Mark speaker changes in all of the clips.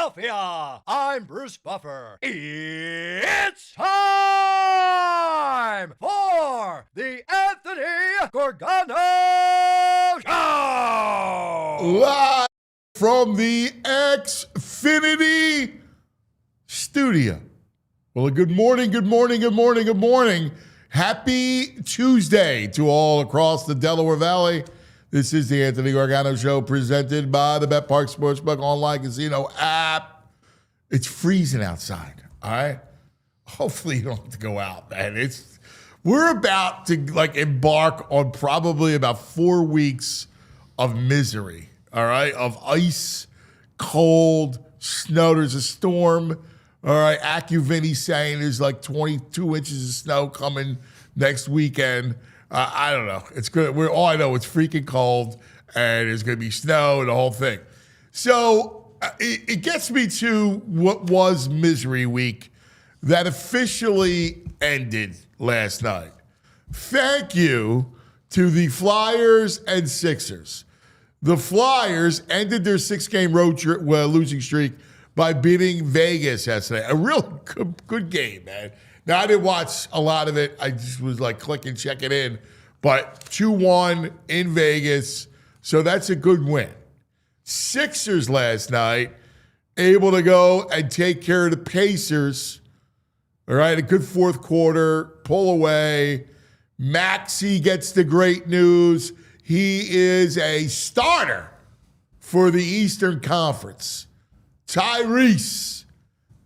Speaker 1: Philadelphia. I'm Bruce Buffer. It's time for the Anthony Gorgano Show!
Speaker 2: Live from the Xfinity studio. Well, good morning. Happy Tuesday to all across the Delaware Valley. This is the Anthony Gorgano Show presented by the Bet Park Sportsbook online casino app. It's freezing outside, all right? Hopefully you don't have to go out, man. We're about to embark on probably about 4 weeks of misery, all right? Of ice, cold, snow. There's a storm, all right? AccuVinny saying there's like 22 inches of snow coming next weekend. I don't know. It's good. All I know, it's freaking cold, and there's going to be snow and the whole thing. So it gets me to what was Misery Week that officially ended last night. Thank you to the Flyers and Sixers. The Flyers ended their 6-game road losing streak by beating Vegas yesterday. A real good game, man. Now, I didn't watch a lot of it. I just was clicking, checking in. But 2-1 in Vegas, so that's a good win. Sixers last night, able to go and take care of the Pacers. All right, a good fourth quarter, pull away. Maxey gets the great news. He is a starter for the Eastern Conference. Tyrese.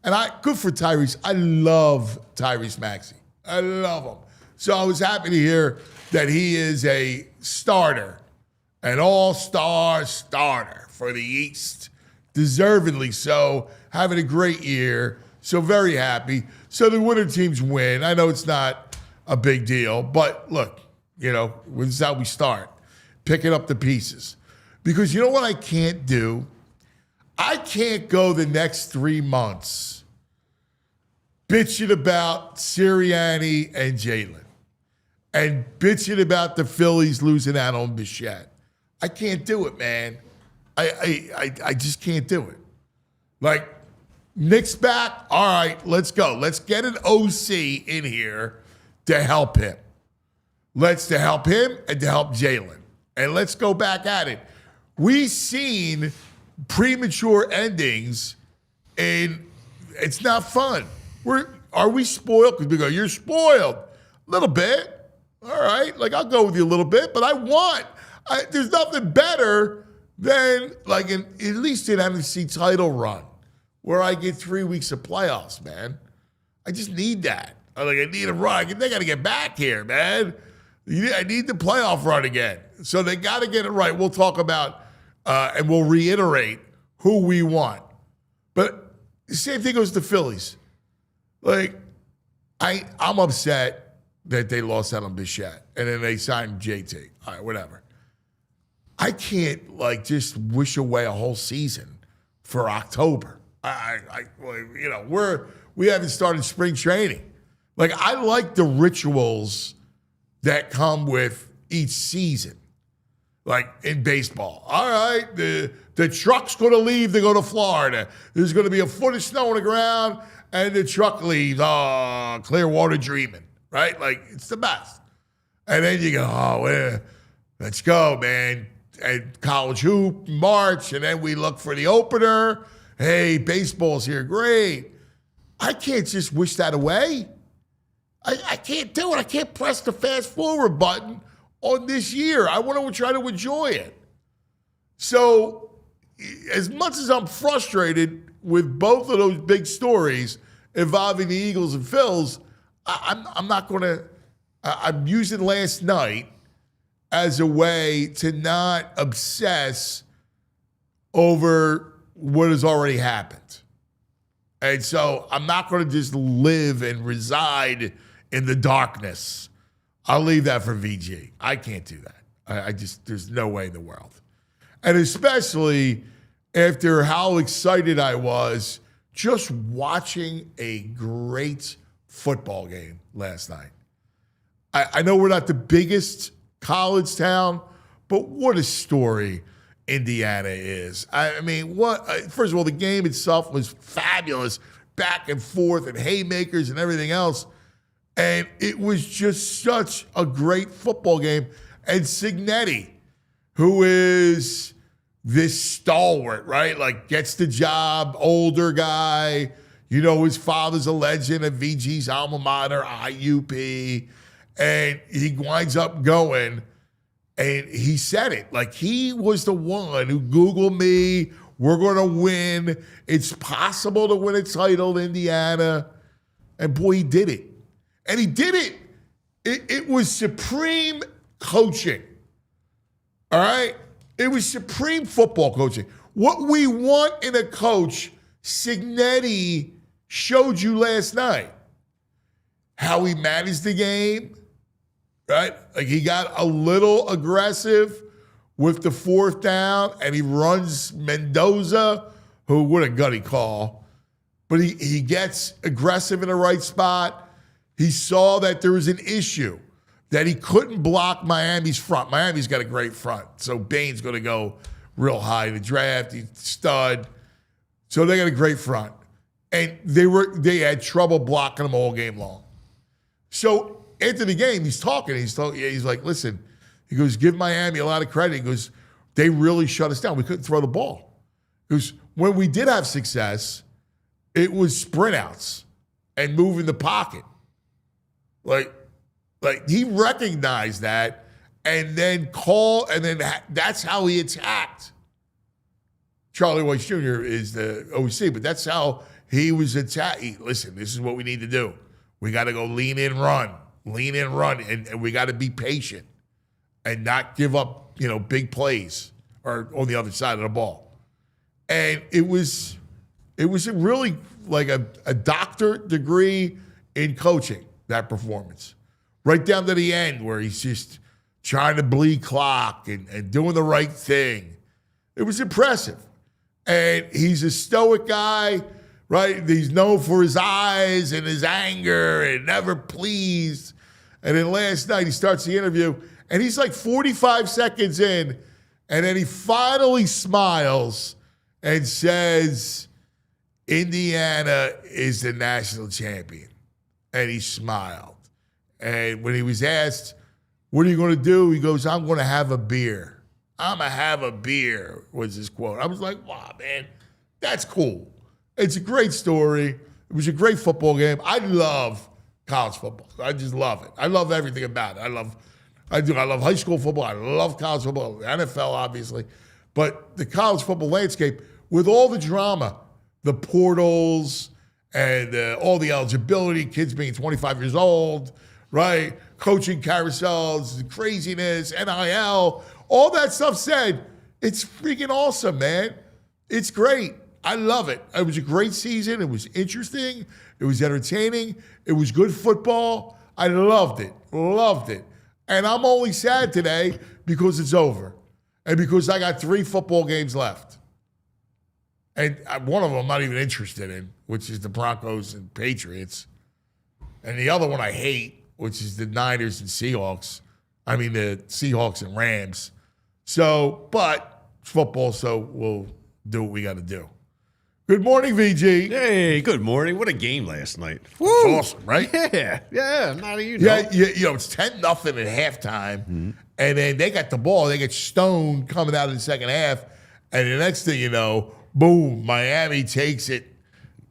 Speaker 2: And good for Tyrese. I love Tyrese Maxey. I love him. So I was happy to hear that he is a starter, an all-star starter for the East. Deservedly so, having a great year. So very happy. So the winter teams win. I know it's not a big deal, but look, this is how we start. Picking up the pieces. Because you know what I can't do? I can't go the next 3 months bitching about Sirianni and Jalen and bitching about the Phillies losing out on Bichette. I can't do it, man. I just can't do it. Nick's back. All right, let's go. Let's get an OC in here to help him. To help him and to help Jalen. And let's go back at it. We've seen premature endings, and it's not fun. Are we spoiled? Because we go, you're spoiled. A little bit. All right. I'll go with you a little bit, but there's nothing better than at least an NFC title run where I get 3 weeks of playoffs, man. I just need that. I need a run. They got to get back here, man. I need the playoff run again. So they got to get it right. We'll talk about and we'll reiterate who we want. But the same thing goes to Phillies. I'm upset that they lost out on Bichette and then they signed JT. All right, whatever. I can't just wish away a whole season for October. We haven't started spring training. I like the rituals that come with each season. In baseball. All right, the truck's going to leave to go to Florida. There's going to be a foot of snow on the ground, and the truck leaves. Oh, Clearwater dreaming, right? It's the best. And then you go, let's go, man. And college hoop, March, and then we look for the opener. Hey, baseball's here, great. I can't just wish that away. I can't do it. I can't press the fast forward button on this year. I want to try to enjoy it. So as much as I'm frustrated with both of those big stories involving the Eagles and Phils, I'm not going to, I'm using last night as a way to not obsess over what has already happened. And so I'm not going to just live and reside in the darkness. I'll leave that for VG. I can't do that. There's no way in the world. And especially after how excited I was just watching a great football game last night. I know we're not the biggest college town, but what a story Indiana is. I mean, first of all, the game itself was fabulous, back and forth and haymakers and everything else. And it was just such a great football game. And Konecny, who is this stalwart, right? Like, gets the job, older guy. You know, his father's a legend at VG's alma mater, IUP. And he winds up going, and he said it. Like, he was the one who Googled me. We're going to win. It's possible to win a title in Indiana. And boy, he did it. And he did it. It was supreme coaching. All right? It was supreme football coaching. What we want in a coach, Konecny showed you last night. How he managed the game, right? Like, he got a little aggressive with the fourth down, and he runs Mendoza, who, what a gutty call. But he gets aggressive in the right spot. He saw that there was an issue, that he couldn't block Miami's front. Miami's got a great front, so Bain's going to go real high in the draft. He's a stud. So they got a great front. And they had trouble blocking them all game long. So after the game, he's talking. He's like, listen, he goes, give Miami a lot of credit. He goes, they really shut us down. We couldn't throw the ball. He goes, when we did have success, it was sprint outs and moving the pocket. Like he recognized that and then that's how he attacked. Charlie Weiss Jr. is the OC, but that's how he was attacking. Listen, this is what we need to do. We got to go lean in, run, and we got to be patient and not give up, big plays or on the other side of the ball. And it was really like a doctorate degree in coaching, that performance. Right down to the end where he's just trying to bleed clock and doing the right thing. It was impressive. And he's a stoic guy, right? He's known for his eyes and his anger and never pleased. And then last night he starts the interview and he's like 45 seconds in and then he finally smiles and says, Indiana is the national champion. And he smiled. And when he was asked, what are you going to do? He goes, I'm going to have a beer. I'm going to have a beer, was his quote. I was like, wow, man, that's cool. It's a great story. It was a great football game. I love college football. I just love it. I love everything about it. I love high school football. I love college football, NFL, obviously. But the college football landscape, with all the drama, the portals and all the eligibility, kids being 25 years old, right? Coaching carousels, the craziness, NIL, all that stuff said, it's freaking awesome, man. It's great. I love it. It was a great season. It was interesting. It was entertaining. It was good football. I loved it. Loved it. And I'm only sad today because it's over and because I got 3 football games left. And one of them I'm not even interested in, which is the Broncos and Patriots. And the other one I hate, which is the Niners and Seahawks. I mean, the Seahawks and Rams. So, but it's football, so we'll do what we got to do. Good morning, VG.
Speaker 3: Hey, good morning. What a game last night.
Speaker 2: Woo! It's awesome, right?
Speaker 3: Yeah. Not you know.
Speaker 2: Yeah, it's 10-0 at halftime. Mm-hmm. And then they got the ball. They get stoned coming out of the second half. And the next thing you know, boom, Miami takes it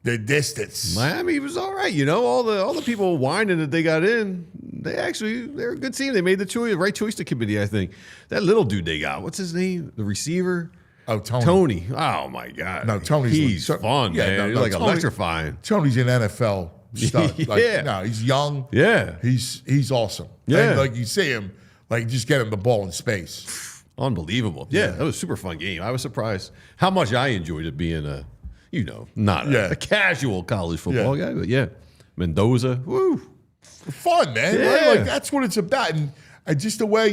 Speaker 2: the distance.
Speaker 3: Miami was all right. All the people whining that they got in, they're a good team. They made the right choice to committee, I think. That little dude they got, what's his name? The receiver?
Speaker 2: Oh, Tony.
Speaker 3: Tony. Oh, my God.
Speaker 2: No, Tony's
Speaker 3: fun, man. He's like electrifying.
Speaker 2: Tony's an NFL stud.
Speaker 3: Yeah.
Speaker 2: He's young.
Speaker 3: Yeah.
Speaker 2: He's awesome.
Speaker 3: Yeah.
Speaker 2: And, you see him, just get him the ball in space.
Speaker 3: Unbelievable. Yeah, that was a super fun game. I was surprised how much I enjoyed it being not a casual college football guy, but Mendoza, woo.
Speaker 2: Fun, man.
Speaker 3: Yeah.
Speaker 2: Right? Like, that's what it's about. And just the way,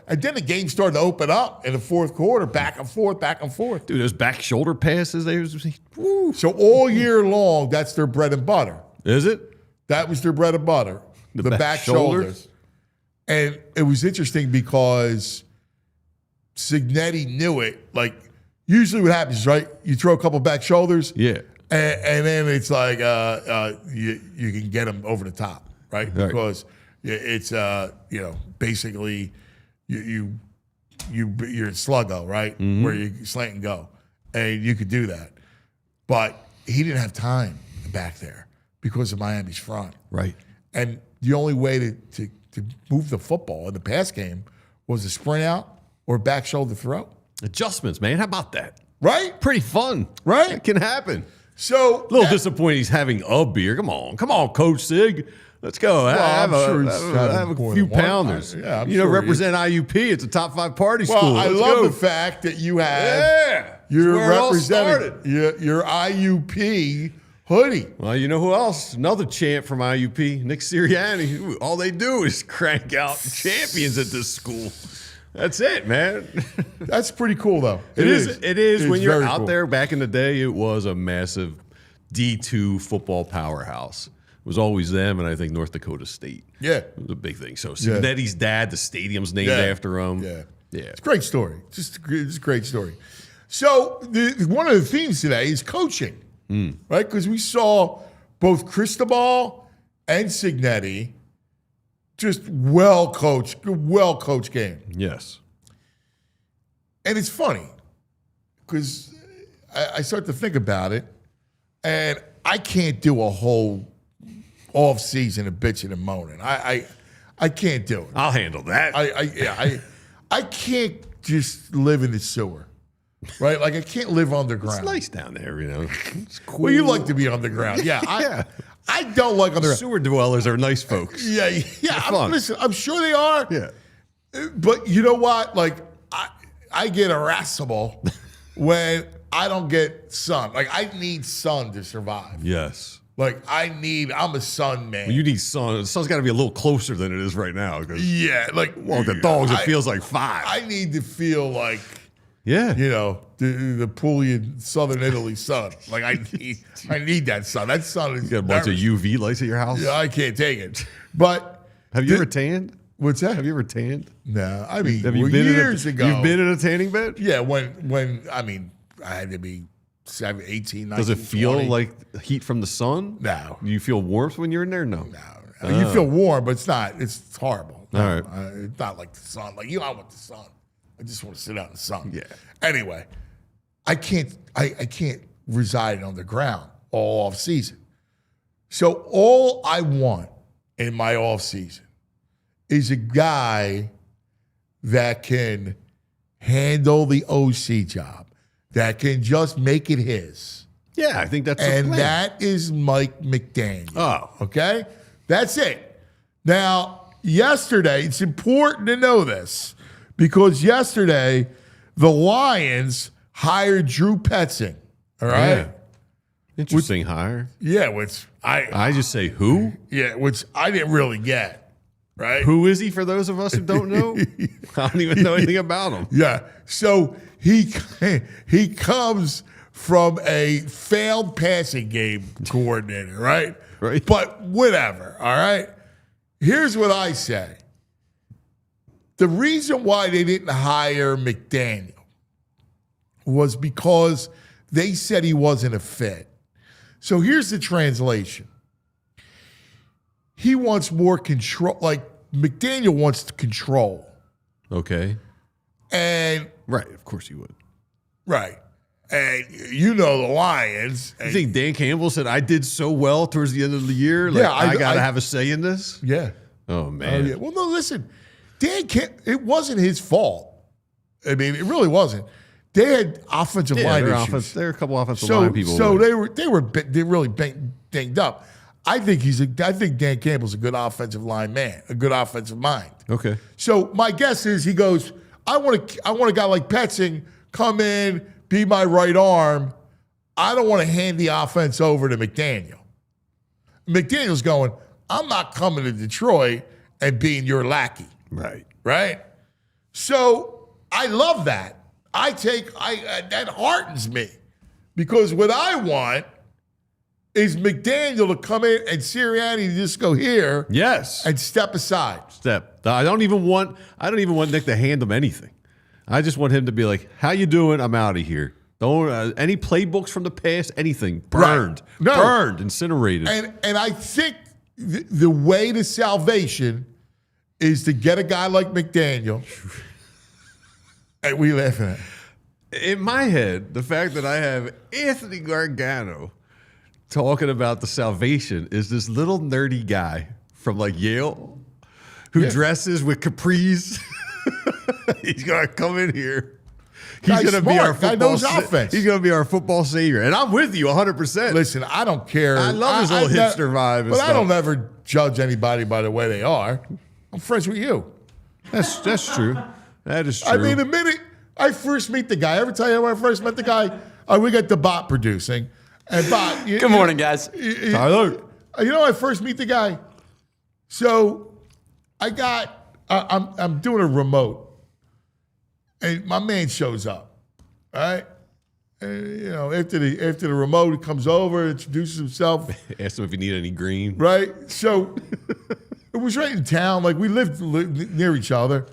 Speaker 2: and then the game started to open up in the fourth quarter, back and forth.
Speaker 3: Dude, those back shoulder passes, woo.
Speaker 2: So all year long, that's their bread and butter.
Speaker 3: Is it?
Speaker 2: That was their bread and butter. The back shoulders. And it was interesting because Signetti knew it. Like, usually what happens, right? You throw a couple back shoulders.
Speaker 3: Yeah.
Speaker 2: And then it's like you can get him over the top, right? Because it's basically you're sluggo, right? Where you slant and go, and you could do that, but he didn't have time back there because of Miami's front,
Speaker 3: Right.
Speaker 2: and the only way to move the football in the pass game was a sprint out or back shoulder throw.
Speaker 3: Adjustments, man. How about that?
Speaker 2: Right?
Speaker 3: Pretty fun.
Speaker 2: Right?
Speaker 3: It can happen.
Speaker 2: So
Speaker 3: A little disappointed he's having a beer. Come on, Coach Sig. Let's go.
Speaker 2: I'm sure he's
Speaker 3: have
Speaker 2: having
Speaker 3: a few
Speaker 2: more than one.
Speaker 3: pounders.
Speaker 2: I'm sure he
Speaker 3: represent IUP. It's a top 5 party
Speaker 2: Well,
Speaker 3: school.
Speaker 2: I
Speaker 3: Let's
Speaker 2: love
Speaker 3: go.
Speaker 2: the fact that you have you're
Speaker 3: That's where it all
Speaker 2: representing your IUP hoodie.
Speaker 3: Well, you know who else? Another champ from IUP, Nick Sirianni. All they do is crank out champions at this school. That's it, man.
Speaker 2: That's pretty cool, though.
Speaker 3: It is.
Speaker 2: It's
Speaker 3: When you're
Speaker 2: very
Speaker 3: out
Speaker 2: cool.
Speaker 3: there back in the day, it was a massive D2 football powerhouse. It was always them, and I think North Dakota State.
Speaker 2: Yeah.
Speaker 3: It was a big thing. So Signetti's dad, the stadium's named after him.
Speaker 2: Yeah.
Speaker 3: Yeah.
Speaker 2: It's a great story. It's a great story. So one of the themes today is coaching, right? Because we saw both Cristobal and Signetti just well coached game.
Speaker 3: Yes.
Speaker 2: And it's funny because I start to think about it, and I can't do a whole off season of bitching and moaning. I can't do it.
Speaker 3: I'll handle that.
Speaker 2: I can't just live in the sewer, right? Like I can't live underground.
Speaker 3: It's nice down there, you know. It's cool.
Speaker 2: Well, you like to be underground, yeah. I don't like underground.
Speaker 3: Sewer dwellers are nice folks.
Speaker 2: Yeah.
Speaker 3: fun.
Speaker 2: Listen, I'm sure they are.
Speaker 3: Yeah.
Speaker 2: But you know what? Like I get irascible when I don't get sun. Like I need sun to survive.
Speaker 3: Yes.
Speaker 2: Like I'm a sun man.
Speaker 3: Well, you need sun. The sun's got to be a little closer than it is right now.
Speaker 2: Yeah, like
Speaker 3: Well, the dogs, it feels like 5.
Speaker 2: I need to feel like
Speaker 3: yeah.
Speaker 2: the Puglia Southern Italy sun. Like I need that sun. That sun is
Speaker 3: You got a bunch of UV lights at your house?
Speaker 2: Yeah, I can't take it. But
Speaker 3: Have you ever tanned?
Speaker 2: What's that?
Speaker 3: Have you ever tanned?
Speaker 2: No, I mean
Speaker 3: Have you been
Speaker 2: years ago.
Speaker 3: You've been in a tanning bed?
Speaker 2: Yeah, when I mean I had to be 18, 19,
Speaker 3: Does it feel
Speaker 2: 20.
Speaker 3: like heat from the sun?
Speaker 2: No.
Speaker 3: Do you feel warmth when you're in there? No.
Speaker 2: You feel warm, but it's not. It's horrible. No,
Speaker 3: All right.
Speaker 2: It's not like the sun. Like I want the sun. I just want to sit out in the sun.
Speaker 3: Yeah.
Speaker 2: Anyway, I can't reside on the ground all off season. So all I want in my off season is a guy that can handle the OC job, that can just make it his.
Speaker 3: Yeah, I think that's the
Speaker 2: And
Speaker 3: plan.
Speaker 2: that is Mike McDaniel.
Speaker 3: Oh.
Speaker 2: Okay? That's it. Now, yesterday, it's important to know this because yesterday, the Lions hired Drew Petzing. All right?
Speaker 3: Yeah. Interesting hire.
Speaker 2: Yeah, which
Speaker 3: I just say who?
Speaker 2: which I didn't really get. Right?
Speaker 3: Who is he for those of us who don't know? I don't even know anything about him.
Speaker 2: Yeah. So he comes from a failed passing game coordinator, right?
Speaker 3: Right.
Speaker 2: But whatever, all right? Here's what I say. The reason why they didn't hire McDaniel was because they said he wasn't a fit. So here's the translation. He wants more control. Like McDaniel wants to control.
Speaker 3: Okay.
Speaker 2: And
Speaker 3: Right, of course you would.
Speaker 2: right. And you know the Lions.
Speaker 3: You think Dan Campbell said, I did so well towards the end of the year? Like,
Speaker 2: Yeah,
Speaker 3: I got to have a say in this?
Speaker 2: Yeah.
Speaker 3: Oh, man.
Speaker 2: Yeah. Well, no, listen. It wasn't his fault. I mean, it really wasn't. They had offensive line issues.
Speaker 3: There are a couple offensive line people.
Speaker 2: So
Speaker 3: there.
Speaker 2: they were really dinged up. I think Dan Campbell's a good offensive line man, a good offensive mind.
Speaker 3: Okay.
Speaker 2: So my guess is he goes, I want a guy like Petzing come in, be my right arm. I don't want to hand the offense over to McDaniel. McDaniel's going, I'm not coming to Detroit and being your lackey.
Speaker 3: Right.
Speaker 2: Right? So I love that. That heartens me because what I want is McDaniel to come in and Sirianni to just go here
Speaker 3: Yes.
Speaker 2: and step aside.
Speaker 3: I don't even want Nick to hand him anything. I just want him to be like, "How you doing? I'm out of here." Don't any playbooks from the past, anything burned,
Speaker 2: Right. No.
Speaker 3: burned, incinerated.
Speaker 2: And I think the way to salvation is to get a guy like McDaniel. And we laughing at.
Speaker 3: In my head, the fact that I have Anthony Gargano talking about the salvation is this little nerdy guy from like Yale who dresses with capris. He's gonna come in here. He's
Speaker 2: Guy's
Speaker 3: gonna be
Speaker 2: smart.
Speaker 3: our
Speaker 2: Guy
Speaker 3: football.
Speaker 2: knows offense.
Speaker 3: He's gonna be our football savior, and I'm with you 100%.
Speaker 2: Listen, I don't care.
Speaker 3: I love his little hipster vibe and
Speaker 2: But
Speaker 3: stuff.
Speaker 2: I don't ever judge anybody by the way they are. I'm friends with you.
Speaker 3: That's true. That is true.
Speaker 2: I mean, the minute I first meet the guy, I ever tell you when I first met the guy, we got the bot producing. And bot.
Speaker 4: Good morning, guys.
Speaker 3: Tyler.
Speaker 2: You know, I first meet the guy. So I got, I'm doing a remote. And my man shows up, all right? And, you know, after the remote, he comes over, introduces himself.
Speaker 3: Asked him if you need any green.
Speaker 2: Right? So it was right in town. Like, we lived near each other.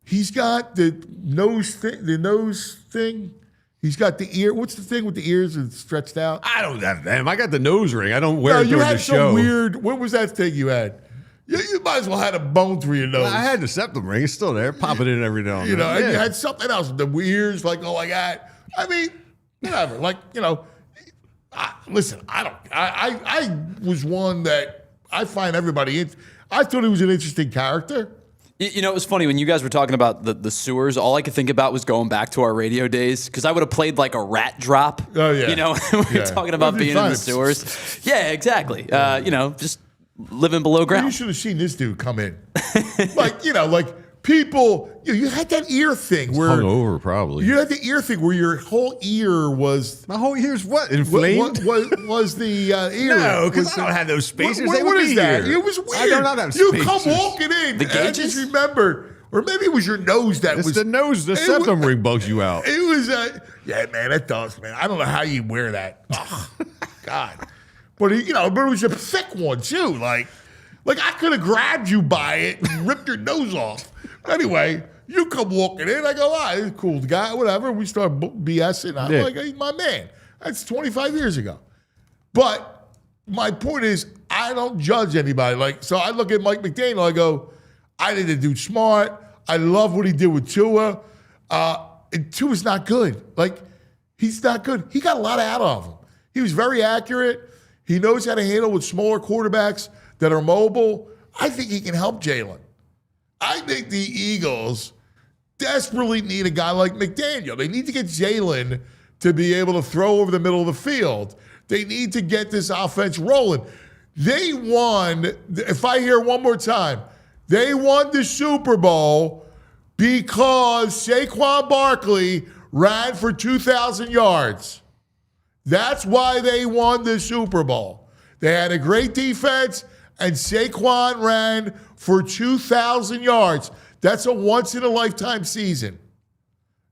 Speaker 2: He's got the nose thing. He's got the ear. What's the thing with the ears that's stretched out?
Speaker 3: I don't have them. I got the nose ring. I don't wear it
Speaker 2: you
Speaker 3: during
Speaker 2: had
Speaker 3: the
Speaker 2: some
Speaker 3: show.
Speaker 2: weird, what was that thing you had? You might as well have a bone through your nose.
Speaker 3: I had the septum ring. It's still there. Pop it in every now and
Speaker 2: You
Speaker 3: then.
Speaker 2: know, and you had something else, the ears, like, oh, like that. I mean, whatever. Like, you know, listen, I was one that I find everybody, I thought he was an interesting character.
Speaker 4: You know, it was funny when you guys were talking about the sewers. All I could think about was going back to our radio days because I would have played like a rat drop.
Speaker 2: Oh, yeah.
Speaker 4: You know, we were talking about being in the
Speaker 2: fun.
Speaker 4: sewers. Yeah, exactly. You know, just living below
Speaker 2: You
Speaker 4: ground.
Speaker 2: should have seen this dude come in. Like, you know, like people, you had that ear thing where
Speaker 3: Hungover, probably.
Speaker 2: you had the ear thing where your whole ear was
Speaker 3: My whole ear's what? Inflamed?
Speaker 2: was the ear.
Speaker 3: No, because
Speaker 2: was
Speaker 3: I don't have those spacers.
Speaker 2: What
Speaker 3: They would
Speaker 2: is
Speaker 3: be
Speaker 2: that?
Speaker 3: here.
Speaker 2: It was weird.
Speaker 3: I do not have
Speaker 2: You
Speaker 3: spacers.
Speaker 2: come walking in.
Speaker 4: The
Speaker 2: I
Speaker 4: gauges?
Speaker 2: just remember, or maybe it was your nose that
Speaker 3: It's
Speaker 2: was
Speaker 3: the nose. The
Speaker 2: it
Speaker 3: septum
Speaker 2: was-
Speaker 3: ring bugs you out.
Speaker 2: It was, yeah, man, it does, man. I don't know how you wear that. Oh, God. But, you know, but it was a thick one, too. Like I could have grabbed you by it and ripped your nose off. Anyway, you come walking in. I go, he's a cool guy, whatever. We start BSing. I'm
Speaker 3: Yeah.
Speaker 2: like, he's my man. That's 25 years ago. But my point is, I don't judge anybody. Like, so I look at Mike McDaniel, I go, I think the dude's smart. I love what he did with Tua. And Tua's not good. Like, he's not good. He got a lot out of him. He was very accurate. He knows how to handle with smaller quarterbacks that are mobile. I think he can help Jalen. I think the Eagles desperately need a guy like McDaniel. They need to get Jalen to be able to throw over the middle of the field. They need to get this offense rolling. They won, if I hear one more time, they won the Super Bowl because Saquon Barkley ran for 2,000 yards. That's why they won the Super Bowl. They had a great defense, and Saquon ran for 2,000 yards. That's a once-in-a-lifetime season.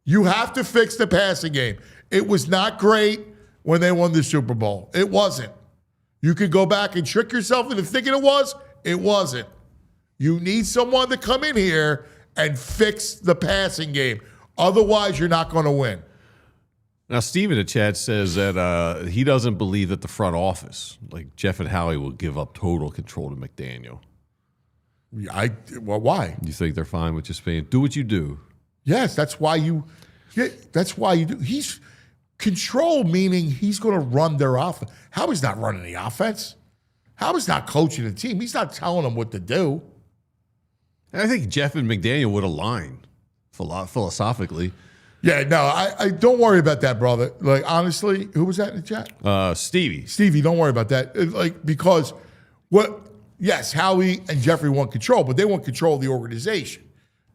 Speaker 2: You have to fix the passing game. It was not great when they won the Super Bowl. It wasn't. You could go back and trick yourself into thinking it was. It wasn't. You need someone to come in here and fix the passing game. Otherwise, you're not going to win.
Speaker 3: Now, Steve in the chat says that he doesn't believe that the front office, like Jeff and Howie, will give up total control to McDaniel.
Speaker 2: Well, why?
Speaker 3: You think they're fine with just saying, do what you do?
Speaker 2: Yes, that's why you do. He's control, meaning he's going to run their offense. Howie's not running the offense. Howie's not coaching the team. He's not telling them what to do.
Speaker 3: I think Jeff and McDaniel would align philosophically.
Speaker 2: Yeah, no, I don't worry about that, brother. Like, honestly, who was that in the chat?
Speaker 3: Stevie.
Speaker 2: Stevie, don't worry about that. Because yes, Howie and Jeffrey want control, but they want control of the organization.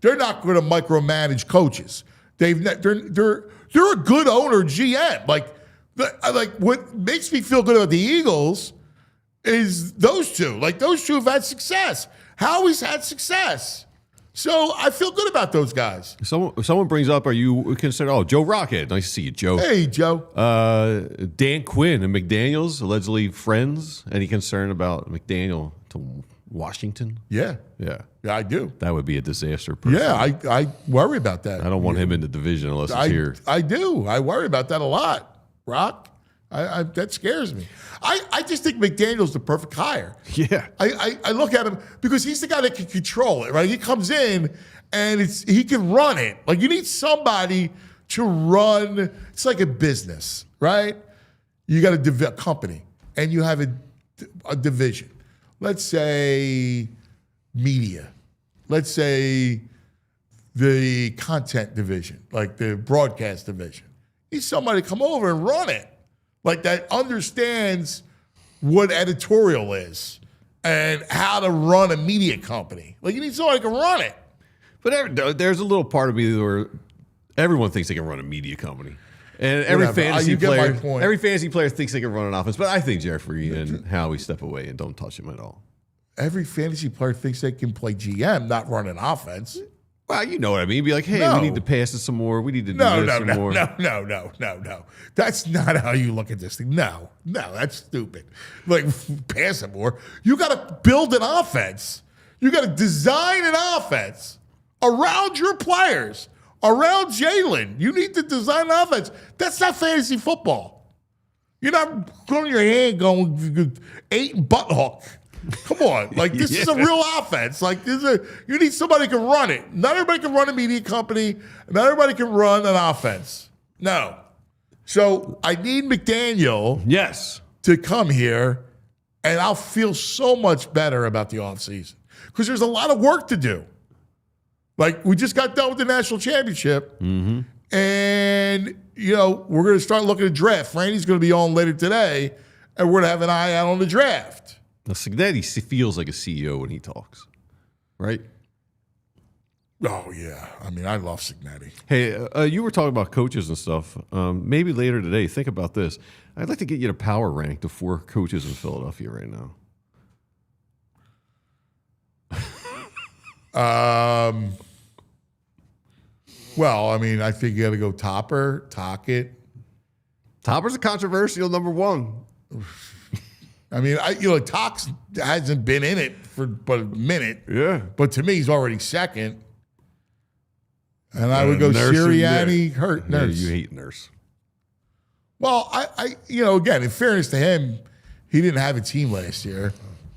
Speaker 2: They're not going to micromanage coaches. They're a good owner, GM. Like what makes me feel good about the Eagles is those two. Like, those two have had success. Howie's had success. So I feel good about those guys.
Speaker 3: Someone brings up, are you considered, Joe Rockhead. Nice to see you, Joe.
Speaker 2: Hey, Joe.
Speaker 3: Dan Quinn and McDaniels, allegedly friends. Any concern about McDaniel to Washington?
Speaker 2: Yeah.
Speaker 3: Yeah.
Speaker 2: Yeah, I do.
Speaker 3: That would be a disaster. Personally.
Speaker 2: Yeah, I worry about that.
Speaker 3: I don't want him in the division unless it's here.
Speaker 2: I do. I worry about that a lot, Rock. That scares me. I just think McDaniel's the perfect hire.
Speaker 3: Yeah.
Speaker 2: I look at him because he's the guy that can control it, right? He comes in and he can run it. Like, you need somebody to run. It's like a business, right? You got a company and you have a division. Let's say media. Let's say the content division, like the broadcast division. You need somebody to come over and run it. Like, that understands what editorial is and how to run a media company. Like, you need somebody who can run it.
Speaker 3: But there's a little part of me where everyone thinks they can run a media company. And every fantasy player thinks they can run an offense. But I think Jeffrey and Howie step away and don't touch him at all.
Speaker 2: Every fantasy player thinks they can play GM, not run an offense.
Speaker 3: Well, you know what I mean. Be like, hey, we need to pass it some more. We need to do this some more.
Speaker 2: No. That's not how you look at this thing. No, that's stupid. Like, pass it more. You got to build an offense. You got to design an offense around your players, around Jalen. You need to design an offense. That's not fantasy football. You're not throwing your hand going 8 and butt hook. Come on. Like, this is a real offense. Like, you need somebody who can run it. Not everybody can run a media company. Not everybody can run an offense. No. So I need McDaniel to come here, and I'll feel so much better about the offseason because there's a lot of work to do. Like, we just got done with the national championship, and, we're going to start looking at draft. Randy's going to be on later today, and we're going to have an eye out on the draft.
Speaker 3: Now, Cignetti feels like a CEO when he talks, right?
Speaker 2: Oh, yeah. I mean, I love Cignetti.
Speaker 3: Hey, you were talking about coaches and stuff. Maybe later today, think about this. I'd like to get you to power rank the 4 coaches in Philadelphia right now.
Speaker 2: Well, I mean, I think you got to go Topper, Tockett.
Speaker 3: Topper's a controversial number 1.
Speaker 2: I mean, Tox hasn't been in it for but a minute.
Speaker 3: Yeah.
Speaker 2: But to me, he's already second. And I would go Sirianni, Nurse.
Speaker 3: You hate Nurse.
Speaker 2: Well, again, in fairness to him, he didn't have a team last year.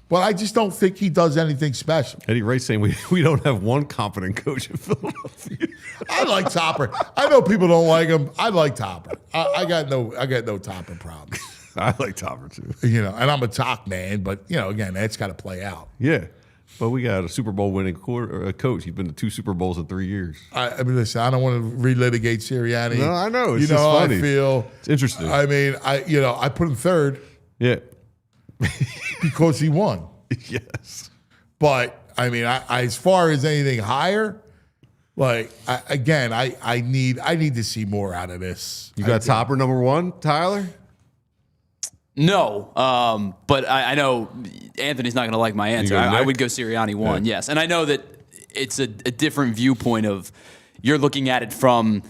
Speaker 2: But I just don't think he does anything special.
Speaker 3: Eddie Wright's saying we don't have one competent coach in Philadelphia.
Speaker 2: I like Topper. I know people don't like him. I like Topper. I got no Topper problems.
Speaker 3: I like Topper too.
Speaker 2: And I'm a talk man, but again, that's got to play out.
Speaker 3: Yeah, but we got a Super Bowl winning coach. He's been to 2 Super Bowls in 3 years.
Speaker 2: I mean, listen, I don't want to relitigate Sirianni.
Speaker 3: No, I know. It's
Speaker 2: just
Speaker 3: funny.
Speaker 2: How I feel.
Speaker 3: It's interesting.
Speaker 2: I mean, I put him third.
Speaker 3: Yeah,
Speaker 2: because he won.
Speaker 3: Yes,
Speaker 2: but I mean, I as far as anything higher, like I need to see more out of this.
Speaker 3: You got Topper number 1, Tyler.
Speaker 4: No, but I know Anthony's not going to like my answer. I would go Sirianni 1, yes. And I know that it's a different viewpoint of you're looking at it from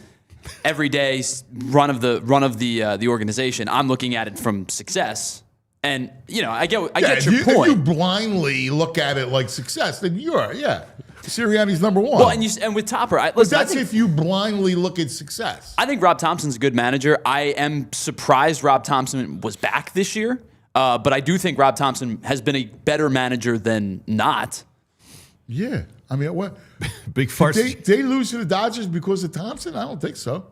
Speaker 4: everyday run of the organization. I'm looking at it from success. And, I get your point.
Speaker 2: If you blindly look at it like success, then Sirianni's number 1.
Speaker 4: Well, and with Topper,
Speaker 2: if you blindly look at success.
Speaker 4: I think Rob Thompson's a good manager. I am surprised Rob Thompson was back this year, but I do think Rob Thompson has been a better manager than not.
Speaker 2: Yeah, I mean, what
Speaker 3: big farce?
Speaker 2: They lose to the Dodgers because of Thompson? I don't think so.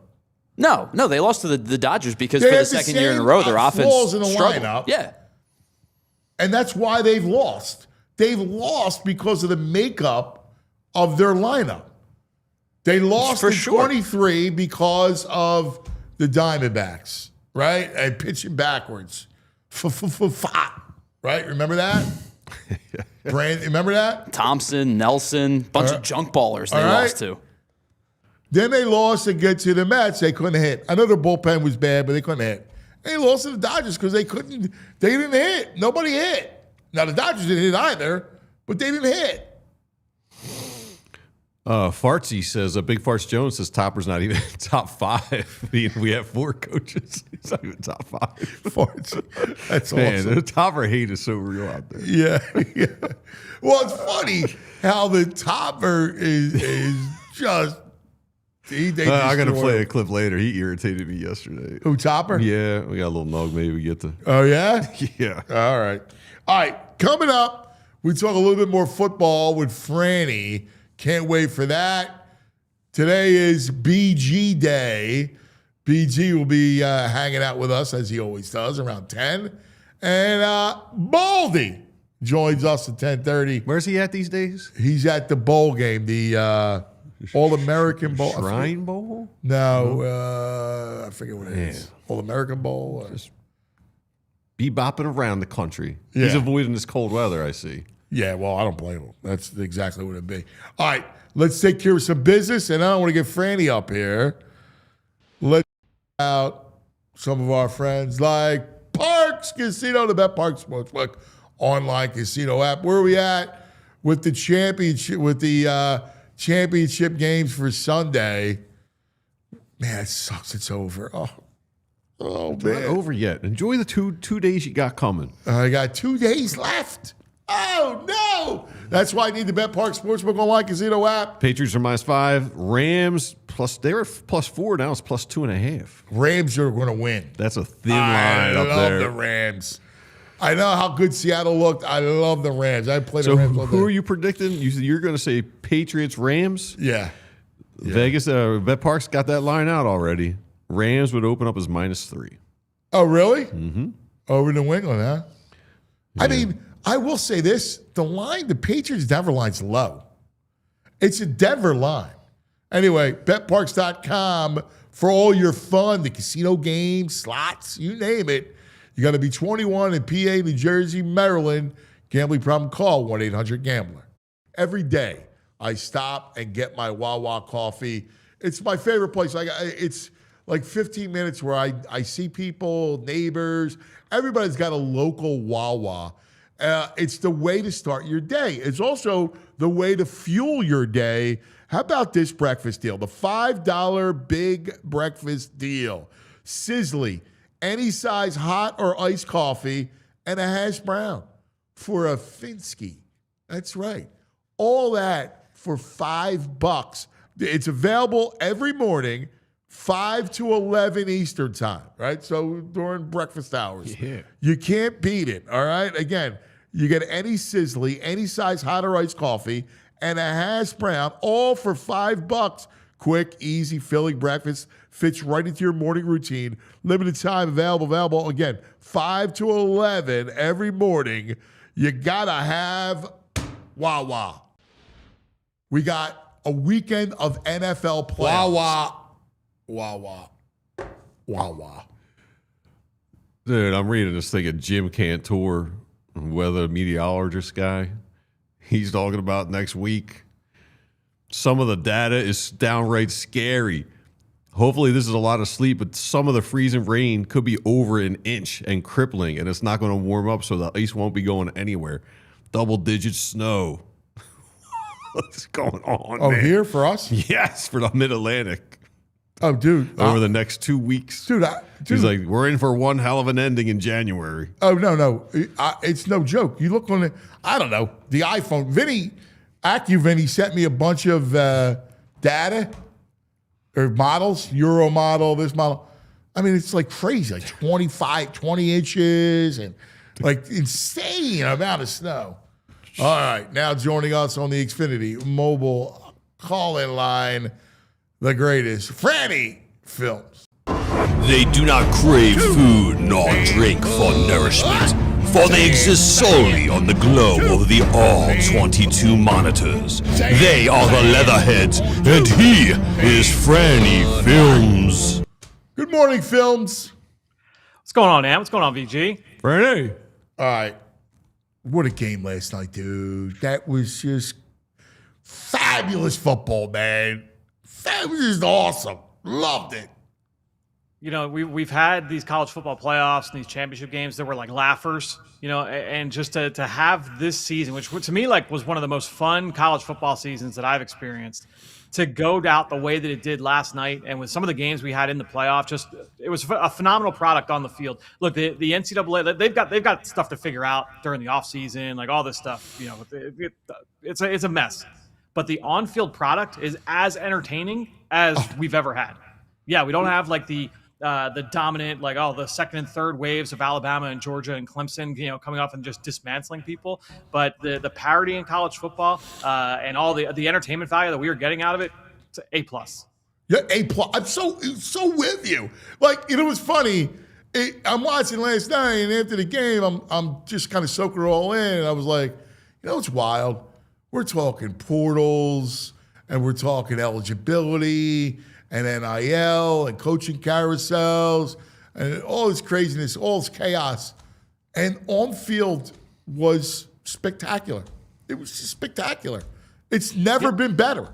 Speaker 4: No, they lost to the Dodgers because for the second year in a row their offense
Speaker 2: in the
Speaker 4: struggled.
Speaker 2: lineup.
Speaker 4: Yeah,
Speaker 2: and that's why they've lost. They've lost because of the makeup of their lineup. They lost in 23 because of the Diamondbacks, right? And pitching backwards. Right? Remember that? Remember that?
Speaker 4: Thompson, Nelson, bunch of junk ballers they lost to.
Speaker 2: Then they lost to get to the Mets. They couldn't hit. I know their bullpen was bad, but they couldn't hit. And they lost to the Dodgers because they didn't hit. Nobody hit. Now, the Dodgers didn't hit either, but they didn't hit.
Speaker 3: Fartsy says, Big Farts Jones says Topper's not even top 5. We have 4 coaches. He's not even top 5.
Speaker 2: Fartsy. That's
Speaker 3: Man,
Speaker 2: awesome.
Speaker 3: the Topper hate is so real out there.
Speaker 2: Yeah. Well, it's funny how the Topper is just. I
Speaker 3: got to play a clip later. He irritated me yesterday.
Speaker 2: Who, Topper?
Speaker 3: Yeah, we got a little nog. Maybe we get to.
Speaker 2: Oh, yeah?
Speaker 3: Yeah.
Speaker 2: All right. Coming up, we talk a little bit more football with Franny. Can't wait for that. Today is BG Day. BG will be hanging out with us, as he always does, around 10. And Baldy joins us at 10:30.
Speaker 3: Where's he at these days?
Speaker 2: He's at the bowl game, the All-American Bowl.
Speaker 3: Shrine Bowl?
Speaker 2: No, I forget what it is. All-American Bowl?
Speaker 3: Be bopping around the country.
Speaker 2: Yeah.
Speaker 3: He's avoiding this cold weather, I see.
Speaker 2: Yeah, well, I don't blame him. That's exactly what it'd be. All right, let's take care of some business, and I don't want to get Franny up here. Let's out some of our friends like Parks Casino, the Bet Parks Sportsbook online casino app. Where are we at with the championship? With the championship games for Sunday? Man, it sucks. It's over. Oh
Speaker 3: It's
Speaker 2: man,
Speaker 3: not over yet. Enjoy the two days you got coming.
Speaker 2: I got 2 days left. Oh, no. That's why I need the Bet Park Sportsbook online casino app.
Speaker 3: Patriots are -5. Rams they were +4. Now it's +2.5.
Speaker 2: Rams are going to win.
Speaker 3: That's a thin line up
Speaker 2: I
Speaker 3: there.
Speaker 2: love the Rams. I know how good Seattle looked. I love the Rams. I played the
Speaker 3: So
Speaker 2: Rams all day.
Speaker 3: who are you predicting? You're going to say Patriots, Rams?
Speaker 2: Yeah.
Speaker 3: Vegas, Bet Park's got that line out already. Rams would open up as -3.
Speaker 2: Oh, really? Mm-hmm. Over New England, huh? Yeah. I mean, I will say this. The Patriots-Denver line's low. It's a Denver line. Anyway, betparks.com for all your fun, the casino games, slots, you name it. You got to be 21 in PA, New Jersey, Maryland. Gambling problem, call 1-800-GAMBLER. Every day, I stop and get my Wawa coffee. It's my favorite place. It's like 15 minutes where I see people, neighbors. Everybody's got a local Wawa. It's the way to start your day. It's also the way to fuel your day. How about this breakfast deal? The $5 big breakfast deal. Sizzly, any size hot or iced coffee, and a hash brown for a Finsky. That's right. All that for $5. It's available every morning, 5 to 11 Eastern time, right? So during breakfast hours.
Speaker 3: Yeah.
Speaker 2: You can't beat it, all right? Again, you get any Sizzly, any size hot or iced coffee, and a hash brown, all for $5. Quick, easy, filling breakfast. Fits right into your morning routine. Limited time, available. Again, 5 to 11 every morning. You got to have Wawa. We got a weekend of NFL playoffs. Wawa.
Speaker 3: Dude, I'm reading this thing of Jim Cantor, weather meteorologist guy. He's talking about next week. Some of the data is downright scary. Hopefully this is a lot of sleep, but some of the freezing rain could be over an inch and crippling, and it's not going to warm up, so the ice won't be going anywhere. Double-digit snow. What's going on,
Speaker 2: Oh,
Speaker 3: man?
Speaker 2: here for us?
Speaker 3: Yes, for the Mid-Atlantic.
Speaker 2: Oh, dude.
Speaker 3: Over the next 2 weeks.
Speaker 2: Dude,
Speaker 3: He's like, we're in for one hell of an ending in January.
Speaker 2: Oh, no. It's no joke. You look on the, I don't know, the iPhone. AccuVinny sent me a bunch of data or models, Euro model, this model. I mean, it's like crazy, like 20 inches and like insane amount of snow. All right, now joining us on the Xfinity mobile call-in line, the greatest, Franny Films.
Speaker 5: They do not crave food nor drink for nourishment, for they exist solely on the glow of the all-22 monitors. They are the Leatherheads, and he is Franny Films.
Speaker 2: Good morning, Films.
Speaker 6: What's going on, Am? What's going on, VG?
Speaker 3: Franny.
Speaker 2: All right. What a game last night, dude. That was just fabulous football, man. That was just awesome. Loved it.
Speaker 6: we've had these college football playoffs and these championship games that were like laughers, and just to have this season, which to me like was one of the most fun college football seasons that I've experienced, to go out the way that it did last night, and with some of the games we had in the playoff, it was a phenomenal product on the field. Look, the NCAA, they've got stuff to figure out during the offseason, like all this stuff. It's a mess, but the on-field product is as entertaining as we've ever had. Yeah, we don't have like the dominant, like, the second and third waves of Alabama and Georgia and Clemson, coming off and just dismantling people. But the parity in college football and all the entertainment value that we were getting out of it, it's A+.
Speaker 2: Yeah, A+. I'm so with you. Like, it was funny. I'm watching last night, and after the game, I'm just kind of soaking it all in. And I was like, it's wild. We're talking portals, and we're talking eligibility, and NIL, and coaching carousels, and all this craziness, all this chaos. And on-field was spectacular. It was spectacular. It's never been better.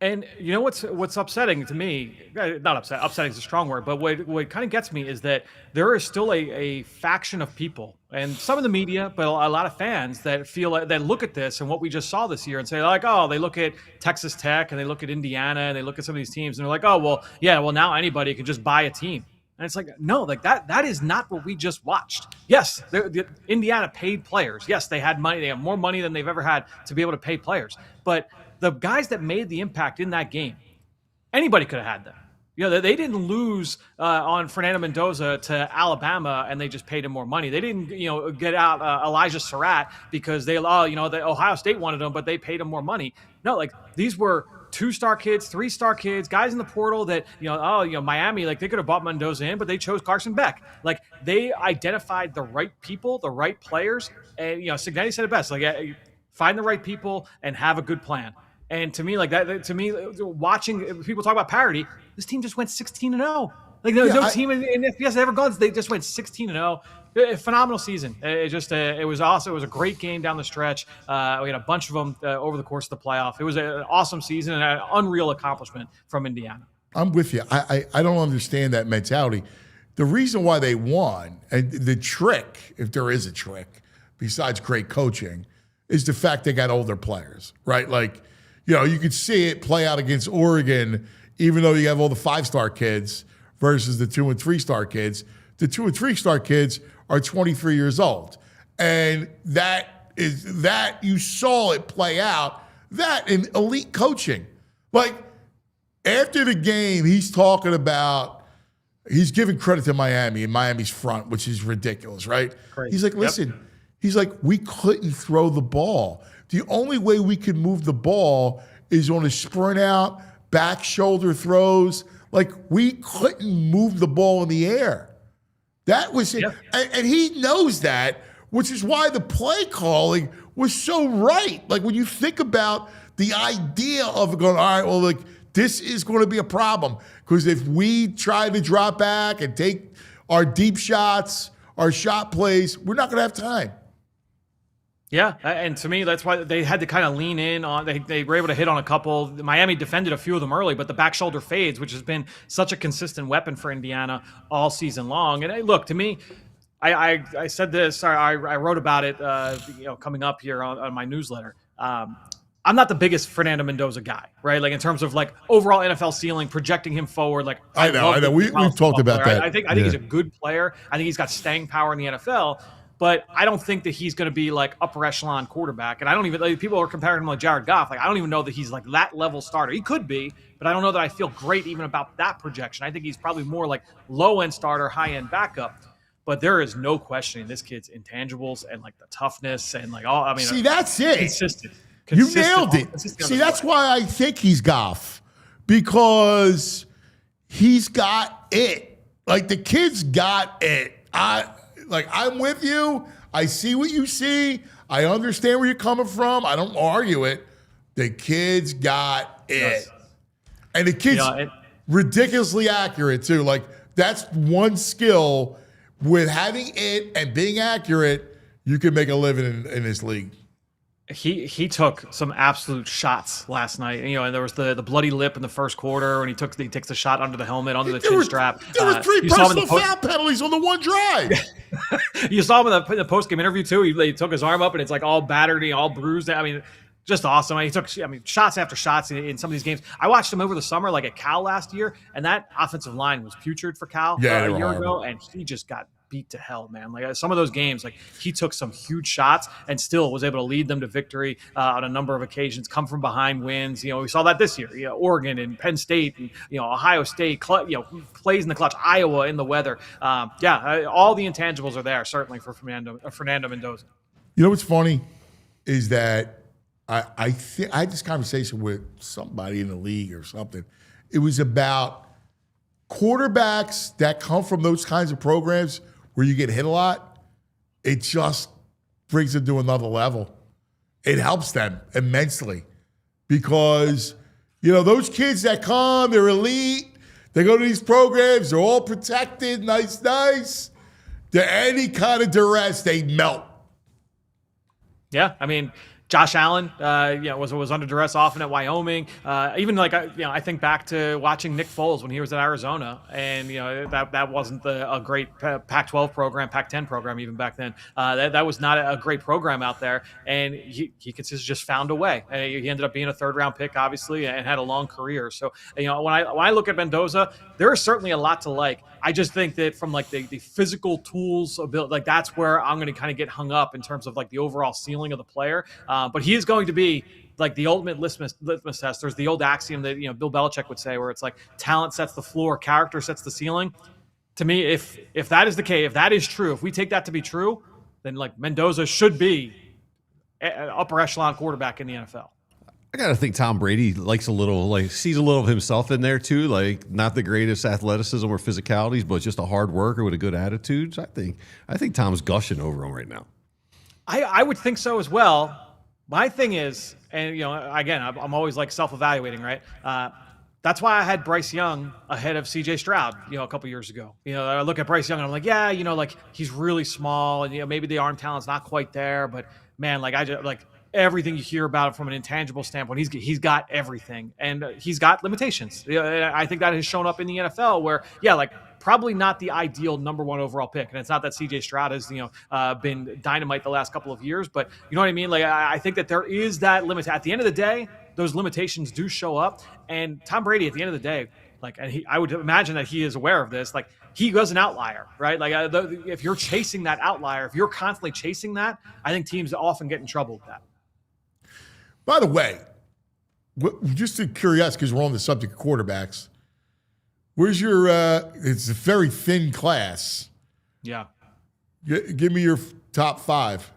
Speaker 6: And you know what's upsetting to me, not upsetting is a strong word, but what kind of gets me is that there is still a faction of people, and some of the media, but a lot of fans that feel that look at this and what we just saw this year and say like, they look at Texas Tech and they look at Indiana and they look at some of these teams and they're like, now anybody can just buy a team. And it's like, no, like that is not what we just watched. Yes, the Indiana paid players. Yes, they had money. They have more money than they've ever had to be able to pay players. But the guys that made the impact in that game, anybody could have had them. They didn't lose on Fernando Mendoza to Alabama and they just paid him more money. They didn't, get out Elijah Surratt because the Ohio State wanted him, but they paid him more money. No, like these were 2-star kids, 3-star kids, guys in the portal that, Miami, like they could have bought Mendoza in, but they chose Carson Beck. Like they identified the right people, the right players. And, Cignetti said it best, like find the right people and have a good plan. And to me, like that, watching people talk about parity, this team just went 16-0. Like no team in FBS has ever gone. They just went 16-0. Phenomenal season. It was awesome. It was a great game down the stretch. We had a bunch of them over the course of the playoff. It was an awesome season and an unreal accomplishment from Indiana.
Speaker 2: I'm with you. I don't understand that mentality. The reason why they won, and the trick, if there is a trick, besides great coaching, is the fact they got older players, right? Like, you could see it play out against Oregon, even though you have all the 5-star kids versus the 2- and 3-star kids. The 2- and 3-star kids are 23 years old. And that you saw it play out, that in elite coaching. Like, after the game, he's giving credit to Miami and Miami's front, which is ridiculous, right? Crazy. He's like, listen, he's like, we couldn't throw the ball. The only way we could move the ball is on a sprint out, back shoulder throws. Like, we couldn't move the ball in the air. That was it. And he knows that, which is why the play calling was so right. Like, when you think about the idea of going, all right, well, like, this is going to be a problem. Because if we try to drop back and take our deep shots, our shot plays, we're not going to have time.
Speaker 6: Yeah, and to me, that's why they had to kind of lean in on. They were able to hit on a couple. Miami defended a few of them early, but the back shoulder fades, which has been such a consistent weapon for Indiana all season long. And look, to me, I said this. I wrote about it. Coming up here on my newsletter. I'm not the biggest Fernando Mendoza guy, right? Like in terms of like overall NFL ceiling, projecting him forward. Like
Speaker 2: I know. We've talked about that.
Speaker 6: I think he's a good player. I think he's got staying power in the NFL. But I don't think that he's going to be like upper echelon quarterback. And I don't even, like, people are comparing him like Jared Goff. Like, I don't even know that he's like that level starter. He could be, but I don't know that I feel great even about that projection. I think he's probably more like low end starter, high end backup. But there is no questioning this kid's intangibles and like the toughness and like all. I mean,
Speaker 2: see, that's it.
Speaker 6: Consistent.
Speaker 2: You nailed it. See, that's why I think he's Goff, because he's got it. Like the kid's got it. I'm with you. I see what you see. I understand where you're coming from. I don't argue it. The kid's got it. Yes. And the kid's ridiculously accurate, too. Like, that's one skill. With having it and being accurate, you can make a living in this league.
Speaker 6: He took some absolute shots last night. And there was the bloody lip in the first quarter when he takes the shot under the helmet, under the chin strap.
Speaker 2: There were 3 personal foul penalties on the one drive.
Speaker 6: You saw him in the post-game interview too. He took his arm up and it's like all battered, all bruised. I mean, just awesome. He took shots after shots in some of these games. I watched him over the summer, like at Cal last year, and that offensive line was putrid for Cal a year ago, and he just got beat to hell, man. Like some of those games, like he took some huge shots and still was able to lead them to victory on a number of occasions, come from behind wins. We saw that this year, Oregon and Penn State and, Ohio State, plays in the clutch, Iowa in the weather. All the intangibles are there, certainly for Fernando Mendoza.
Speaker 2: You know what's funny is that I had this conversation with somebody in the league or something. It was about quarterbacks that come from those kinds of programs where you get hit a lot. It just brings them to another level. It helps them immensely because, those kids that come, they're elite. They go to these programs. They're all protected, nice. To any kind of duress, they melt.
Speaker 6: Yeah, I mean, Josh Allen, was under duress often at Wyoming. Even I think back to watching Nick Foles when he was at Arizona, and that wasn't a great Pac-12 program, Pac-10 program even back then. That was not a great program out there, and he just found a way. And he ended up being a 3rd-round pick, obviously, and had a long career. So when I look at Mendoza, there is certainly a lot to like. I just think that from the physical tools ability, that's where I'm going to kind of get hung up in terms of the overall ceiling of the player. But he is going to be the ultimate litmus test. There's the old axiom that Bill Belichick would say, where it's talent sets the floor, character sets the ceiling. To me, if that is the case, if that is true, if we take that to be true, then Mendoza should be an upper echelon quarterback in the NFL.
Speaker 3: I gotta think Tom Brady likes sees a little of himself in there too. Not the greatest athleticism or physicalities, but just a hard worker with a good attitude. So I think Tom's gushing over him right now.
Speaker 6: I would think so as well. My thing is, and again, I'm always self-evaluating, right? That's why I had Bryce Young ahead of C.J. Stroud, a couple years ago. I look at Bryce Young and I'm like, he's really small, and maybe the arm talent's not quite there, but man, everything you hear about it from an intangible standpoint, he's got everything, and he's got limitations. I think that has shown up in the NFL where, probably not the ideal number 1 overall pick. And it's not that CJ Stroud has, been dynamite the last couple of years, but you know what I mean? I think that there is that limit. At the end of the day, those limitations do show up. And Tom Brady, at the end of the day, I would imagine that he is aware of this. He was an outlier, right? If you're chasing that outlier, if you're constantly chasing that, I think teams often get in trouble with that.
Speaker 2: By the way, just to curious, because we're on the subject of quarterbacks, where's your it's a very thin class.
Speaker 6: Yeah.
Speaker 2: Give me your top 5.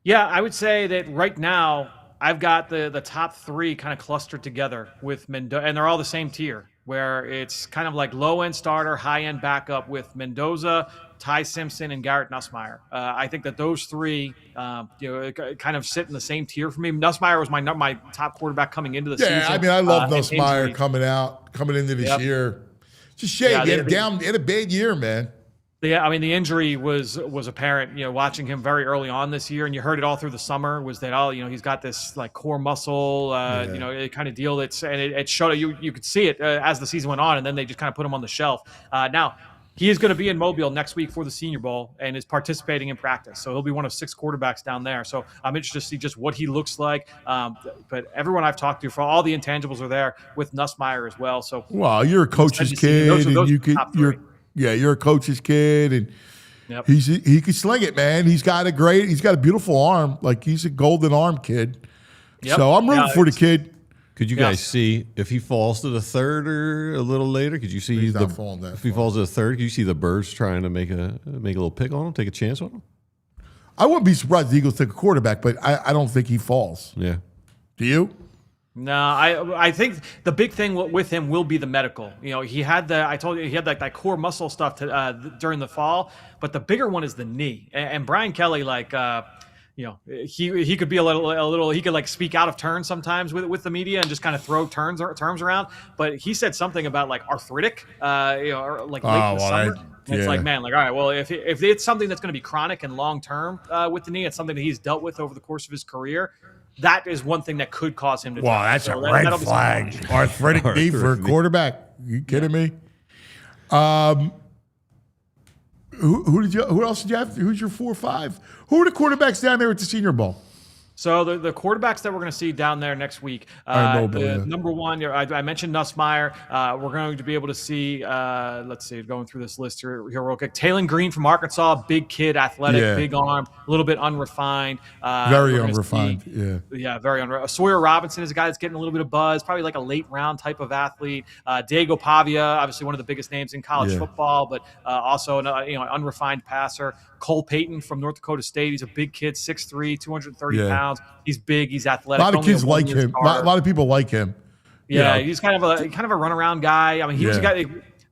Speaker 6: Yeah, I would say that right now I've got the top 3 kind of clustered together with Mendoza, and they're all the same tier, where it's kind of low-end starter, high-end backup with Mendoza, Ty Simpson, and Garrett Nussmeier. I think that those 3, kind of sit in the same tier for me. Nussmeier was my top quarterback coming into the season.
Speaker 2: Yeah, I mean, I love Nussmeier coming into this year. It's a shame. He had a bad year, man.
Speaker 6: Yeah, I mean, the injury was apparent, watching him very early on this year, and you heard it all through the summer, was that, he's got this core muscle, kind of deal and it showed, you could see it as the season went on, and then they just kind of put him on the shelf. Now, he is going to be in Mobile next week for the Senior Bowl and is participating in practice. So he'll be one of 6 quarterbacks down there. So I'm interested to see just what he looks like. But everyone I've talked to, for all the intangibles are there with Nussmeier as well. So
Speaker 2: you're a coach's kid, and you're a coach's kid, and yep. He can sling it, man. He's got a beautiful arm. He's a golden arm kid. Yep. So I'm rooting for the kid.
Speaker 3: Could you guys see if he falls to the 3rd or a little later? Could you see if he falls to the 3rd? Could you see the Birds trying to make a little pick on him, take a chance on him?
Speaker 2: I wouldn't be surprised if the Eagles took a quarterback, but I don't think he falls.
Speaker 3: Yeah.
Speaker 2: Do you?
Speaker 6: No, I think the big thing with him will be the medical. He had that core muscle stuff during the fall, but the bigger one is the knee. And Brian Kelly, he could be a little. He could speak out of turn sometimes with the media and just kind of throw terms around. But he said something about arthritic, late in the summer. And it's like, man, like, all right, well, if it's something that's going to be chronic and long term with the knee, it's something that he's dealt with over the course of his career. That is one thing that could cause him to.
Speaker 2: Wow, that's a red flag. Arthritic knee for a quarterback. Are you kidding me? Who else did you have? Who's your 4 or 5? Who are the quarterbacks down there at the Senior Bowl?
Speaker 6: So the quarterbacks that we're going to see down there next week, number one, I mentioned Nussmeier. We're going to be able to see, let's see, going through this list here real quick. Taylon Green from Arkansas, big kid, athletic, big arm, a little bit unrefined.
Speaker 2: Very unrefined,
Speaker 6: Yeah, very unrefined. Sawyer Robinson is a guy that's getting a little bit of buzz, probably like a late round type of athlete. Diego Pavia, obviously one of the biggest names in college football, but also an unrefined passer. Cole Payton from North Dakota State. He's a big kid, 6'3", 230 pounds. He's big. He's athletic.
Speaker 2: A lot of kids like him. A lot of people like him.
Speaker 6: Yeah, he's kind of a runaround guy. I mean, he was a guy.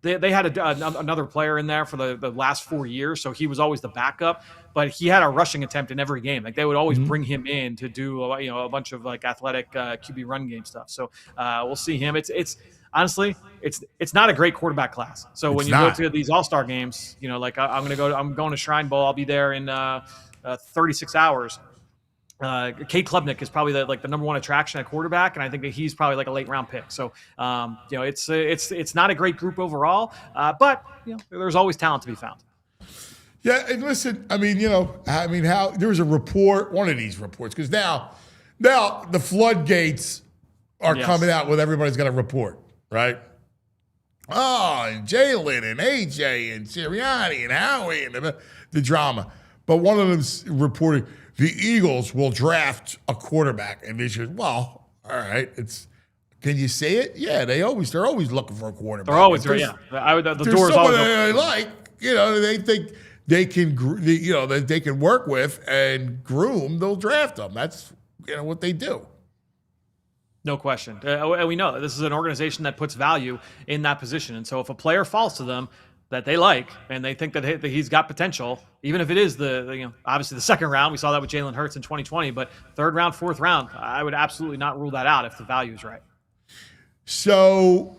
Speaker 6: They had another player in there for the last 4 years, so he was always the backup. But he had a rushing attempt in every game. Like they would always bring him in to do a bunch of like athletic QB run game stuff. So we'll see him. It's honestly, it's not a great quarterback class. So when you go to these All-Star games, like I'm going to Shrine Bowl. I'll be there in 36 hours. Kate Klubnik is probably the number one attraction at quarterback, and I think that he's probably like a late round pick. So it's not a great group overall, but there's always talent to be found.
Speaker 2: Yeah, and listen, how there was a report, one of these reports, because now the floodgates are coming out with everybody's got to report, right? Oh, and Jalen and AJ and Sirianni and Howie and the drama. But one of them's reporting the Eagles will draft a quarterback. And they said, well, all right, can you say it? Yeah, they're always looking for a quarterback.
Speaker 6: They're always there, yeah. The door's always open.
Speaker 2: They like, they think they can, that they can work with and groom, they'll draft them. That's, what they do.
Speaker 6: No question. And we know this is an organization that puts value in that position. And so if a player falls to them that they like and they think that he's got potential, even if it is obviously the second round, we saw that with Jalen Hurts in 2020, but third round, fourth round, I would absolutely not rule that out if the value is right.
Speaker 2: So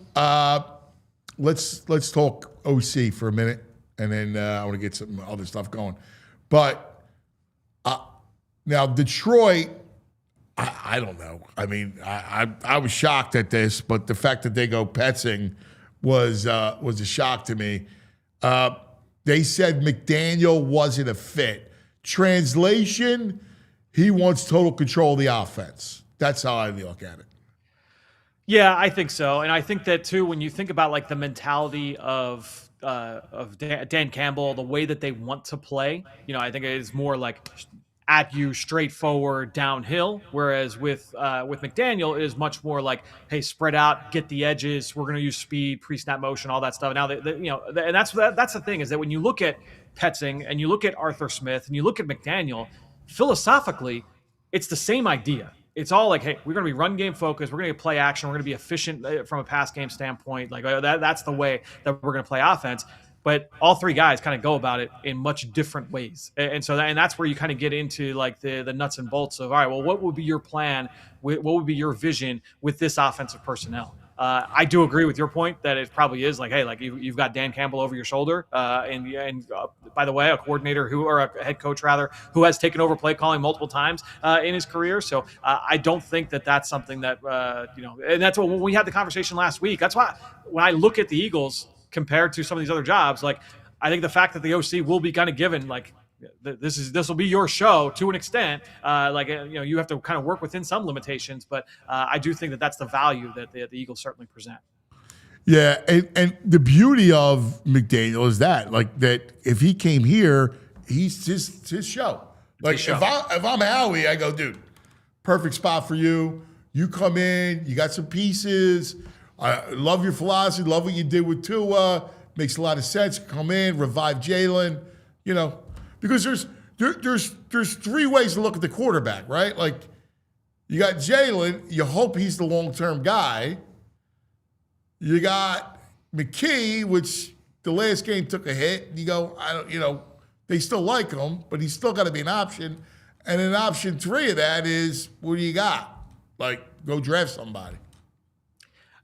Speaker 2: let's talk OC for a minute, and then I want to get some other stuff going. But now Detroit, I don't know. I mean, I was shocked at this, but the fact that they go Petzing was a shock to me. They said McDaniel wasn't a fit. Translation, he wants total control of the offense. That's how I look at it.
Speaker 6: Yeah, I think so. And I think that, too, when you think about, like, the mentality of Dan Campbell, the way that they want to play, I think it is more like at you, straightforward, downhill. Whereas with McDaniel, it is much more like, hey, spread out, get the edges. We're going to use speed, pre-snap motion, all that stuff. Now, and that's the thing is that when you look at Petzing and you look at Arthur Smith and you look at McDaniel, philosophically, it's the same idea. It's all like, hey, we're going to be run game focused. We're going to play action. We're going to be efficient from a pass game standpoint. Like that's the way that we're going to play offense. But all three guys kind of go about it in much different ways. And so that's where you kind of get into like the nuts and bolts of, all right, well, what would be your plan? What would be your vision with this offensive personnel? I do agree with your point that it probably is like, hey, like you've got Dan Campbell over your shoulder. And by the way, a coordinator or a head coach rather, who has taken over play calling multiple times in his career. So I don't think that that's something that, and that's what, when we had the conversation last week, that's why when I look at the Eagles compared to some of these other jobs, like I think the fact that the OC will be kind of given like, this will be your show to an extent. You have to kind of work within some limitations, but I do think that that's the value that the Eagles certainly present.
Speaker 2: Yeah, and the beauty of McDaniel is that if he came here, he's his show. Like if I'm Howie, I go, dude, perfect spot for you. You come in, you got some pieces. I love your philosophy, love what you did with Tua. Makes a lot of sense. Come in, revive Jalen, because there's three ways to look at the quarterback, right? Like you got Jalen, you hope he's the long-term guy. You got McKee, which the last game took a hit. You go, they still like him, but he's still got to be an option. And then option three of that is, what do you got? Like, go draft somebody.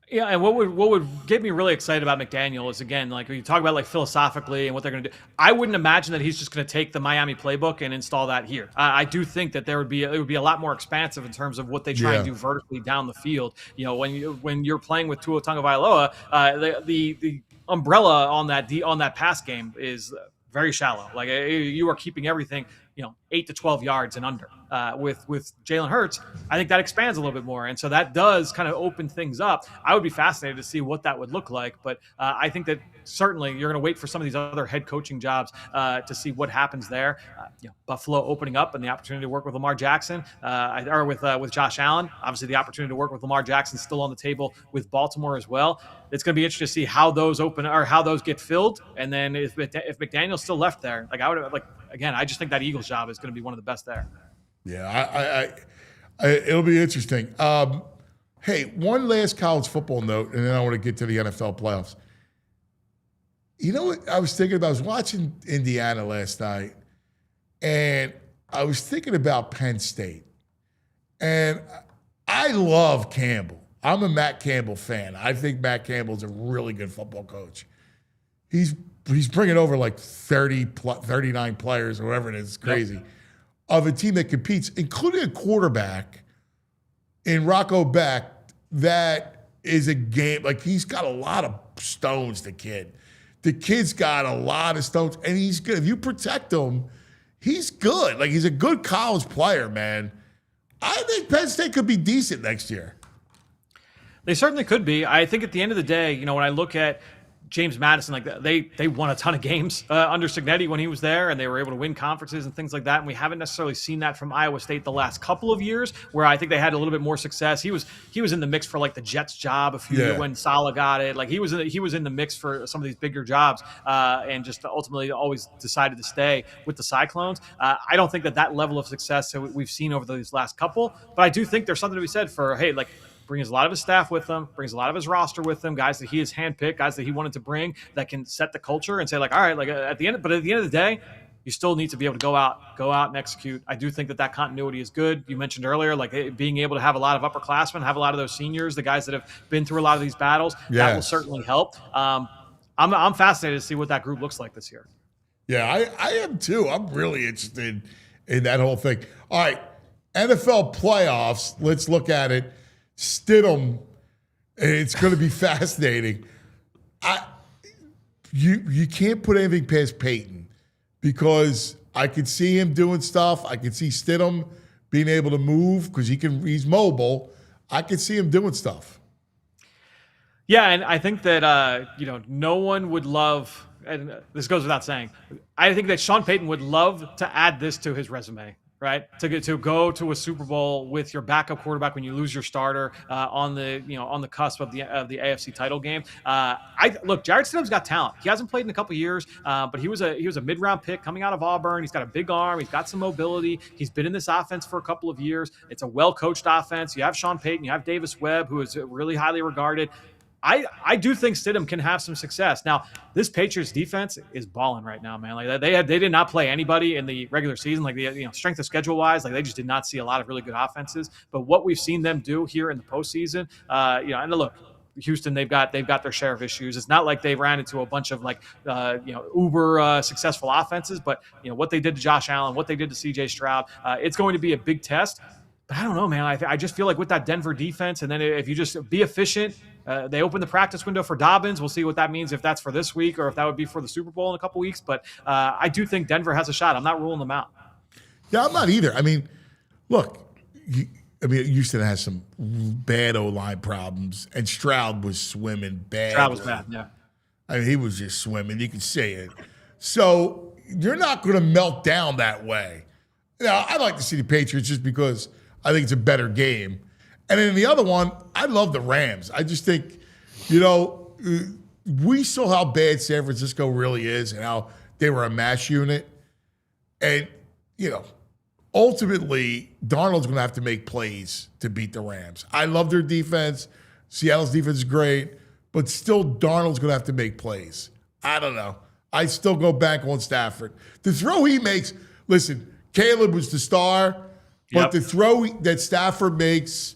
Speaker 6: Yeah, and what would get me really excited about McDaniel is, again, like when you talk about like philosophically and what they're going to do. I wouldn't imagine that he's just going to take the Miami playbook and install that here. I do think that it would be a lot more expansive in terms of what they try and do vertically down the field. You know, when you're playing with Tua Tagovailoa, the umbrella on that pass game is very shallow. Like you are keeping everything, 8 to 12 yards and under. With Jalen Hurts, I think that expands a little bit more. And so that does kind of open things up. I would be fascinated to see what that would look like. But I think that certainly you're going to wait for some of these other head coaching jobs to see what happens there. Buffalo opening up and the opportunity to work with Lamar Jackson or with Josh Allen. Obviously, the opportunity to work with Lamar Jackson still on the table with Baltimore as well. It's going to be interesting to see how those open or how those get filled. And then if McDaniel's still left there, I just think that Eagles job is going to be one of the best there.
Speaker 2: Yeah, it'll be interesting. Hey, one last college football note, and then I want to get to the NFL playoffs. You know what I was thinking about? I was watching Indiana last night, and I was thinking about Penn State. And I love Campbell. I'm a Matt Campbell fan. I think Matt Campbell's a really good football coach. He's bringing over like 39 players or whatever it is. It's crazy. Yep. Of a team that competes, including a quarterback in Rocco Beck, that is a game. Like, he's got a lot of stones, the kid. The kid's got a lot of stones, and he's good. If you protect him, he's good. Like, he's a good college player, man. I think Penn State could be decent next year.
Speaker 6: They certainly could be. I think at the end of the day, when I look at James Madison, like they won a ton of games under Cignetti when he was there, and they were able to win conferences and things like that. And we haven't necessarily seen that from Iowa State the last couple of years, where I think they had a little bit more success. He was in the mix for like the Jets job a few years when Saleh got it. Like he was in the mix for some of these bigger jobs, and just ultimately always decided to stay with the Cyclones. I don't think that level of success that we've seen over these last couple, but I do think there's something to be said for, hey, like, brings a lot of his staff with him, brings a lot of his roster with him, guys that he has handpicked, guys that he wanted to bring that can set the culture and say, like, all right, like at the end of the day, you still need to be able to go out and execute. I do think that continuity is good. You mentioned earlier, like being able to have a lot of upperclassmen, have a lot of those seniors, the guys that have been through a lot of these battles, that will certainly help. I'm fascinated to see what that group looks like this year.
Speaker 2: Yeah, I am too. I'm really interested in that whole thing. All right, NFL playoffs, let's look at it. Stidham, it's going to be fascinating. You can't put anything past Peyton, because I could see him doing stuff. I could see Stidham being able to move because he's mobile. I could see him doing stuff.
Speaker 6: Yeah, and I think that no one would love, and this goes without saying, I think that Sean Payton would love to add this to his resume. Right, to go to a Super Bowl with your backup quarterback when you lose your starter on the cusp of the AFC title game. Look, Jarrett Stidham's got talent. He hasn't played in a couple years, but he was a mid-round pick coming out of Auburn. He's got a big arm. He's got some mobility. He's been in this offense for a couple of years. It's a well-coached offense. You have Sean Payton. You have Davis Webb, who is really highly regarded. I do think Stidham can have some success. Now, this Patriots defense is balling right now, man. Like they did not play anybody in the regular season. Like the strength of schedule wise, like they just did not see a lot of really good offenses. But what we've seen them do here in the postseason, and look, Houston, they've got their share of issues. It's not like they ran into a bunch of uber successful offenses, but what they did to Josh Allen, what they did to CJ Stroud, it's going to be a big test. But I don't know, man. I just feel like with that Denver defense, and then if you just be efficient, they open the practice window for Dobbins. We'll see what that means, if that's for this week or if that would be for the Super Bowl in a couple weeks. But I do think Denver has a shot. I'm not ruling them out.
Speaker 2: Yeah, I'm not either. I mean, look, Houston has some bad O-line problems, and Stroud was swimming bad.
Speaker 6: Stroud was bad, yeah.
Speaker 2: I mean, he was just swimming. You can say it. So you're not going to melt down that way. I'd like to see the Patriots just because I think it's a better game. And then the other one, I love the Rams. I just think, we saw how bad San Francisco really is and how they were a mash unit. And, ultimately, Darnold's going to have to make plays to beat the Rams. I love their defense. Seattle's defense is great. But still, Darnold's going to have to make plays. I don't know. I still go back on Stafford. The throw he makes, listen, Caleb was the star, but the throw that Stafford makes,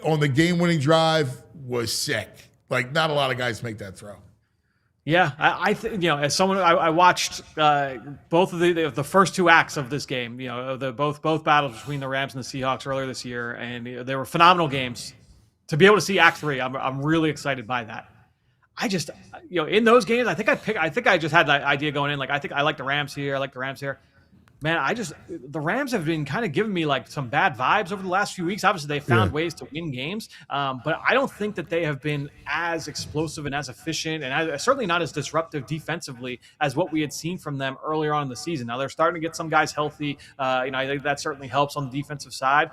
Speaker 2: on the game-winning drive was sick. Like, not a lot of guys make that throw.
Speaker 6: Yeah, I think, as someone, I watched both of the first two acts of this game. Both battles between the Rams and the Seahawks earlier this year, and they were phenomenal games. To be able to see Act 3, I'm really excited by that. I just, in those games, I think I just had that idea going in. Like, I think I like the Rams here. I like the Rams here. Man, the Rams have been kind of giving me like some bad vibes over the last few weeks. Obviously, they found ways to win games, but I don't think that they have been as explosive and as efficient and certainly not as disruptive defensively as what we had seen from them earlier on in the season. Now they're starting to get some guys healthy. I think that certainly helps on the defensive side.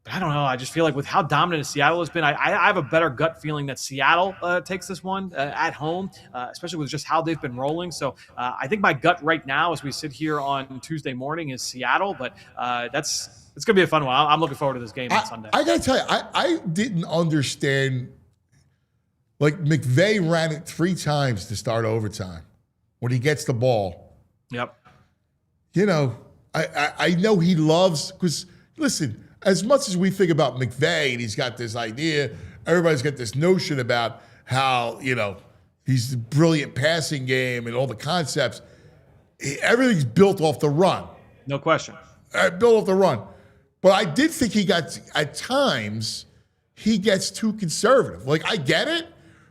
Speaker 6: But I don't know. I just feel like with how dominant Seattle has been, I have a better gut feeling that Seattle takes this one at home, especially with just how they've been rolling. So I think my gut right now, as we sit here on Tuesday morning, is Seattle. But it's going to be a fun one. I'm looking forward to this game on Sunday.
Speaker 2: I got to tell you, I didn't understand. Like, McVay ran it 3 times to start overtime when he gets the ball.
Speaker 6: Yep.
Speaker 2: I know he loves, because, listen, as much as we think about McVay and he's got this idea, everybody's got this notion about how, he's the brilliant passing game and all the concepts. Everything's built off the run.
Speaker 6: No question.
Speaker 2: Built off the run. But I did think at times, he gets too conservative. Like, I get it,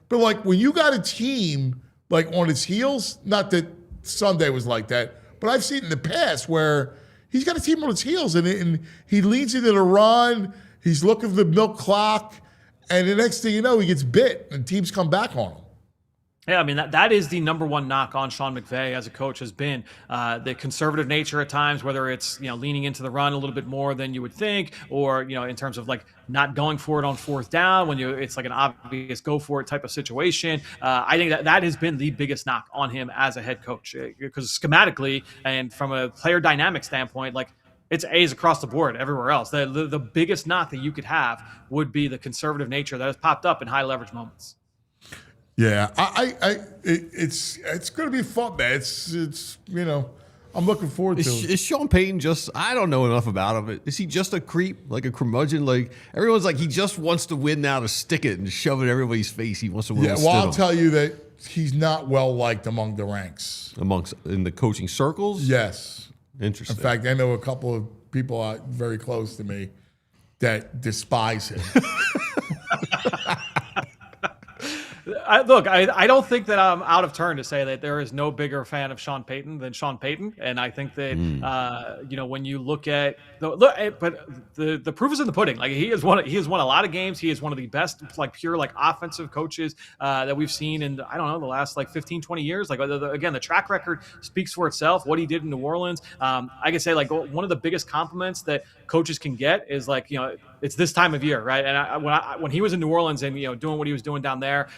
Speaker 2: but like when you got a team like on its heels, not that Sunday was like that, but I've seen in the past where he's got a team on its heels, and he leads into the run. He's looking for the milk clock, and the next thing you know, he gets bit, and teams come back on him.
Speaker 6: Yeah, I mean, that is the number one knock on Sean McVay as a coach has been the conservative nature at times, whether it's, leaning into the run a little bit more than you would think, or, in terms of like not going for it on 4th down when it's like an obvious go for it type of situation. I think that has been the biggest knock on him as a head coach, because schematically and from a player dynamic standpoint, like, it's A's across the board everywhere else. The biggest knock that you could have would be the conservative nature that has popped up in high leverage moments.
Speaker 2: Yeah, it's going to be fun, man. It's I'm looking forward to it.
Speaker 3: Is Sean Payton I don't know enough about him. Is he just a creep, like a curmudgeon? Like, everyone's like, he just wants to win now to stick it and shove it in everybody's face. He wants to win.
Speaker 2: Yeah, well, I'll tell you that he's not well liked among the ranks.
Speaker 3: In the coaching circles?
Speaker 2: Yes.
Speaker 3: Interesting.
Speaker 2: In fact, I know a couple of people very close to me that despise him.
Speaker 6: I don't think that I'm out of turn to say that there is no bigger fan of Sean Payton than Sean Payton, and I think that when you look at the proof is in the pudding. Like, he has won a lot of games. He is one of the best pure offensive coaches that we've seen in the last 15, 20 years. Again, the track record speaks for itself. What he did in New Orleans, I can say one of the biggest compliments that coaches can get is it's this time of year, right? And when he was in New Orleans and doing what he was doing down there,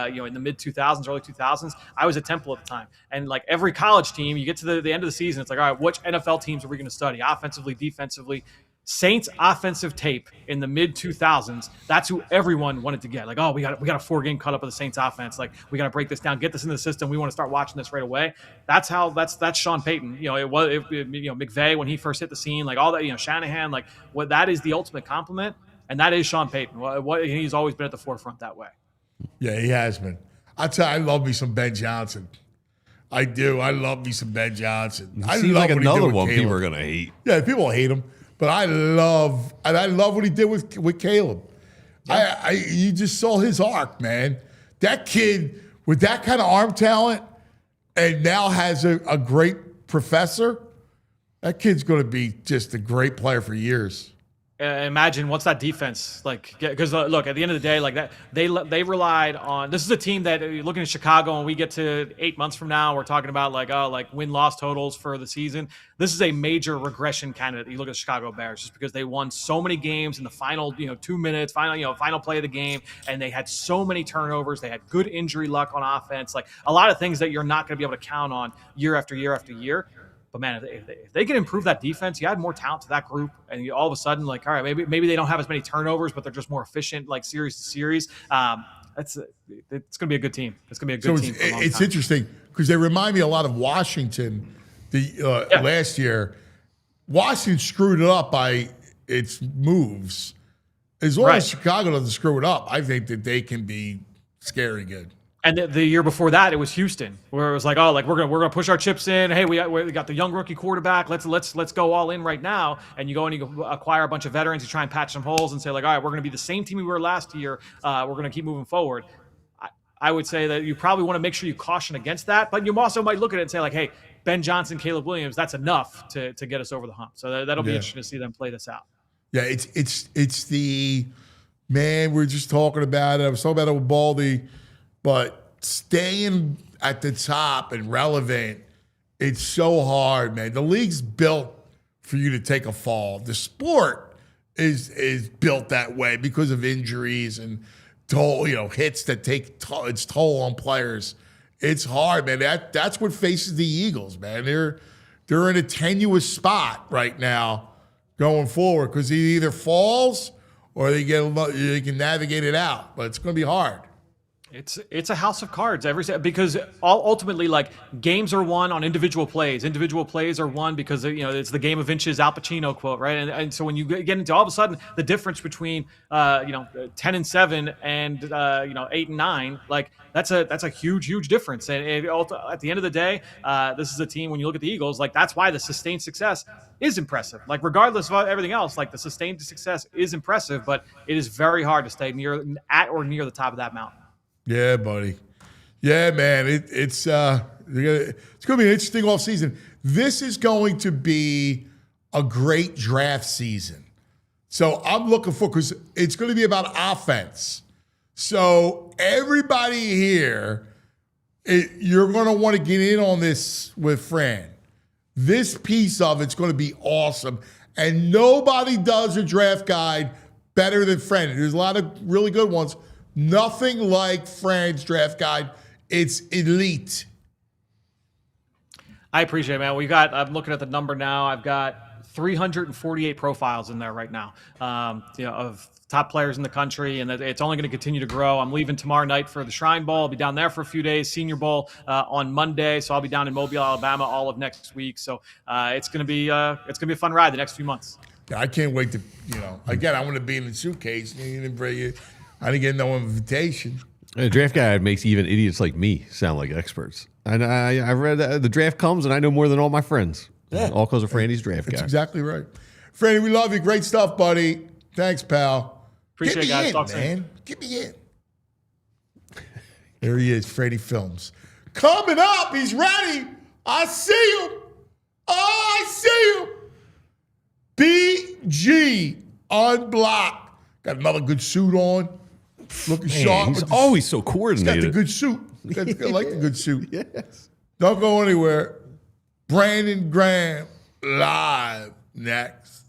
Speaker 6: in the mid 2000s, early 2000s, I was at Temple at the time, and every college team, you get to the end of the season, it's like, all right, which NFL teams are we going to study, offensively, defensively? Saints offensive tape in the mid 2000s. That's who everyone wanted to get. Like, oh, we got a 4-game cut up of the Saints offense. Like, we got to break this down, get this into the system. We want to start watching this right away. That's Sean Payton. McVay when he first hit the scene, all that. Shanahan. That is the ultimate compliment, and that is Sean Payton. He's always been at the forefront that way.
Speaker 2: Yeah, he has been. I tell you, I love me some Ben Johnson. I do. I love me some Ben Johnson.
Speaker 3: I seems like another one people are gonna hate.
Speaker 2: Yeah, people hate him. But I love what he did with Caleb. Yeah. You just saw his arc, man. That kid with that kind of arm talent and now has a great professor, that kid's going to be just a great player for years.
Speaker 6: Imagine what's that defense like? Because look, at the end of the day, that they relied on. This is a team that, looking at Chicago, and we get to 8 months from now, we're talking about win-loss totals for the season. This is a major regression candidate. You look at the Chicago Bears, just because they won so many games in the final 2 minutes, final play of the game, and they had so many turnovers. They had good injury luck on offense, a lot of things that you're not going to be able to count on year after year after year. But man, if they can improve that defense, you add more talent to that group, and all of a sudden, all right, maybe they don't have as many turnovers, but they're just more efficient, series to series. It's going to be a good team. It's going to be a good team. For a long
Speaker 2: it's
Speaker 6: time.
Speaker 2: Interesting because they remind me a lot of Washington. Last year, Washington screwed it up by its moves as long as Chicago doesn't screw it up, I think that they can be scary good.
Speaker 6: And the year before that, it was Houston, where it was like, oh, like we're gonna push our chips in. Hey, we got the young rookie quarterback. Let's go all in right now. And you go and you acquire a bunch of veterans. You try and patch some holes and say like, all right, we're gonna be the same team we were last year. We're gonna keep moving forward. I would say that you probably want to make sure you caution against that, but you also might look at it and say like, hey, Ben Johnson, Caleb Williams, that's enough to get us over the hump. So that'll be interesting to see them play this out.
Speaker 2: Yeah, it's the man. We're just talking about it. I was talking about it with Baldy. But staying at the top and relevant, it's so hard, man. The league's built for you to take a fall. The sport is built that way because of injuries and hits that take its toll on players. It's hard, man. That's what faces the Eagles, man. They're in a tenuous spot right now going forward because he either falls or they can navigate it out, but it's going to be hard.
Speaker 6: It's a house of cards because ultimately, like, games are won on individual plays. Individual plays are won because it's the game of inches, Al Pacino quote, right? And so when you get into all of a sudden the difference between 10-7 and 8-9, like that's a huge difference. And at the end of the day, this is a team. When you look at the Eagles, like that's why the sustained success is impressive. Like regardless of everything else, like the sustained success is impressive, but it is very hard to stay at or near the top of that mountain.
Speaker 2: Yeah, buddy. Yeah, man. It's going to be an interesting offseason. This is going to be a great draft season. So I'm looking for, because it's going to be about offense. So everybody here, you're going to want to get in on this with Fran. This piece of it's going to be awesome. And nobody does a draft guide better than Fran. There's a lot of really good ones. Nothing like Fran's draft guide. It's elite.
Speaker 6: I appreciate it, man. I'm looking at the number now. I've got 348 profiles in there right now, of top players in the country, and it's only going to continue to grow. I'm leaving tomorrow night for the Shrine Bowl. I'll be down there for a few days, Senior Bowl on Monday, so I'll be down in Mobile, Alabama all of next week. So it's going to be a fun ride the next few months.
Speaker 2: Yeah, I can't wait to, again, I want to be in the suitcase. I didn't get no invitation.
Speaker 3: A draft guide makes even idiots like me sound like experts. And I read the draft comes, and I know more than all my friends. Yeah. All because of Franny's draft guide.
Speaker 2: That's exactly right. Franny, we love you. Great stuff, buddy. Thanks, pal.
Speaker 6: Appreciate it, guys. Talk soon.
Speaker 2: Get me in. There he is, Franny Films. Coming up, he's ready. I see him. Oh, I see him. BG Unblocked. Got another good suit on. Looking sharp.
Speaker 3: He's always so coordinated.
Speaker 2: He's got the good suit. I like the good suit.
Speaker 3: Yes.
Speaker 2: Don't go anywhere. Brandon Graham live next.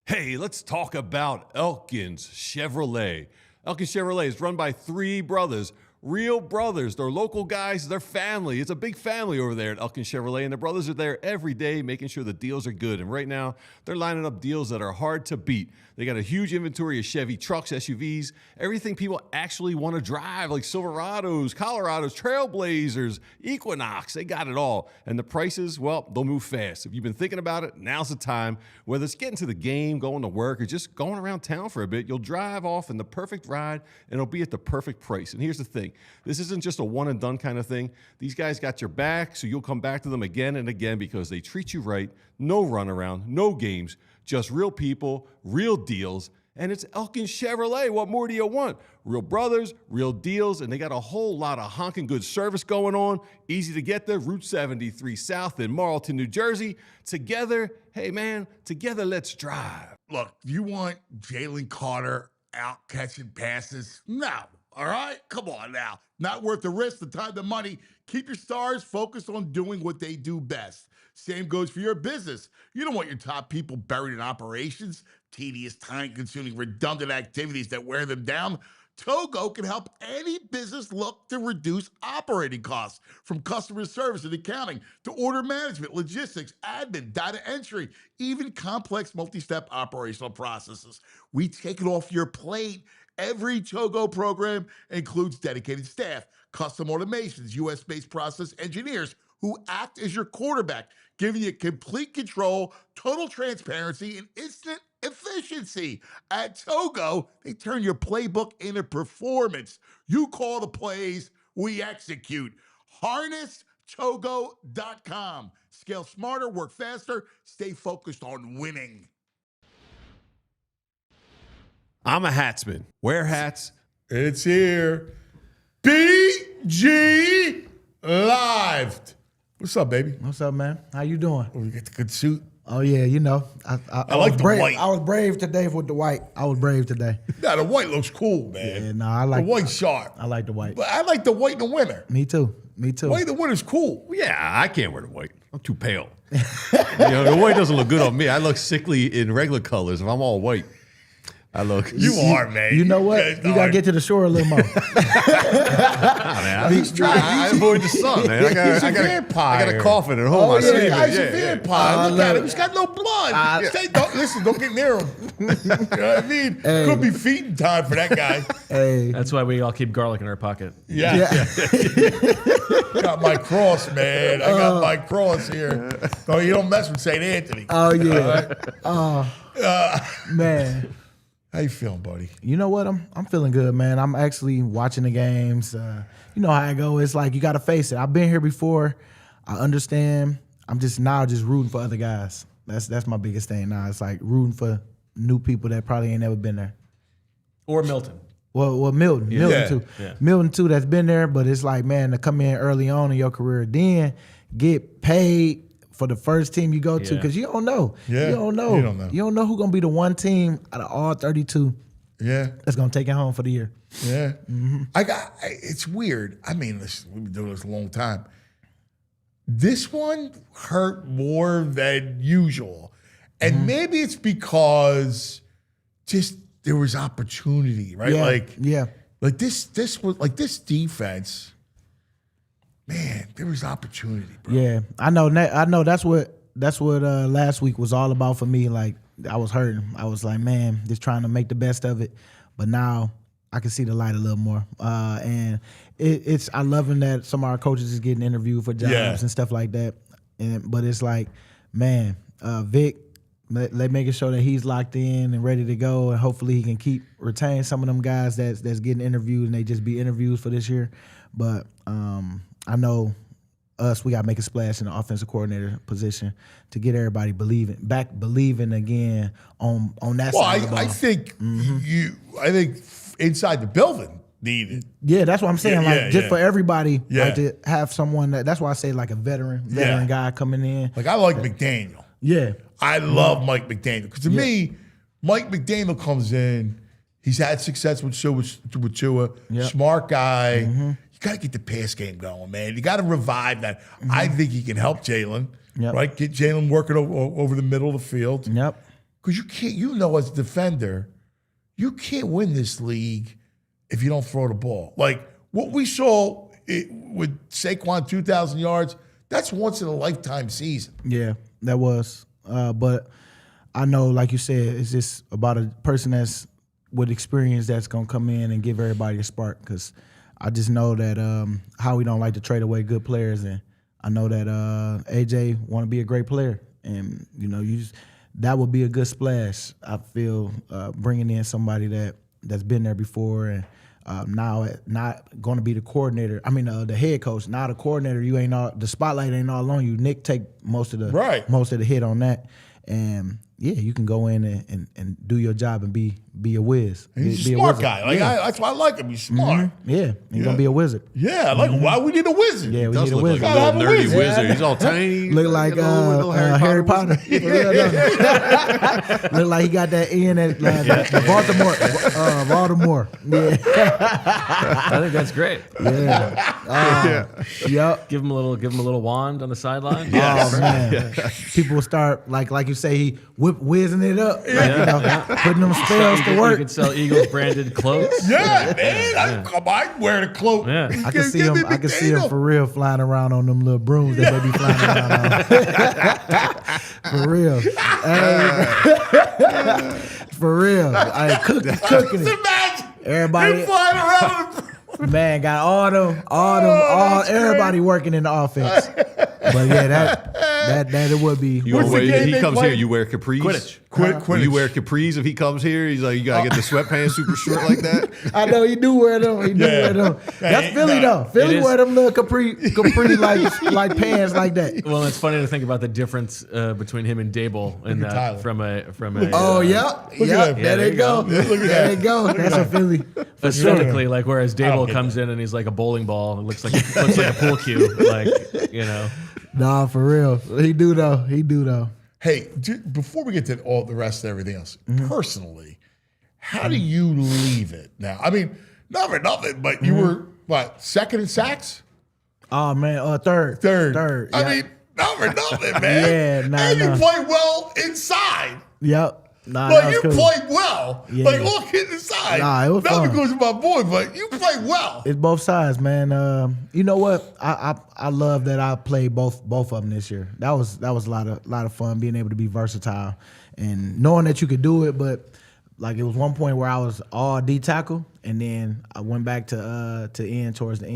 Speaker 3: Hey, let's talk about Elkins Chevrolet. Elkins Chevrolet is run by three brothers. Real brothers. They're local guys. They're family. It's a big family over there at Elkins Chevrolet, and the brothers are there every day making sure the deals are good. And right now, they're lining up deals that are hard to beat. They got a huge inventory of Chevy trucks, SUVs, everything people actually want to drive, like Silverados, Colorados, Trailblazers, Equinox. They got it all. And the prices, well, they'll move fast. If you've been thinking about it, now's the time. Whether it's getting to the game, going to work, or just going around town for a bit, you'll drive off in the perfect ride, and it'll be at the perfect price. And here's the thing. This isn't just a one-and-done kind of thing. These guys got your back, so you'll come back to them again and again because they treat you right. No runaround, no games, just real people, real deals, and it's Elkins Chevrolet. What more do you want? Real brothers, real deals, and they got a whole lot of honking good service going on. Easy to get there, Route 73 South in Marlton, New Jersey. Together, hey man, together let's drive.
Speaker 2: Look, you want Jalen Carter out catching passes? No. All right? Come on now. Not worth the risk, the time, the money. Keep your stars focused on doing what they do best. Same goes for your business. You don't want your top people buried in operations, tedious, time-consuming, redundant activities that wear them down. Togo can help any business look to reduce operating costs, from customer service and accounting to order management, logistics, admin, data entry, even complex multi-step operational processes. We take it off your plate. Every Togo program includes dedicated staff, custom automations, US-based process engineers who act as your quarterback, giving you complete control, total transparency, and instant efficiency. At Togo, they turn your playbook into performance. You call the plays, we execute. HarnessTogo.com. Scale smarter, work faster, stay focused on winning.
Speaker 3: I'm a hatsman. Wear hats.
Speaker 2: It's here. BG Live. What's up, baby?
Speaker 7: What's up, man? How you doing?
Speaker 2: Oh, you got the good suit.
Speaker 7: Oh yeah, you know, I
Speaker 2: like
Speaker 7: was
Speaker 2: the
Speaker 7: brave.
Speaker 2: white.
Speaker 7: I was brave today with the white. I was brave today.
Speaker 2: Nah, the white looks cool, man.
Speaker 7: Yeah, no, I like
Speaker 2: the white sharp.
Speaker 7: I like the white.
Speaker 2: But I like the white in the winter.
Speaker 7: Me too. Me too.
Speaker 2: White in the winter's cool.
Speaker 3: Yeah, I can't wear the white. I'm too pale. The white doesn't look good on me. I look sickly in regular colors. If I'm all white, I look.
Speaker 2: You are, man.
Speaker 7: You know what? You gotta get to the shore a little more.
Speaker 3: I avoid the sun, man. I got a coffin at home.
Speaker 2: Oh, yeah, guy's a vampire. Look at him. He's got no blood. Don't get near him. You know what I mean? Could be feeding time for that guy.
Speaker 7: Hey.
Speaker 8: That's why we all keep garlic in our pocket.
Speaker 2: Yeah. Got my cross, man. I got my cross here. Oh, you don't mess with St. Anthony.
Speaker 7: Oh yeah. Man.
Speaker 2: How you feeling, buddy?
Speaker 7: You know what? I'm feeling good, man. I'm actually watching the games. You know how I go. It's like you got to face it. I've been here before. I understand. I'm just rooting for other guys. That's my biggest thing now. It's like rooting for new people that probably ain't never been there.
Speaker 8: Or Milton.
Speaker 7: Well, Milton too.
Speaker 8: Yeah.
Speaker 7: Milton too. That's been there, but it's like, man, to come in early on in your career, then get paid for the first team you go to, because you don't know.
Speaker 2: Yeah.
Speaker 7: You don't know. You don't know who's gonna be the one team out of all 32.
Speaker 2: Yeah.
Speaker 7: That's gonna take it home for the year.
Speaker 2: Yeah. It's weird. I mean, listen, we've been doing this a long time. This one hurt more than usual. And maybe it's because just there was opportunity, right? Like this was like this defense. Man, there was opportunity, bro.
Speaker 7: Yeah, I know. That's what last week was all about for me. Like, I was hurting. I was like, man, just trying to make the best of it. But now I can see the light a little more. And I loving that some of our coaches is getting interviewed for jobs and stuff like that. But it's like, man, Vic, making sure that he's locked in and ready to go, and hopefully he can retain some of them guys that's getting interviewed, and they just be interviews for this year. But I know we got to make a splash in the offensive coordinator position to get everybody believing again on that side of the ball.
Speaker 2: I think I think inside the building needed.
Speaker 7: Yeah, that's what I'm saying. For everybody, like to have someone that's why I say like a veteran guy coming in.
Speaker 2: Like I like McDaniel.
Speaker 7: Yeah,
Speaker 2: I love Mike McDaniel because to me, Mike McDaniel comes in. He's had success with Chua. Smart guy. You got to get the pass game going, man. You got to revive that. I think he can help Jalen, right? Get Jalen working over the middle of the field.
Speaker 7: Yep.
Speaker 2: Because you can't, as a defender, you can't win this league if you don't throw the ball. Like what we saw with Saquon, 2,000 yards, that's once in a lifetime season.
Speaker 7: Yeah, that was. But I know, like you said, it's just about a person that's with experience that's going to come in and give everybody a spark, because I just know that Howie don't like to trade away good players, and I know that AJ want to be a great player, and that would be a good splash. I feel bringing in somebody that's been there before, and now not going to be the coordinator. I mean the head coach. Now the coordinator, the spotlight ain't all on you. Nick take most of the hit on that, and you can go in and do your job and be a whiz.
Speaker 2: He's a smart guy. That's why I like him. He's smart.
Speaker 7: Yeah, he's gonna be a wizard.
Speaker 2: Yeah, why we need a wizard?
Speaker 7: Yeah, we need a wizard.
Speaker 3: Like a little nerdy wizard. He's all tiny.
Speaker 7: Look like Harry Potter. Look like he got that in at Baltimore. Yeah,
Speaker 8: I think that's great.
Speaker 7: Yeah. Yep.
Speaker 8: Give him a little wand on the sideline.
Speaker 7: Oh man, people will start like you say, he whizzing it up, putting them spells to work.
Speaker 8: You could sell Eagles branded cloaks.
Speaker 2: Yeah, man. I'd wear the cloak.
Speaker 8: Yeah.
Speaker 7: I can see him for real flying around on them little brooms that they be flying around on. For real. For real. Cooking it. Everybody
Speaker 2: flying around.
Speaker 7: Man, got all everybody working in the offense. But yeah, That it would be.
Speaker 3: You
Speaker 2: What's the
Speaker 3: always,
Speaker 2: game
Speaker 3: he
Speaker 2: they
Speaker 3: comes
Speaker 2: play?
Speaker 3: here, you wear capris.
Speaker 2: Quidditch.
Speaker 3: When you wear capris, if he comes here, he's like, you gotta get the sweatpants super short like that.
Speaker 7: I know he do wear them. He do wear them. That's Philly though. Philly
Speaker 8: is.
Speaker 7: wear them little capri like pants like that.
Speaker 8: Well, it's funny to think about the difference between him and Dable and
Speaker 2: Tyler.
Speaker 8: from a.
Speaker 7: Oh yeah,
Speaker 2: at
Speaker 7: yeah.
Speaker 2: him.
Speaker 7: There they go. There they go. That's a Philly.
Speaker 8: aesthetically, like whereas Dable
Speaker 2: get
Speaker 8: comes in and he's like a bowling ball, it looks like a pool cue, like
Speaker 7: Nah, for real. He do though.
Speaker 2: Hey, before we get to all the rest of everything else, personally, how do you leave it now? I mean, not for nothing, but you were, what, second in sacks?
Speaker 7: Oh man, third.
Speaker 2: Third. I
Speaker 7: yeah.
Speaker 2: mean, not for nothing, man.
Speaker 7: Yeah, nah,
Speaker 2: and you
Speaker 7: nah.
Speaker 2: play well inside.
Speaker 7: Yep. Nah,
Speaker 2: Like,
Speaker 7: that was
Speaker 2: you
Speaker 7: cool.
Speaker 2: played well.
Speaker 7: Yeah.
Speaker 2: Like, all kidding aside.
Speaker 7: Nah, it was
Speaker 2: not
Speaker 7: fun.
Speaker 2: because of my boy, but you played well.
Speaker 7: It's both sides, man. You know what? I love that I played both of them this year. That was a lot of fun being able to be versatile and knowing that you could do it. But like it was one point where I was all D tackle, and then I went back to edge towards the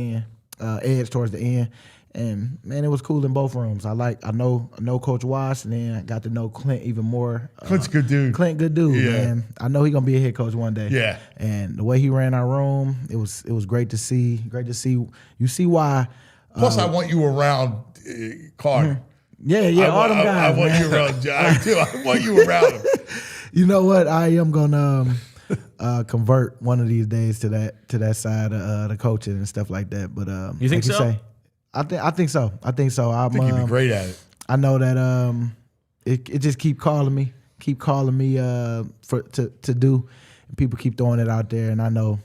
Speaker 7: end. And man, it was cool in both rooms. I know Coach Wash, and then I got to know Clint even more.
Speaker 2: Clint's a good dude.
Speaker 7: Clint, good dude,
Speaker 2: Yeah.
Speaker 7: man. I know he's gonna be a head coach one day.
Speaker 2: Yeah.
Speaker 7: And the way he ran our room, it was great to see. Great to see. You see why?
Speaker 2: Plus, I want you around Carter.
Speaker 7: Yeah, all them guys.
Speaker 2: I want
Speaker 7: man.
Speaker 2: you around Johnny, too. I want you around him.
Speaker 7: You know what? I am gonna convert one of these days to that side of the coaching and stuff like that. But
Speaker 8: You think
Speaker 7: like
Speaker 8: so?
Speaker 7: say, I think so.
Speaker 2: I think you'd be great at it.
Speaker 7: I know that it just keep calling me to do. And people keep throwing it out there, and I know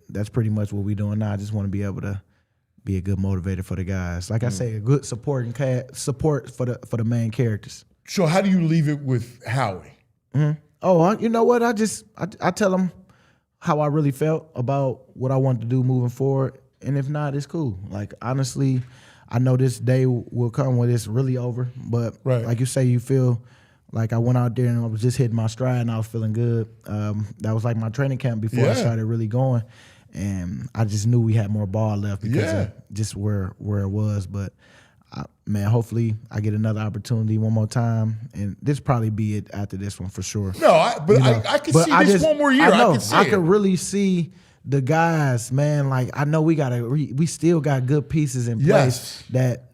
Speaker 7: that's pretty much what we're doing now. I just want to be able to be a good motivator for the guys. Like I say, a good support for the main characters.
Speaker 2: So how do you leave it with Howie?
Speaker 7: Oh, you know what? I tell them how I really felt about what I wanted to do moving forward, and if not, it's cool. Like honestly, I know this day will come when it's really over. But
Speaker 2: Right.
Speaker 7: like you say, you feel like I went out there and I was just hitting my stride and I was feeling good. That was like my training camp before I started really going, and I just knew we had more ball left because of just where it was. But man, hopefully I get another opportunity one more time, and this probably be it after this one for sure.
Speaker 2: No, I can see this one more year.
Speaker 7: I know.
Speaker 2: I can see
Speaker 7: I
Speaker 2: it.
Speaker 7: could really see the guys, man. Like I know we still got good pieces in place
Speaker 2: Yes.
Speaker 7: that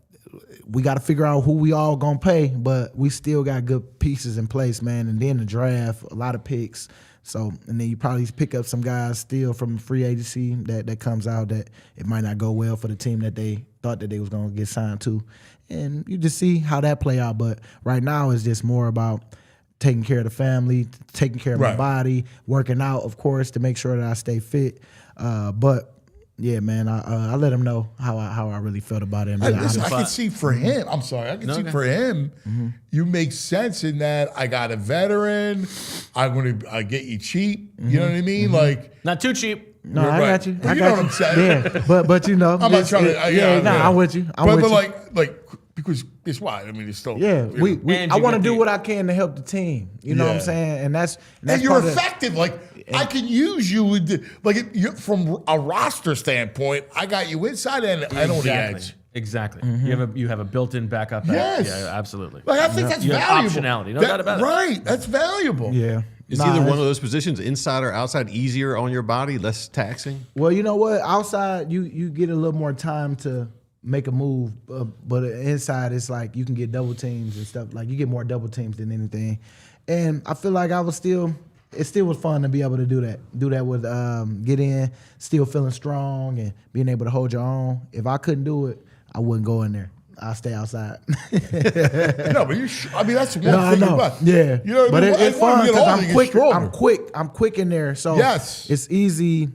Speaker 7: we got to figure out who we all gonna pay, but we still got good pieces in place, man. And then the draft, a lot of picks. So, and then you probably pick up some guys still from free agency that comes out that it might not go well for the team that they thought that they was gonna get signed to, and you just see how that play out. But right now it's just more about taking care of the family, taking care of my body, working out, of course, to make sure that I stay fit. But yeah, man, I let him know how I really felt about him.
Speaker 2: I can see for him. I'm sorry. I can see for him. You make sense in that I got a veteran. I'm going to get you cheap. You know what I mean? Like
Speaker 8: not too cheap.
Speaker 7: No,
Speaker 2: You're
Speaker 7: I
Speaker 2: right.
Speaker 7: got you.
Speaker 2: Well,
Speaker 7: I
Speaker 2: you
Speaker 7: got
Speaker 2: know what I'm saying.
Speaker 7: Yeah, but you know,
Speaker 2: I'm not trying to.
Speaker 7: I'm with you.
Speaker 2: But like because it's why I mean it's still.
Speaker 7: Yeah,
Speaker 2: you know.
Speaker 8: And
Speaker 7: I
Speaker 8: you
Speaker 7: want to
Speaker 8: get
Speaker 7: do
Speaker 8: the-
Speaker 7: what I can to help the team. You know what I'm
Speaker 2: Yeah.
Speaker 7: saying? And that's
Speaker 2: And you're
Speaker 7: part of-
Speaker 2: effective. Like I can use you with from a roster standpoint. I got you inside and on the edge.
Speaker 8: Exactly.
Speaker 7: Mm-hmm.
Speaker 8: You have a built-in backup.
Speaker 2: Yes.
Speaker 8: Yeah, absolutely.
Speaker 2: Like I think that's
Speaker 8: You have
Speaker 2: valuable.
Speaker 8: optionality, no doubt about it.
Speaker 2: Right, that's valuable.
Speaker 7: Yeah.
Speaker 3: Is
Speaker 7: Nah,
Speaker 3: either one
Speaker 7: it's-
Speaker 3: of those positions, inside or outside, easier on your body, less taxing?
Speaker 7: Well, you know what? Outside, you get a little more time to make a move, but inside, it's like you can get double teams and stuff. Like you get more double teams than anything. And I feel like it still was fun to be able to do that. Do that with get in, still feeling strong and being able to hold your own. If I couldn't do it, I wouldn't go in there. I'll stay outside.
Speaker 2: No, but I mean that's one
Speaker 7: No, I
Speaker 2: thing
Speaker 7: know.
Speaker 2: about
Speaker 7: Yeah,
Speaker 2: You know what
Speaker 7: but
Speaker 2: I mean?
Speaker 7: it's fun because I'm quick.
Speaker 2: Stronger.
Speaker 7: I'm quick in there. So
Speaker 2: Yes.
Speaker 7: it's easy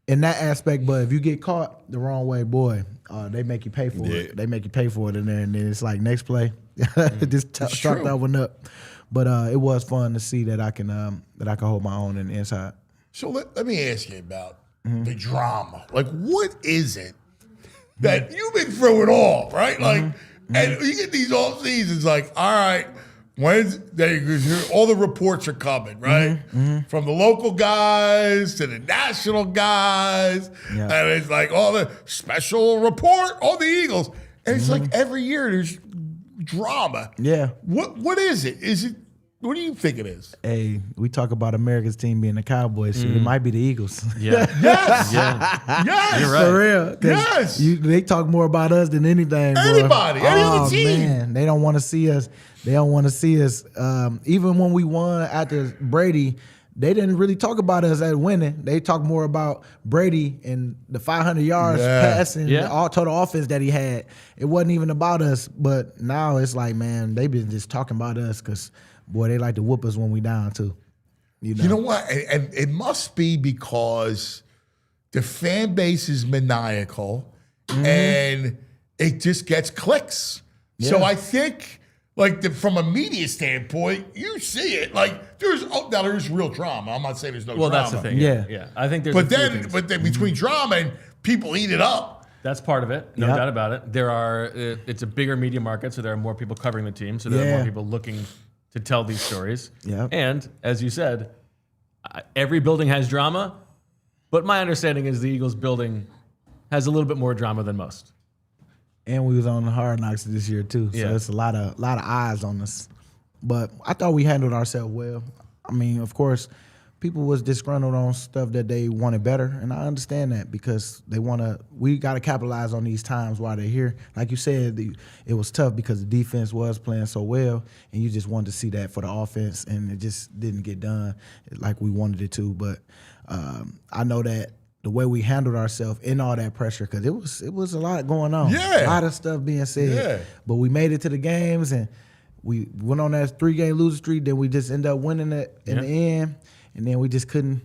Speaker 7: in that aspect. But if you get caught the wrong way, boy, they make you pay for it. They make you pay for it in there, and then it's like next play, just start that one up. But it was fun to see that I can hold my own in the inside.
Speaker 2: So let me ask you about the drama. Like, what is it that you've been through it all, right? Like, and you get these off seasons, like, all right, Wednesday, all the reports are coming, right? From the local guys to the national guys, and it's like all the special report on the Eagles, and it's like every year there's drama.
Speaker 7: Yeah.
Speaker 2: What is it? What do you think it is?
Speaker 7: Hey, we talk about America's team being the Cowboys. Shoot, it might be the Eagles.
Speaker 8: Yeah.
Speaker 2: Yes.
Speaker 8: Yeah.
Speaker 2: Yes.
Speaker 8: You're right.
Speaker 7: For real. 'Cause
Speaker 2: Yes.
Speaker 7: they talk more about us than anything. Bro.
Speaker 2: Anybody, any other team.
Speaker 7: Man, they don't want to see us. They don't want to see us. Even when we won after Brady, they didn't really talk about us as winning. They talk more about Brady and the 500 yards passing, the all total offense that he had. It wasn't even about us. But now it's like, man, they've been just talking about us because, boy, they like to whoop us when we down too. You know
Speaker 2: what? And it must be because the fan base is maniacal and it just gets clicks. Yeah. So I think, from a media standpoint, you see it. Like, there's real drama. I'm not saying there's no drama.
Speaker 8: Well, that's the thing. Yeah. I think there's
Speaker 2: but then between drama and people eat it up.
Speaker 8: That's part of it, no doubt about it. It's a bigger media market, so there are more people covering the team, so there are more people looking to tell these stories.
Speaker 7: Yeah.
Speaker 8: And as you said, every building has drama, but my understanding is the Eagles building has a little bit more drama than most.
Speaker 7: And we was on the Hard Knocks this year too, so it's a lot of eyes on us. But I thought we handled ourselves well. I mean, of course, people was disgruntled on stuff that they wanted better, and I understand that because we got to capitalize on these times while they're here. Like you said, it was tough because the defense was playing so well, and you just wanted to see that for the offense, and it just didn't get done like we wanted it to. But I know that the way we handled ourselves in all that pressure, because it was a lot going on, a lot of stuff being said. But we made it to the games, and we went on that 3-game losing streak. Then we just ended up winning it in the end. And then we just couldn't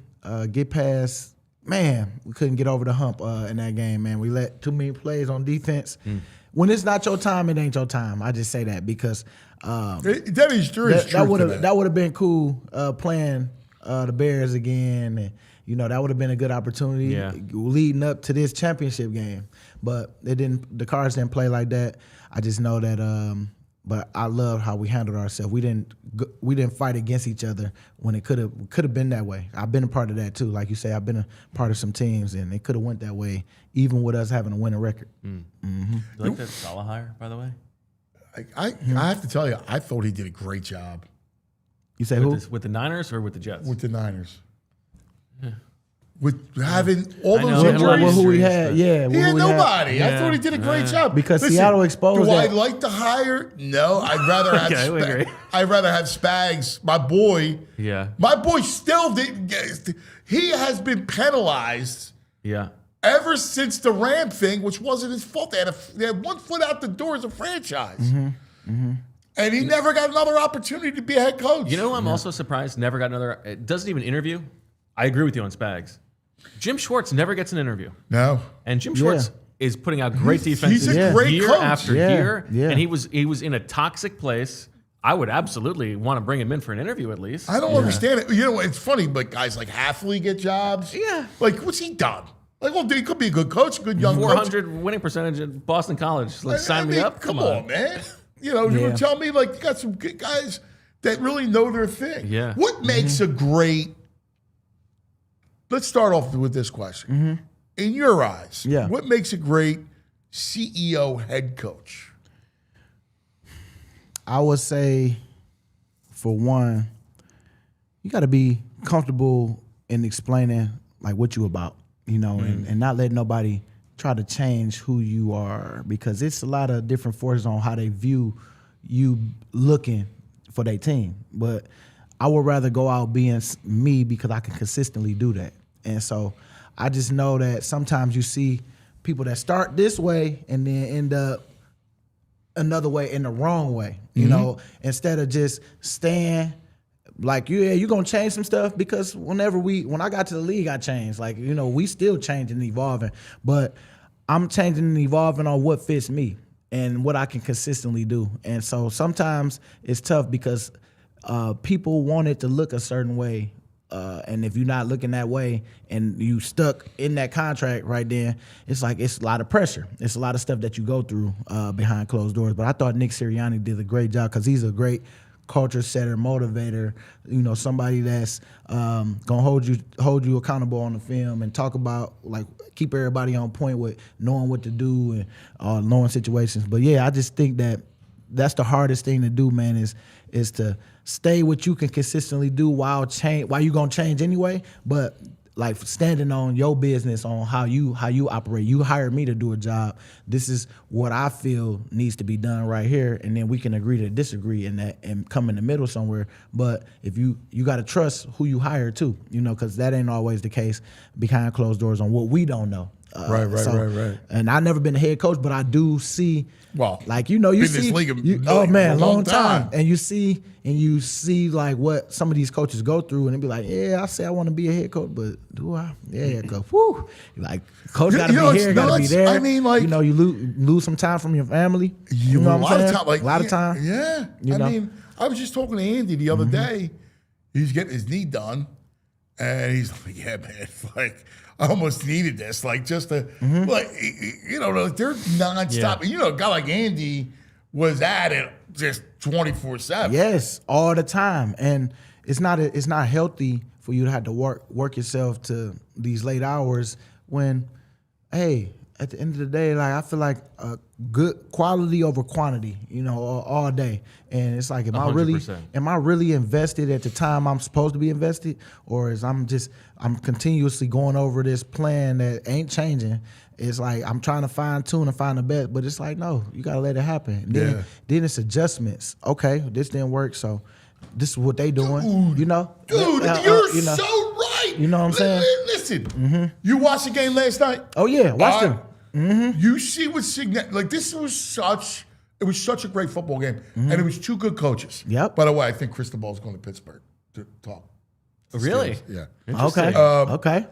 Speaker 7: get past. Man, we couldn't get over the hump in that game. Man, we let too many plays on defense. When it's not your time, it ain't your time. I just say that because
Speaker 2: that is true.
Speaker 7: That would have been cool playing the Bears again, and that would have been a good opportunity leading up to this championship game. But it didn't. The Cards didn't play like that. I just know that. But I love how we handled ourselves. We didn't fight against each other when it could have been that way. I've been a part of that too. Like you say, I've been a part of some teams, and it could have went that way, even with us having a winning record.
Speaker 8: You like that Salah hire, by the way?
Speaker 2: I have to tell you, I thought he did a great job.
Speaker 7: You say who?
Speaker 8: With the Niners or with the Jets?
Speaker 2: With the Niners. With having all those injuries.
Speaker 7: Who he had,
Speaker 2: he had nobody. I thought he did a great job.
Speaker 7: Because Seattle exposed
Speaker 2: Do
Speaker 7: that.
Speaker 2: I like the hire? No. I'd rather have I'd rather have Spags. My boy.
Speaker 8: Yeah.
Speaker 2: My boy still didn't get. He has been penalized.
Speaker 8: Yeah.
Speaker 2: Ever since the Ram thing, which wasn't his fault. They had 1 foot out the door as a franchise. And he never got another opportunity to be a head coach.
Speaker 8: You know, I'm also surprised never got another. Doesn't even interview. I agree with you on Spags. Jim Schwartz never gets an interview.
Speaker 2: No.
Speaker 8: And Jim Schwartz is putting out great defenses
Speaker 2: he's a great
Speaker 8: year
Speaker 2: coach.
Speaker 8: after year. And he was in a toxic place. I would absolutely want to bring him in for an interview at least.
Speaker 2: I don't understand it. You know, it's funny, but guys like Halfley get jobs.
Speaker 8: Yeah.
Speaker 2: Like, what's he done? Like, well, he could be a good coach, good young
Speaker 8: 400
Speaker 2: coach.
Speaker 8: winning percentage at Boston College. Like, sign me up.
Speaker 2: Come on, man. You know, you would tell me, like, you got some good guys that really know their thing.
Speaker 8: Yeah.
Speaker 2: What makes a great... Let's start off with this question. In your eyes, what makes a great CEO head coach?
Speaker 7: I would say, for one, you got to be comfortable in explaining like what you about, and not let nobody try to change who you are, because it's a lot of different forces on how they view you looking for their team. But I would rather go out being me because I can consistently do that. And so I just know that sometimes you see people that start this way and then end up another way in the wrong way, instead of just staying like, you're going to change some stuff, because when I got to the league, I changed. Like, we still changing and evolving, but I'm changing and evolving on what fits me and what I can consistently do. And so sometimes it's tough because people want it to look a certain way. And if you're not looking that way and you stuck in that contract right then, it's like it's a lot of pressure. It's a lot of stuff that you go through behind closed doors. But I thought Nick Sirianni did a great job because he's a great culture setter, motivator, somebody that's gonna hold you accountable on the film and talk about, like, keep everybody on point with knowing what to do and knowing situations. But yeah, I just think that that's the hardest thing to do, man, is to stay what you can consistently do while you gonna change anyway, but like standing on your business, on how you operate. You hired me to do a job. This is what I feel needs to be done right here, and then we can agree to disagree in that and come in the middle somewhere. But if you got to trust who you hire too, because that ain't always the case behind closed doors on what we don't know.
Speaker 2: Right.
Speaker 7: And I've never been a head coach, but I do see.
Speaker 2: Well,
Speaker 7: like you
Speaker 2: been
Speaker 7: see,
Speaker 2: this league
Speaker 7: a
Speaker 2: long
Speaker 7: long
Speaker 2: time.
Speaker 7: and you see like what some of these coaches go through, and they be like, yeah, I say I want to be a head coach, but do I? Yeah, go. Whew. Like coach got to be here, got to be there.
Speaker 2: I mean, like
Speaker 7: you lose some time from your family. You know what I'm saying? A lot of time.
Speaker 2: Yeah. I mean, I was just talking to Andy the other day. He's getting his knee done, and he's like, yeah, man, like. I almost needed this, like just to, like, they're nonstop.
Speaker 8: Yeah.
Speaker 2: A guy like Andy was at it just 24/7.
Speaker 7: Yes, all the time, and it's not healthy for you to have to work yourself to these late hours when, hey, at the end of the day, like I feel like good quality over quantity, all day. And it's like, am
Speaker 8: 100%.
Speaker 7: I really invested at the time I'm supposed to be invested, or is I'm continuously going over this plan that ain't changing? It's like I'm trying to fine tune and find the best, but it's like, no, you gotta let it happen. Then it's adjustments. Okay, this didn't work, so this is what they doing.
Speaker 2: Dude, you're so right.
Speaker 7: You know what I'm saying?
Speaker 2: Listen, you watched the game last night?
Speaker 7: Oh yeah, watch them.
Speaker 2: You see what Signet, like this was such a great football game, and it was two good coaches.
Speaker 7: Yep.
Speaker 2: By the way, I think Cristobal's going to Pittsburgh to talk.
Speaker 8: Really?
Speaker 2: Yeah.
Speaker 7: Okay. Okay.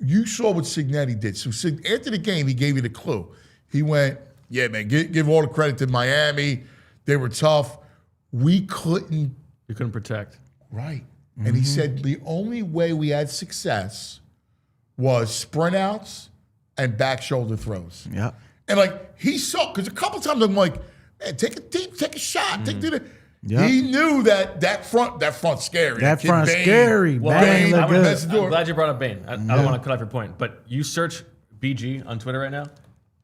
Speaker 2: You saw what Signetti did. So after the game, he gave you the clue. He went, yeah, man, give all the credit to Miami. They were tough. We couldn't
Speaker 8: protect.
Speaker 2: Right. And he said the only way we had success was sprint outs and back shoulder throws.
Speaker 7: Yeah.
Speaker 2: And like he saw, because a couple times I'm like, man, take a shot.
Speaker 7: Yeah.
Speaker 2: He knew that front's scary.
Speaker 7: That front's
Speaker 2: Bain,
Speaker 7: scary.
Speaker 8: Well,
Speaker 7: Bain look good.
Speaker 8: I'm glad you brought up Bain. I don't want to cut off your point, but you search BG on Twitter right now,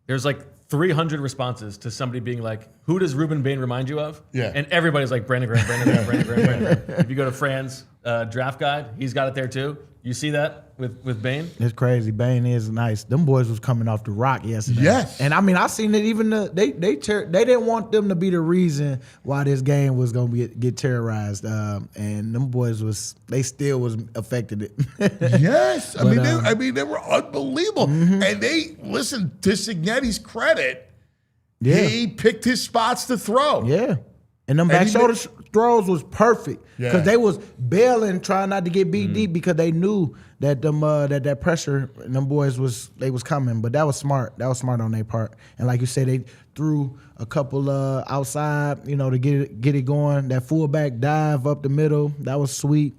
Speaker 8: there's like 300 responses to somebody being like, who does Ruben Bain remind you of?
Speaker 2: Yeah.
Speaker 8: And everybody's like, Brandon Graham, Brandon Graham. If you go to Fran's draft guide, he's got it there too. You see that with Bain?
Speaker 7: It's crazy. Bain is nice. Them boys was coming off the rock yesterday.
Speaker 2: Yes.
Speaker 7: And I mean, I seen it. Even they didn't want them to be the reason why this game was gonna get terrorized. And them boys they still was affected it.
Speaker 2: Yes. I mean, they were unbelievable. And they listened to Signetti's credit.
Speaker 7: Yeah.
Speaker 2: He picked his spots to throw.
Speaker 7: Yeah. And them back shoulder throws was perfect because they was bailing, trying not to get beat deep because they knew that them that pressure and them boys was coming. But that was smart. That was smart on their part. And like you said, they threw a couple outside, to get it going. That fullback dive up the middle, that was sweet.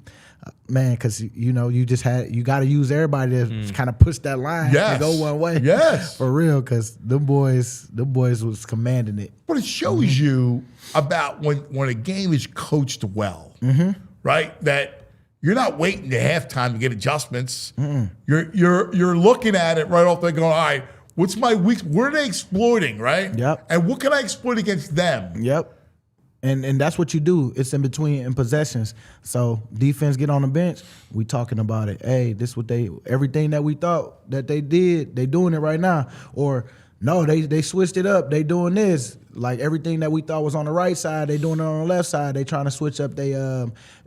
Speaker 7: Man, because you got to use everybody to kind of push that line to go one way.
Speaker 2: Yes,
Speaker 7: for real, because them boys was commanding it.
Speaker 2: But it shows you about when a game is coached well, right? That you're not waiting to halftime to get adjustments. You're looking at it right off. They're going, all right, what's my weak? Where are they exploiting, right?
Speaker 7: Yep.
Speaker 2: And what can I exploit against them?
Speaker 7: Yep. And that's what you do. It's in between in possessions. So defense get on the bench. We talking about it. Hey, this what everything that we thought that they did, they doing it right now. Or no, they switched it up. They doing this. Like everything that we thought was on the right side, they doing it on the left side. They trying to switch up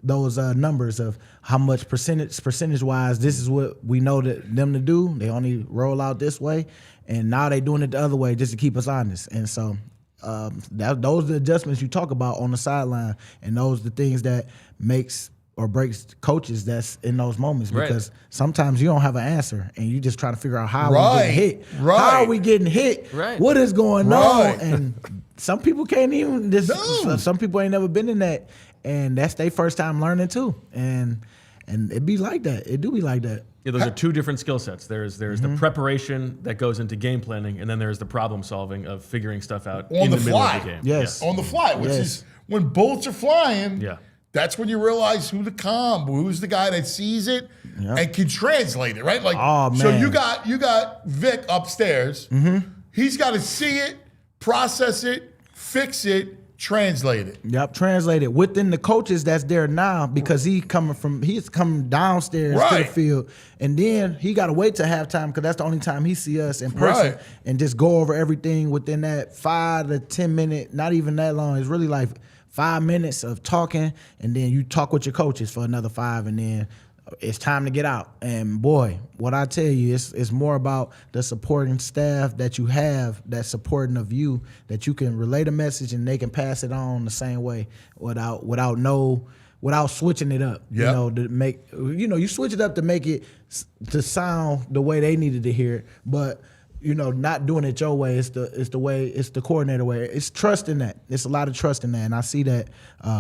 Speaker 7: those numbers of how much percentage wise. This is what we know them to do. They only roll out this way, and now they doing it the other way just to keep us honest. And so. Those are the adjustments you talk about on the sideline, and those are the things that makes or breaks coaches that's in those moments because sometimes you don't have an answer and you just trying to figure out how we getting hit.
Speaker 2: Right.
Speaker 7: How are we getting hit?
Speaker 8: Right.
Speaker 7: What is going on? And some people can't even. Some people ain't never been in that, and that's their first time learning too. And it be like that. It do be like that.
Speaker 8: Yeah, those are two different skill sets. There's the preparation that goes into game planning, and then there's the problem solving of figuring stuff out in the middle of the game.
Speaker 7: Yes.
Speaker 2: On the fly, which is when bullets are flying.
Speaker 8: Yeah.
Speaker 2: That's when you realize who's the guy that sees it and can translate it, right? Like, so you got Vic upstairs. He's got to see it, process it, fix it, translate it.
Speaker 7: Yep, translate it within the coaches that's there now because he's coming downstairs to the field, and then he got to wait till halftime because that's the only time he see us in person and just go over everything within that 5 to 10 minute, not even that long. It's really like 5 minutes of talking, and then you talk with your coaches for another 5, and then it's time to get out. And boy, what I tell you, it's more about the supporting staff that you have that's supporting of you, that you can relay the message and they can pass it on the same way without switching it up.
Speaker 2: Yep.
Speaker 7: You know, to make, you switch it up to make it to sound the way they needed to hear it, but not doing it your way. It's the coordinator way. It's trust in that. It's a lot of trust in that, and I see that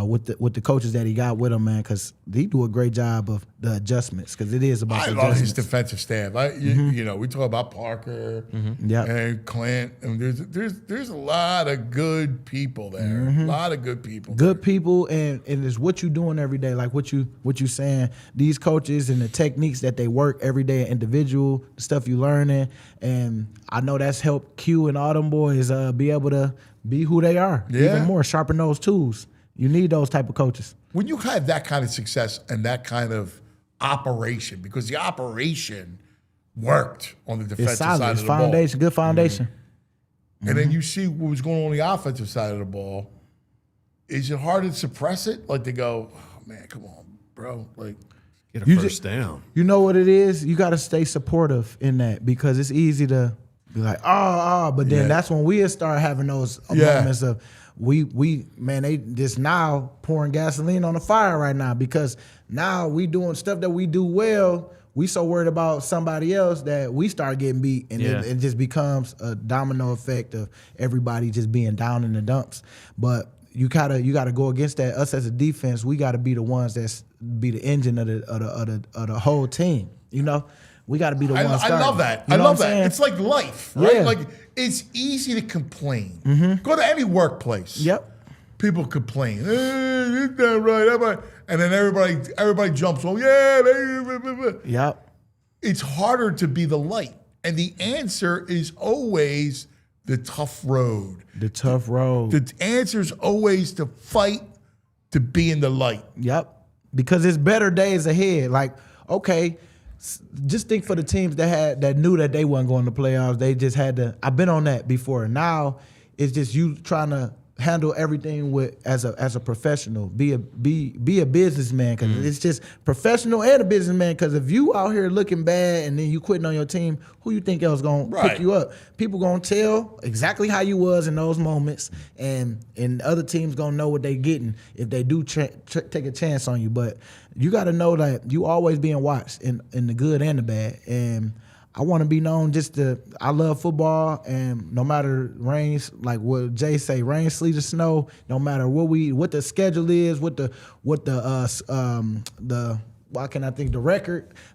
Speaker 7: with the coaches that he got with him, man, because they do a great job of the adjustments. Because it is about.
Speaker 2: I love his defensive staff. We talk about Parker and Clint, and there's a lot of good people there. A lot of good people.
Speaker 7: Good people, and it's what you doing every day. Like what you saying. These coaches and the techniques that they work every day, individual the stuff you learning. And I know that's helped Q and all them boys be able to be who they are. Even more, sharpen those tools. You need those type of coaches.
Speaker 2: When you have that kind of success and that kind of operation, because the operation worked on the defensive side of the
Speaker 7: foundation,
Speaker 2: ball.
Speaker 7: Good foundation.
Speaker 2: And then you see what was going on the offensive side of the ball. Is it hard to suppress it? Like they go, oh, man, come on, bro. Like,
Speaker 3: get a first down.
Speaker 7: You know what it is? You got to stay supportive in that because it's easy to be like, but then that's when we start having those moments of they just now pouring gasoline on the fire right now because now we doing stuff that we do well. We so worried about somebody else that we start getting beat, and it just becomes a domino effect of everybody just being down in the dumps. But you gotta go against that. Us as a defense, we gotta be the ones that's be the engine of the whole team. We gotta be the ones.
Speaker 2: I love that. I love that. It's like life, right?
Speaker 7: Yeah.
Speaker 2: Like it's easy to complain. Go to any workplace.
Speaker 7: Yep.
Speaker 2: People complain. It's not right. And then everybody jumps. Oh yeah.
Speaker 7: Yep.
Speaker 2: It's harder to be the light, and the answer is always the tough road.
Speaker 7: The tough road.
Speaker 2: The answer is always to fight to be in the light.
Speaker 7: Yep. Because it's better days ahead. Like, okay, just think for the teams that knew that they wasn't going to playoffs. They just had to. I've been on that before. Now it's just you trying to handle everything as a professional. Be a businessman because it's just professional and a businessman. Because if you out here looking bad and then you quitting on your team, who you think else gonna pick you up? People gonna tell exactly how you was in those moments, and other teams gonna know what they getting if they do take a chance on you. But you got to know that you always being watched in the good and the bad. And I want to be known I love football, and no matter rain, like what Jay say, rain, sleet, or snow, no matter what the schedule is, the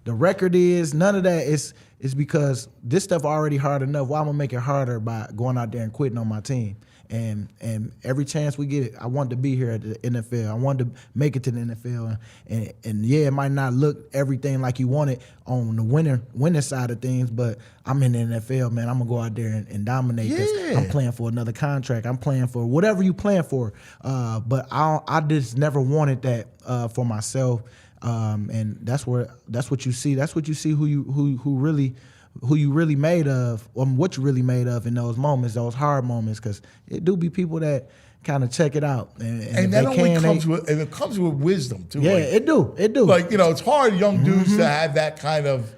Speaker 7: record is, none of that is because this stuff already hard enough. Why I'm gonna make it harder by going out there and quitting on my team? And every chance we get it, I want to be here at the NFL. I want to make it to the NFL. And it might not look everything like you want it on the winning side of things, but I'm in the NFL, man. I'm going to go out there and dominate this. I'm playing for another contract. I'm playing for whatever you playing for. But I just never wanted that for myself. And that's what you see. That's what you see who you really made of, or what you really made of in those moments, those hard moments, because it do be people that kind of check it out, and
Speaker 2: that only comes with wisdom too.
Speaker 7: Yeah, like, it do.
Speaker 2: Like it's hard, young dudes to have that kind of,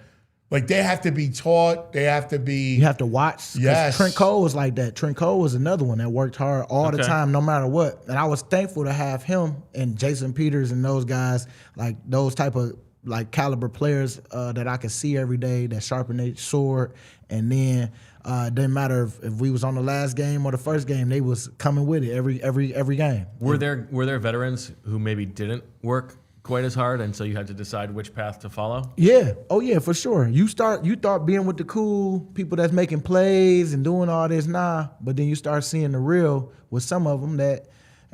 Speaker 2: like they have to be taught, they have to be.
Speaker 7: You have to watch.
Speaker 2: Yes.
Speaker 7: Trent Cole was like that. Trent Cole was another one that worked hard all the time, no matter what. And I was thankful to have him and Jason Peters and those guys, like those type of like caliber players that I could see every day that sharpen their sword. And then it didn't matter if we was on the last game or the first game, they was coming with it every game.
Speaker 8: Were there veterans who maybe didn't work quite as hard, and so you had to decide which path to follow?
Speaker 7: Yeah. Oh yeah, for sure. You thought being with the cool people that's making plays and doing all this, but then you start seeing the real with some of them that,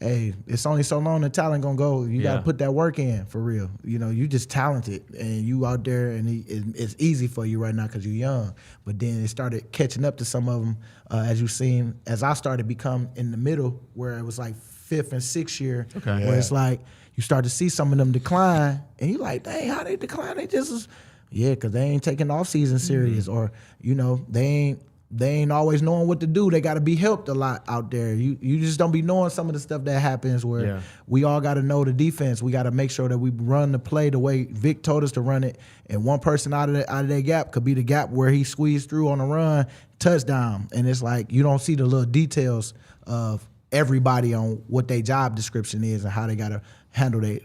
Speaker 7: hey, it's only so long the talent gonna go. You
Speaker 8: Yeah.
Speaker 7: gotta put that work in for real. You know, you just talented and you out there, and it's easy for you right now because you're young. But then it started catching up to some of them, as you've seen, as I started become in the middle, where it was like 5th and 6th year, where it's like you start to see some of them decline, and you like, dang, how they decline? They just was, because they ain't taking off season serious, or you know, they ain't always knowing what to do. They got to be helped a lot out there. You just don't be knowing some of the stuff that happens where we all got to know the defense. We got to make sure that we run the play the way Vic told us to run it. And one person out of that gap could be the gap where he squeezed through on a run, touchdown. And it's like you don't see the little details of everybody on what their job description is and how they got to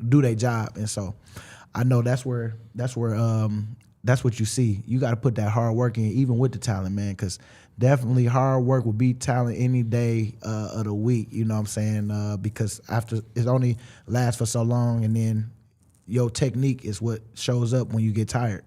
Speaker 7: do their job. And so I know that's what you see. You got to put that hard work in, even with the talent, man, because definitely hard work will beat talent any day of the week, you know what I'm saying? Because after it only lasts for so long, and then your technique is what shows up when you get tired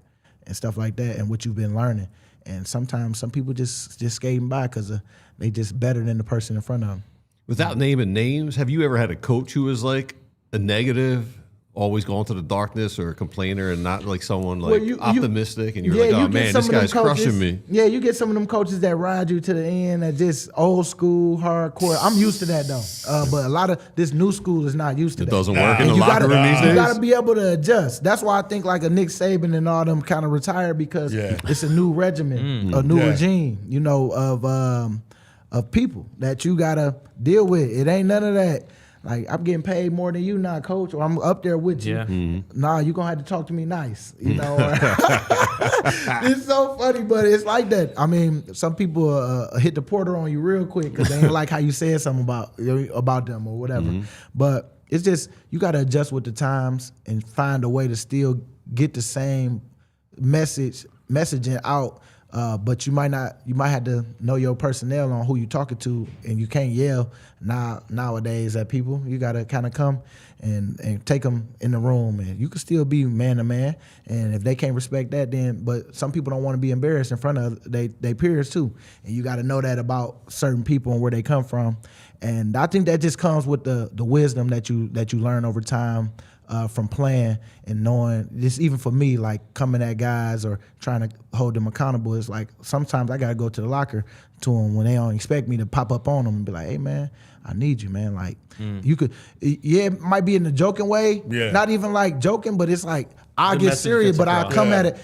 Speaker 7: and stuff like that, and what you've been learning. And sometimes some people just skating by because they just better than the person in front of them.
Speaker 3: Without naming names, have you ever had a coach who was like a negative, always going to the darkness, or a complainer, and not like someone like optimistic, and you're like, oh man, this guy's crushing me?
Speaker 7: Yeah, you get some of them coaches that ride you to the end, that just old school, hardcore. I'm used to that though, but a lot of this new school is not used to that.
Speaker 3: It doesn't work in the locker room these days?
Speaker 7: You got to be able to adjust. That's why I think like a Nick Saban and all them kind of retired, because it's a new regimen, a new regime, you know, of people that you got to deal with. It ain't none of that. Like, I'm getting paid more than you now, coach, or I'm up there with you. Nah, you're going to have to talk to me nice, you know. It's so funny, but it's like that. I mean, some people hit the porter on you real quick because they ain't like how you said something about them or whatever. But it's just, you got to adjust with the times and find a way to still get the same messaging out. But you might have to know your personnel on who you're talking to, and you can't yell nowadays at people. You got to kind of come and take them in the room, and you can still be man to man. And if they can't respect that, then, but some people don't want to be embarrassed in front of they peers too, and you got to know that about certain people and where they come from. And I think that just comes with the wisdom that you learn over time. From playing and knowing this, even for me, like coming at guys or trying to hold them accountable, it's like sometimes I gotta go to the locker to them when they don't expect me to pop up on them and be like, hey man, I need you, man. Like you could, it might be in a joking way, not even like joking, but it's like I get serious, but I come at it.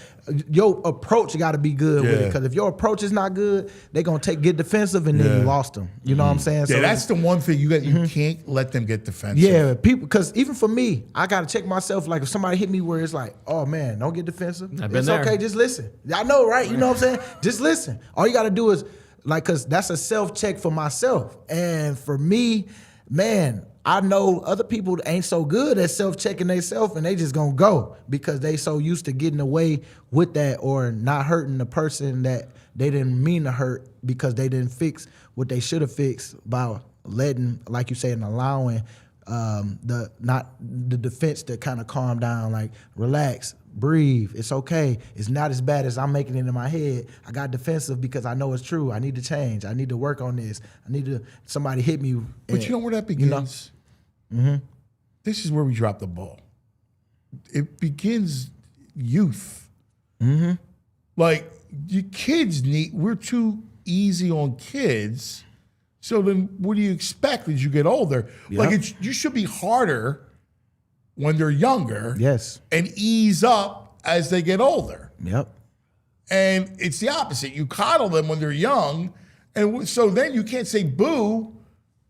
Speaker 7: Your approach got to be good with it, because if your approach is not good, they're gonna get defensive, and then you lost them. You know what I'm saying?
Speaker 2: Yeah,
Speaker 7: so
Speaker 2: that's the one thing you can't let them get defensive.
Speaker 7: Yeah, people, because even for me, I gotta check myself. Like if somebody hit me where it's like, oh man, don't get defensive. It's okay, just listen. I know, right? You know what I'm saying? Just listen. All you gotta do is like, because that's a self check for myself, and for me, man. I know other people ain't so good at self-checking themselves, and they just gonna go because they so used to getting away with that, or not hurting the person that they didn't mean to hurt because they didn't fix what they should have fixed by letting, like you said, and allowing the defense to kind of calm down, like relax, breathe, it's okay. It's not as bad as I'm making it in my head. I got defensive because I know it's true. I need to change. I need to work on this. Somebody hit me.
Speaker 2: But you know where that begins? This is where we drop the ball. It begins youth. Like, you kids we're too easy on kids. So then what do you expect as you get older? Yep. Like, you should be harder when they're younger.
Speaker 7: Yes.
Speaker 2: And ease up as they get older.
Speaker 7: Yep.
Speaker 2: And it's the opposite. You coddle them when they're young. And so then you can't say boo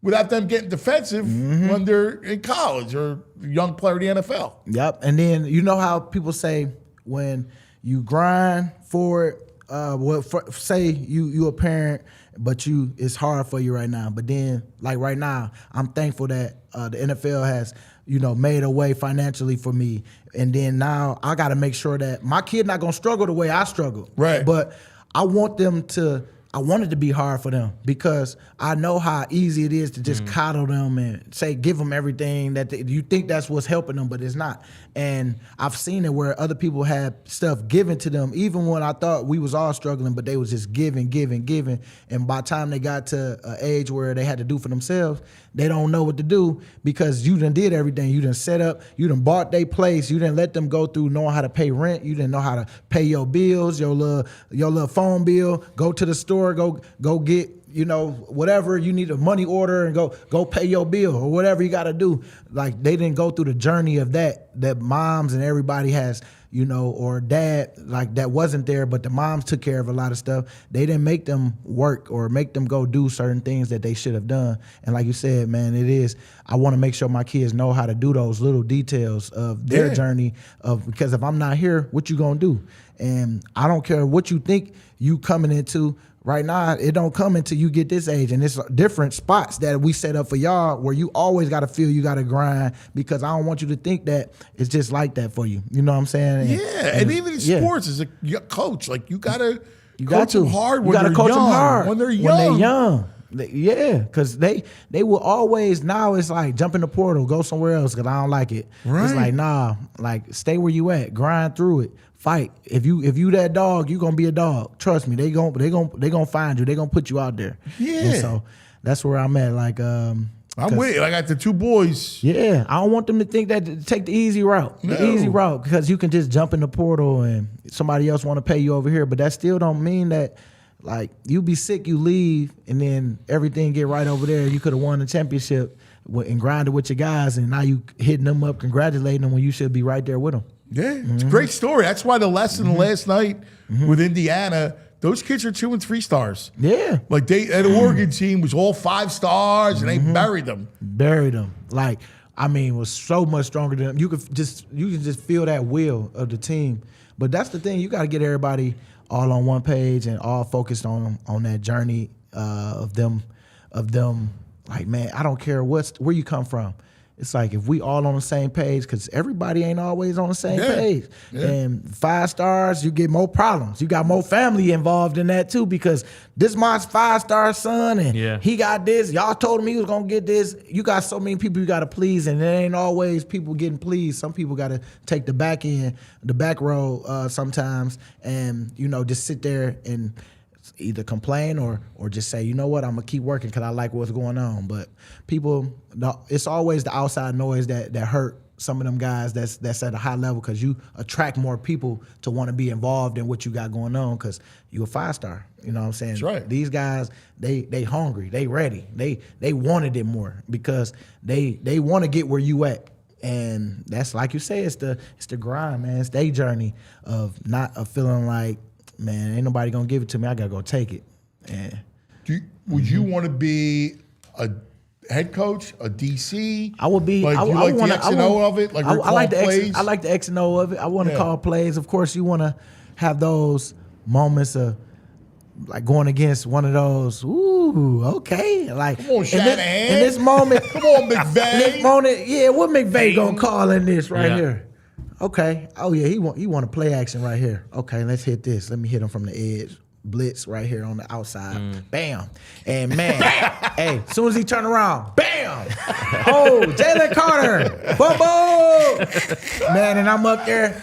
Speaker 2: without them getting defensive when they're in college or a young player in the NFL.
Speaker 7: Yep. And then you know how people say when you grind for it, say you a parent, but it's hard for you right now. But then, like right now, I'm thankful that the NFL has, made a way financially for me. And then now I got to make sure that my kid not going to struggle the way I struggle.
Speaker 2: Right.
Speaker 7: But I want them to I want it to be hard for them because I know how easy it is to just coddle them and say, give them everything that you think that's what's helping them, but it's not. And I've seen it where other people had stuff given to them, even when I thought we was all struggling, but they was just giving. And by the time they got to an age where they had to do for themselves, they don't know what to do because you done did everything. You done set up, you done bought their place, you done let them go through knowing how to pay rent, you didn't know how to pay your bills, your little phone bill, go to the store, go get, whatever you need, a money order, and go pay your bill or whatever you got to do. Like, they didn't go through the journey of that moms and everybody has, or dad, like, that wasn't there, but the moms took care of a lot of stuff. They didn't make them work or make them go do certain things that they should have done. And like you said, man, I want to make sure my kids know how to do those little details of their journey because if I'm not here, what you gonna do? And I don't care what you think you coming into. Right now, it don't come until you get this age, and it's different spots that we set up for y'all where you always got to feel you got to grind because I don't want you to think that it's just like that for you. You know what I'm saying?
Speaker 2: And even in sports, as a coach, like you got to coach them hard when they're
Speaker 7: coach
Speaker 2: young.
Speaker 7: Them hard
Speaker 2: when they're young.
Speaker 7: Because they will always, now it's like jump in the portal, go somewhere else because I don't like it. Right. It's like, nah, like stay where you at, grind through it. Fight. If you that dog, you gonna be a dog. Trust me, they gonna find you. They gonna put you out there. Yeah. And so that's where I'm at. Like
Speaker 2: I'm with you. I got the two boys.
Speaker 7: Yeah. I don't want them to think that take the easy route. The easy route, because you can just jump in the portal and somebody else want to pay you over here. But that still don't mean that like you be sick, you leave, and then everything get right over there. You could have won the championship and grinded with your guys, and now you hitting them up, congratulating them when you should be right there with them.
Speaker 2: Yeah, it's a great story. That's why the lesson last night with Indiana, those kids are 2 and 3 stars. Yeah. Like that Oregon team was all 5 stars and they buried them.
Speaker 7: Like, I mean, was so much stronger than them. You can just feel that will of the team. But that's the thing, you gotta get everybody all on one page and all focused on that journey of them. Like, man, I don't care where you come from. It's like if we all on the same page, because everybody ain't always on the same page. Yeah. And 5 stars, you get more problems. You got more family involved in that too, because this my 5-star son, and he got this. Y'all told him he was gonna get this. You got so many people you gotta please, and it ain't always people getting pleased. Some people gotta take the back end, the back row sometimes, and just sit there and either complain or just say, you know what, I'm gonna keep working because I like what's going on. But people, it's always the outside noise that hurt some of them guys that's at a high level, because you attract more people to want to be involved in what you got going on because you're a 5-star. You know what I'm saying?
Speaker 2: That's right.
Speaker 7: These guys, they hungry, they ready, they wanted it more because they want to get where you at. And that's, like you say, it's the grind, man. It's their journey of feeling like, man, ain't nobody gonna give it to me. I gotta go take it. And
Speaker 2: would you want to be a head coach, a DC?
Speaker 7: I would be.
Speaker 2: Like,
Speaker 7: I
Speaker 2: the
Speaker 7: wanna,
Speaker 2: X and O of it. Like,
Speaker 7: I like the
Speaker 2: plays?
Speaker 7: I like the X and O of it. I want to call plays. Of course, you want to have those moments of like going against one of those. Ooh, okay. Like,
Speaker 2: come on, Shanahan.
Speaker 7: In this moment,
Speaker 2: come on, McVay.
Speaker 7: In this moment, what McVay gonna call in this right here? Okay. Oh yeah, he want to play action right here. Okay, let's hit this. Let me hit him from the edge. Blitz right here on the outside. Bam. And man, hey, as soon as he turn around, bam. Oh, Jalen Carter. Boom. Man, and I'm up there.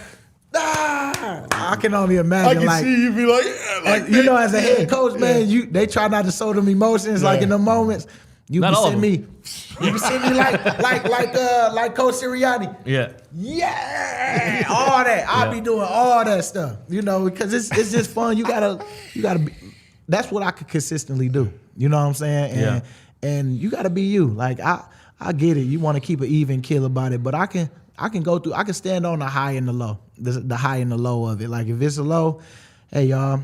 Speaker 7: I can only imagine.
Speaker 2: I can see you be like
Speaker 7: as a head coach, man, they try not to show them emotions like in the moments. You be seeing me. You be seeing me like Coach Sirianni. Yeah, all that. I be doing all that stuff, because it's just fun. You gotta be. That's what I could consistently do. You know what I'm saying? And you gotta be you. Like I get it. You want to keep an even keel about it, but I can go through. I can stand on the high and the low. The high and the low of it. Like if it's a low, hey y'all,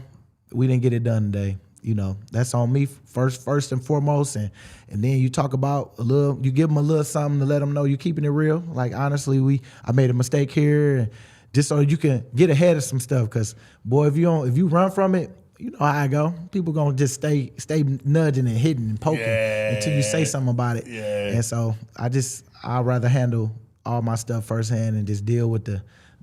Speaker 7: we didn't get it done today. That's on me first and foremost, and then you talk about a little, you give them a little something to let them know you're keeping it real. Like, honestly, I made a mistake here, and just so you can get ahead of some stuff. Because boy, if you run from it, you know how I go. People gonna just stay nudging and hitting and poking until you say something about it. Yeah. And so I'd rather handle all my stuff firsthand and just deal with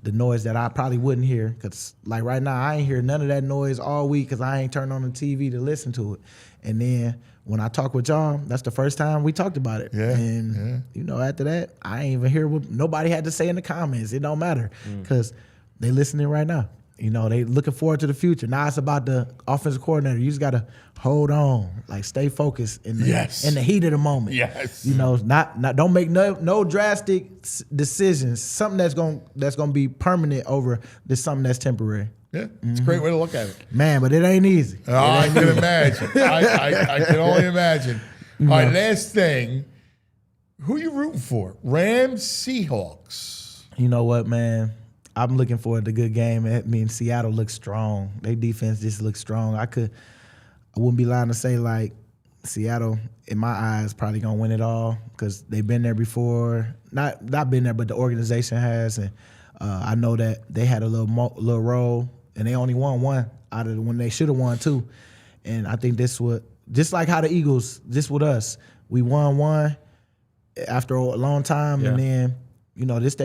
Speaker 7: the noise that I probably wouldn't hear. Because, like, right now, I ain't hear none of that noise all week because I ain't turned on the TV to listen to it. And then when I talk with y'all, that's the first time we talked about it.
Speaker 2: Yeah,
Speaker 7: And, you know, after that, I ain't even hear what nobody had to say in the comments. It don't matter because they listening right now. You know, they looking forward to the future. Now it's about the offensive coordinator. You just got to hold on, like stay focused in the heat of the moment.
Speaker 2: Yes.
Speaker 7: You know, not don't make no drastic decisions. Something that's gonna be permanent over this something that's temporary.
Speaker 2: Yeah, it's a great way to look at it.
Speaker 7: Man, but it ain't easy.
Speaker 2: Oh, I can imagine. I can only imagine. All right, last thing. Who you rooting for? Rams, Seahawks.
Speaker 7: You know what, man? I'm looking forward to a good game. I mean, Seattle looks strong. Their defense just looks strong. I wouldn't be lying to say, like, Seattle, in my eyes, probably going to win it all because they've been there before. Not been there, but the organization has. And I know that they had a little role, and they only won one out of when they should have won two. And I think this would, just like how the Eagles, just with us, we won one after a long time, and then, you know, this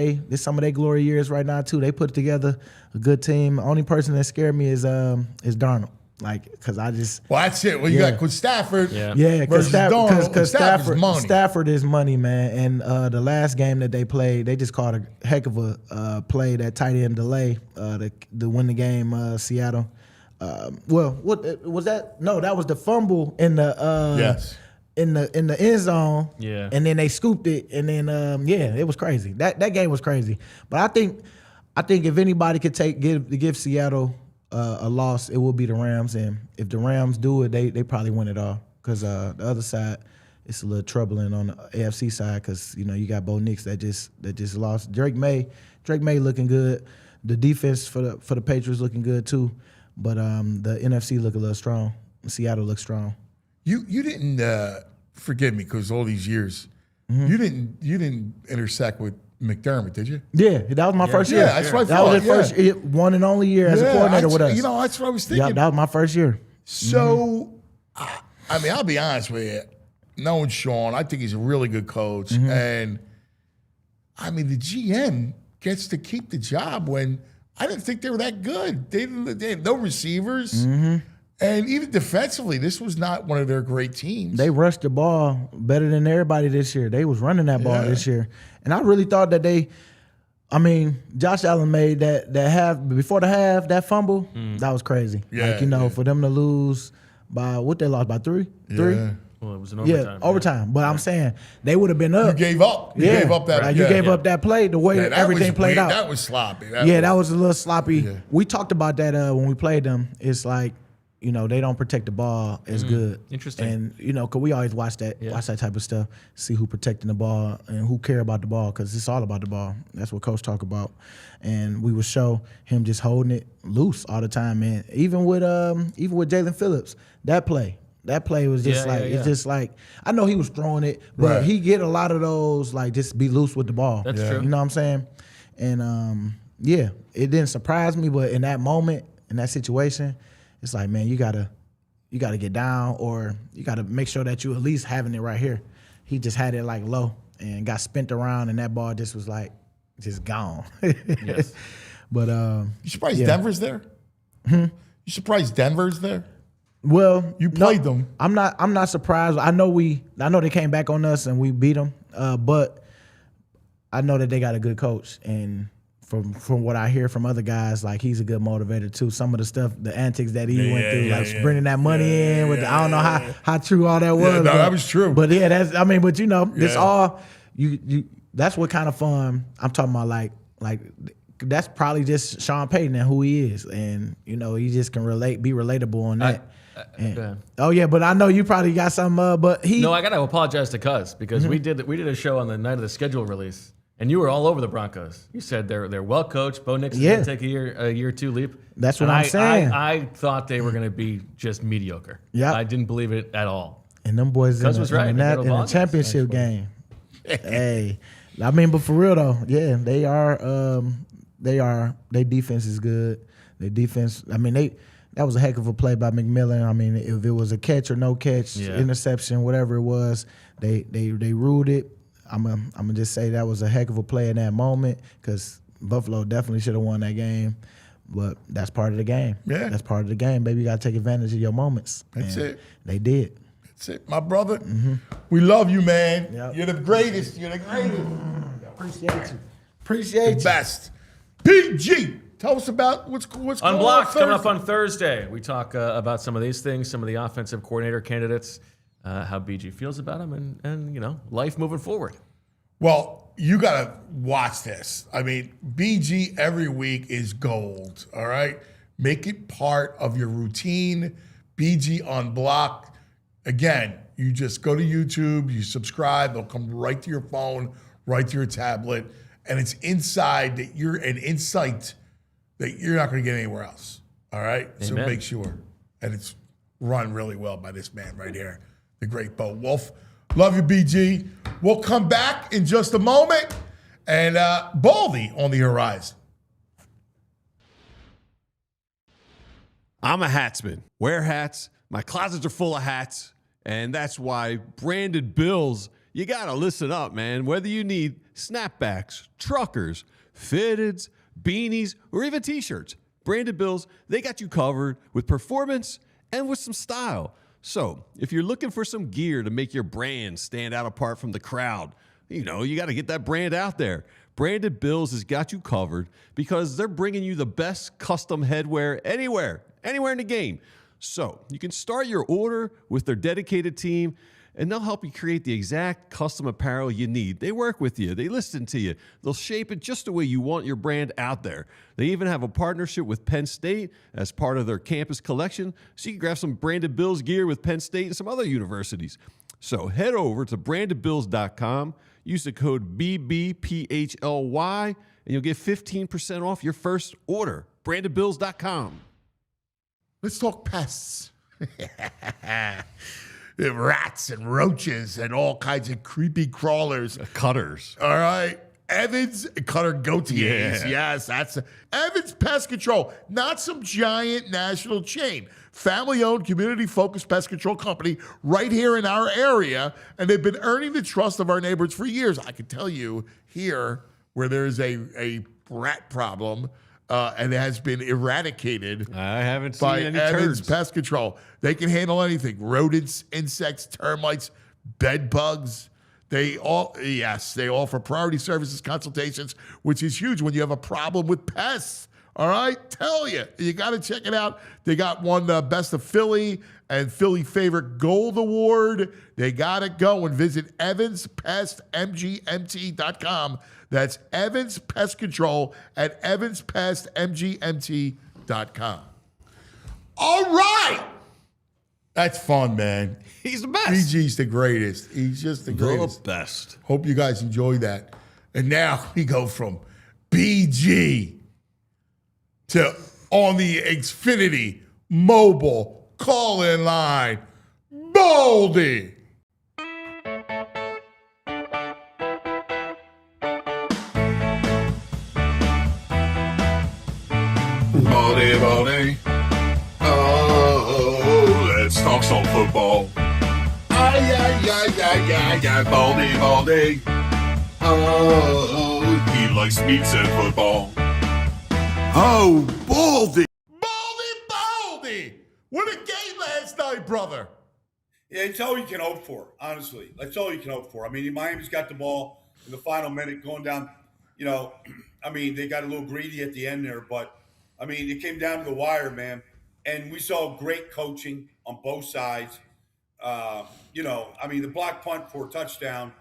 Speaker 7: some of their glory years right now too. They put together a good team. The only person that scared me is Darnold. Like, because I just...
Speaker 2: Well, that's it. Well, you got Stafford
Speaker 7: because
Speaker 2: versus Darnold.
Speaker 7: Stafford is money, man. And the last game that they played, they just caught a heck of a play, that tight end delay to win the game, Seattle. Well, what was that? No, that was the fumble in the... In the end zone, and then they scooped it, and then it was crazy. That game was crazy. But I think if anybody could give Seattle a loss, it will be the Rams. And if the Rams do it, they probably win it all. Because the other side, it's a little troubling on the AFC side. Because you know you got Bo Nix that just lost. Drake May looking good. The defense for the Patriots looking good too. But the NFC look a little strong. Seattle looks strong.
Speaker 2: You didn't forgive me because all these years you didn't intersect with McDermott, did you?
Speaker 7: Yeah, that was my first year.
Speaker 2: Yeah, that's what I thought.
Speaker 7: That was his first one and only year as a coordinator with us.
Speaker 2: You know, that's what I was thinking.
Speaker 7: Yeah, that was my first year.
Speaker 2: So, I mean, I'll be honest with you. Knowing Sean, I think he's a really good coach, and I mean, the GM gets to keep the job when I didn't think they were that good. They had no receivers. And even defensively, this was not one of their great teams.
Speaker 7: They rushed the ball better than everybody this year. They was running that ball this year. And I really thought that Josh Allen made that half, before the half, that fumble, that was crazy. For them to lose by, what they lost, by three?
Speaker 8: Well, it was an overtime.
Speaker 7: Yeah, overtime. But I'm saying they would have been up.
Speaker 2: You gave up. You gave up that.
Speaker 7: You gave up that play, the way everything played out.
Speaker 2: That was sloppy.
Speaker 7: That was a little sloppy. Yeah. We talked about that when we played them. It's like, you know, they don't protect the ball as good.
Speaker 8: Interesting.
Speaker 7: And, you know, because we always watch that type of stuff, see who protecting the ball and who care about the ball, because it's all about the ball. That's what Coach talk about. And we would show him just holding it loose all the time, man. Even with Jalen Phillips, that play was just it's just like, I know he was throwing it, but he get a lot of those, like, just be loose with the ball.
Speaker 8: That's true.
Speaker 7: You know what I'm saying? And, it didn't surprise me, but in that moment, in that situation, it's like, man, you gotta get down, or you gotta make sure that you at least having it right here. He just had it like low and got spent around, and that ball just was like just gone.
Speaker 8: Yes.
Speaker 7: But
Speaker 2: you surprised Denver's there? You surprised Denver's there?
Speaker 7: Well,
Speaker 2: you played them.
Speaker 7: I'm not surprised. I know they came back on us and we beat them. But I know that they got a good coach, and from what I hear from other guys, like, he's a good motivator too. Some of the stuff, the antics that he went through, bringing that money in with I don't know how true all that was.
Speaker 2: Yeah, no, that was true.
Speaker 7: But but you know, it's all you. That's what kind of fun I'm talking about. Like that's probably just Sean Payton and who he is, and you know, he just can be relatable on that. But I know you probably got some. But he.
Speaker 8: No, I gotta apologize to Cuz because we did a show on the night of the schedule release. And you were all over the Broncos. You said they're well coached. Bo Nix is going to take a year or two leap.
Speaker 7: That's what I'm saying.
Speaker 8: I thought they were going to be just mediocre.
Speaker 7: Yeah,
Speaker 8: I didn't believe it at all.
Speaker 7: And them boys in the championship game. Hey, I mean, but for real though, they are. Their defense is good. Their defense. I mean, that was a heck of a play by McMillan. I mean, if it was a catch or no catch, interception, whatever it was, they ruled it. I'm gonna just say that was a heck of a play in that moment, because Buffalo definitely should have won that game, but that's part of the game.
Speaker 2: Yeah.
Speaker 7: That's part of the game, baby. You got to take advantage of your moments.
Speaker 2: That's
Speaker 7: And
Speaker 2: it.
Speaker 7: They did.
Speaker 2: That's it, my brother. We love you, man.
Speaker 7: Yep.
Speaker 2: You're the greatest. You're the greatest.
Speaker 7: Appreciate you. Appreciate you.
Speaker 2: Best. PG, tell us about what's going on.
Speaker 8: Unblocked coming up
Speaker 2: Thursday.
Speaker 8: on Thursday. We talk about some of these things, some of the offensive coordinator candidates, how BG feels about them, and life moving forward.
Speaker 2: Well, you got to watch this. I mean, BG every week is gold, all right? Make it part of your routine. BG Unblocked. Again, you just go to YouTube, you subscribe, they'll come right to your phone, right to your tablet, and it's inside that you're an insight that you're not going to get anywhere else, all right?
Speaker 8: Amen.
Speaker 2: So make sure. And it's run really well by this man right here, the great Bo Wolf. Love you, BG. We'll come back in just a moment. And Baldy on the horizon.
Speaker 3: I'm a hatsman. Wear hats. My closets are full of hats. And that's why branded bills, you got to listen up, man. Whether you need snapbacks, truckers, fitteds, beanies, or even t-shirts, branded bills, they got you covered with performance and with some style. So if you're looking for some gear to make your brand stand out apart from the crowd, you got to get that brand out there. Branded Bills has got you covered because they're bringing you the best custom headwear anywhere in the game. So you can start your order with their dedicated team, and they'll help you create the exact custom apparel you need. They work with you. They listen to you. They'll shape it just the way you want your brand out there. They even have a partnership with Penn State as part of their campus collection, so you can grab some Branded Bills gear with Penn State and some other universities. So head over to brandedbills.com, use the code BBPHLY, and you'll get 15% off your first order. brandedbills.com.
Speaker 2: Let's talk pests. Rats and roaches and all kinds of creepy crawlers.
Speaker 3: Cutters.
Speaker 2: All right. Evans Cutter Gauthiers.
Speaker 3: Yeah.
Speaker 2: Yes, that's Evans Pest Control. Not some giant national chain. Family-owned, community-focused pest control company right here in our area, and they've been earning the trust of our neighbors for years. I can tell you here where there's a rat problem, and it has been eradicated.
Speaker 3: I haven't seen
Speaker 2: by
Speaker 3: any
Speaker 2: Evans
Speaker 3: turds.
Speaker 2: Pest Control. They can handle anything: rodents, insects, termites, bed bugs. They offer priority services consultations, which is huge when you have a problem with pests. All right, tell you got to check it out. They got won the Best of Philly and Philly Favorite Gold Award. They got to go and visit evanspestmgmt.com. That's Evans Pest Control at evanspestmgmt.com. All right. That's fun, man.
Speaker 3: He's the best.
Speaker 2: BG's the greatest. He's just the greatest.
Speaker 3: The best.
Speaker 2: Hope you guys enjoyed that. And now we go from BG to on the Xfinity mobile call-in line, Baldy.
Speaker 5: Baldy. Oh, let's talk some football. Baldy. Oh, he likes pizza and football. Oh, Baldy.
Speaker 2: Baldy. What a game last night, brother.
Speaker 9: Yeah, it's all you can hope for, honestly. That's all you can hope for. I mean, Miami's got the ball in the final minute going down. They got a little greedy at the end there, but, it came down to the wire, man. And we saw great coaching on both sides. The block punt for a touchdown,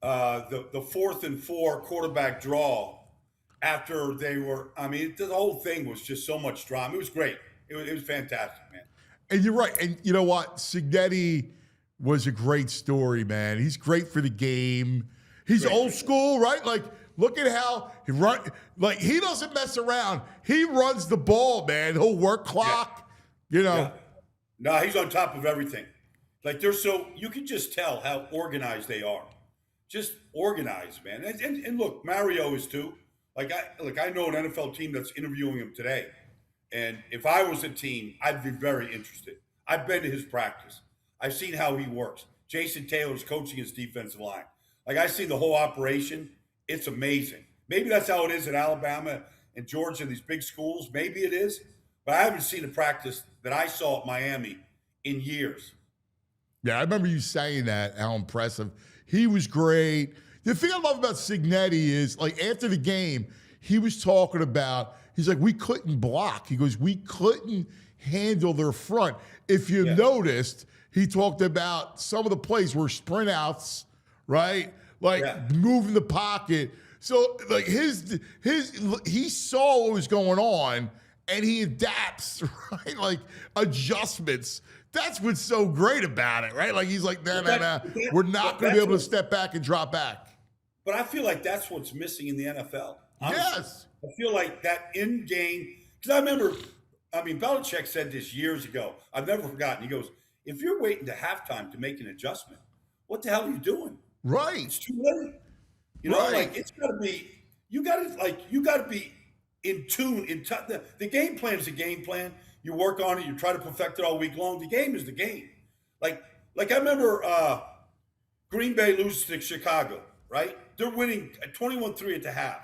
Speaker 9: the 4th and 4 quarterback draw after they were, the whole thing was just so much drama. It was great. It was fantastic, man.
Speaker 2: And you're right. And you know what? Signetti was a great story, man. He's great for the game. He's old school, right? Like, look at how he run. Like, he doesn't mess around. He runs the ball, man. He'll work clock,
Speaker 9: No, he's on top of everything. Like, you can just tell how organized they are. Just organized, man. And look, Mario is too. I know an NFL team that's interviewing him today. And if I was a team, I'd be very interested. I've been to his practice. I've seen how he works. Jason Taylor's coaching his defensive line. I see the whole operation. It's amazing. Maybe that's how it is at Alabama and Georgia, these big schools. Maybe it is, but I haven't seen a practice that I saw at Miami in years.
Speaker 2: Yeah, I remember you saying that, how impressive. He was great. The thing I love about Signetti is, like, after the game, he was talking about, he's like, we couldn't block. He goes, we couldn't handle their front. If you noticed, he talked about some of the plays were sprint outs, right? Like moving the pocket. So like he saw what was going on and he adapts, right? Like adjustments. That's what's so great about it, right? Like he's like, no, we're not going to be able to step back and drop back.
Speaker 9: But I feel like that's what's missing in the NFL. Honestly.
Speaker 2: Yes.
Speaker 9: I feel like that in-game, because I remember, Belichick said this years ago. I've never forgotten. He goes, if you're waiting to halftime to make an adjustment, what the hell are you doing?
Speaker 2: Right.
Speaker 9: It's too late. You know, like it's got to be, you got to be in tune. The game plan is a game plan. You work on it. You try to perfect it all week long. The game is the game. Like I remember Green Bay loses to Chicago, right? They're winning 21-3 at the half.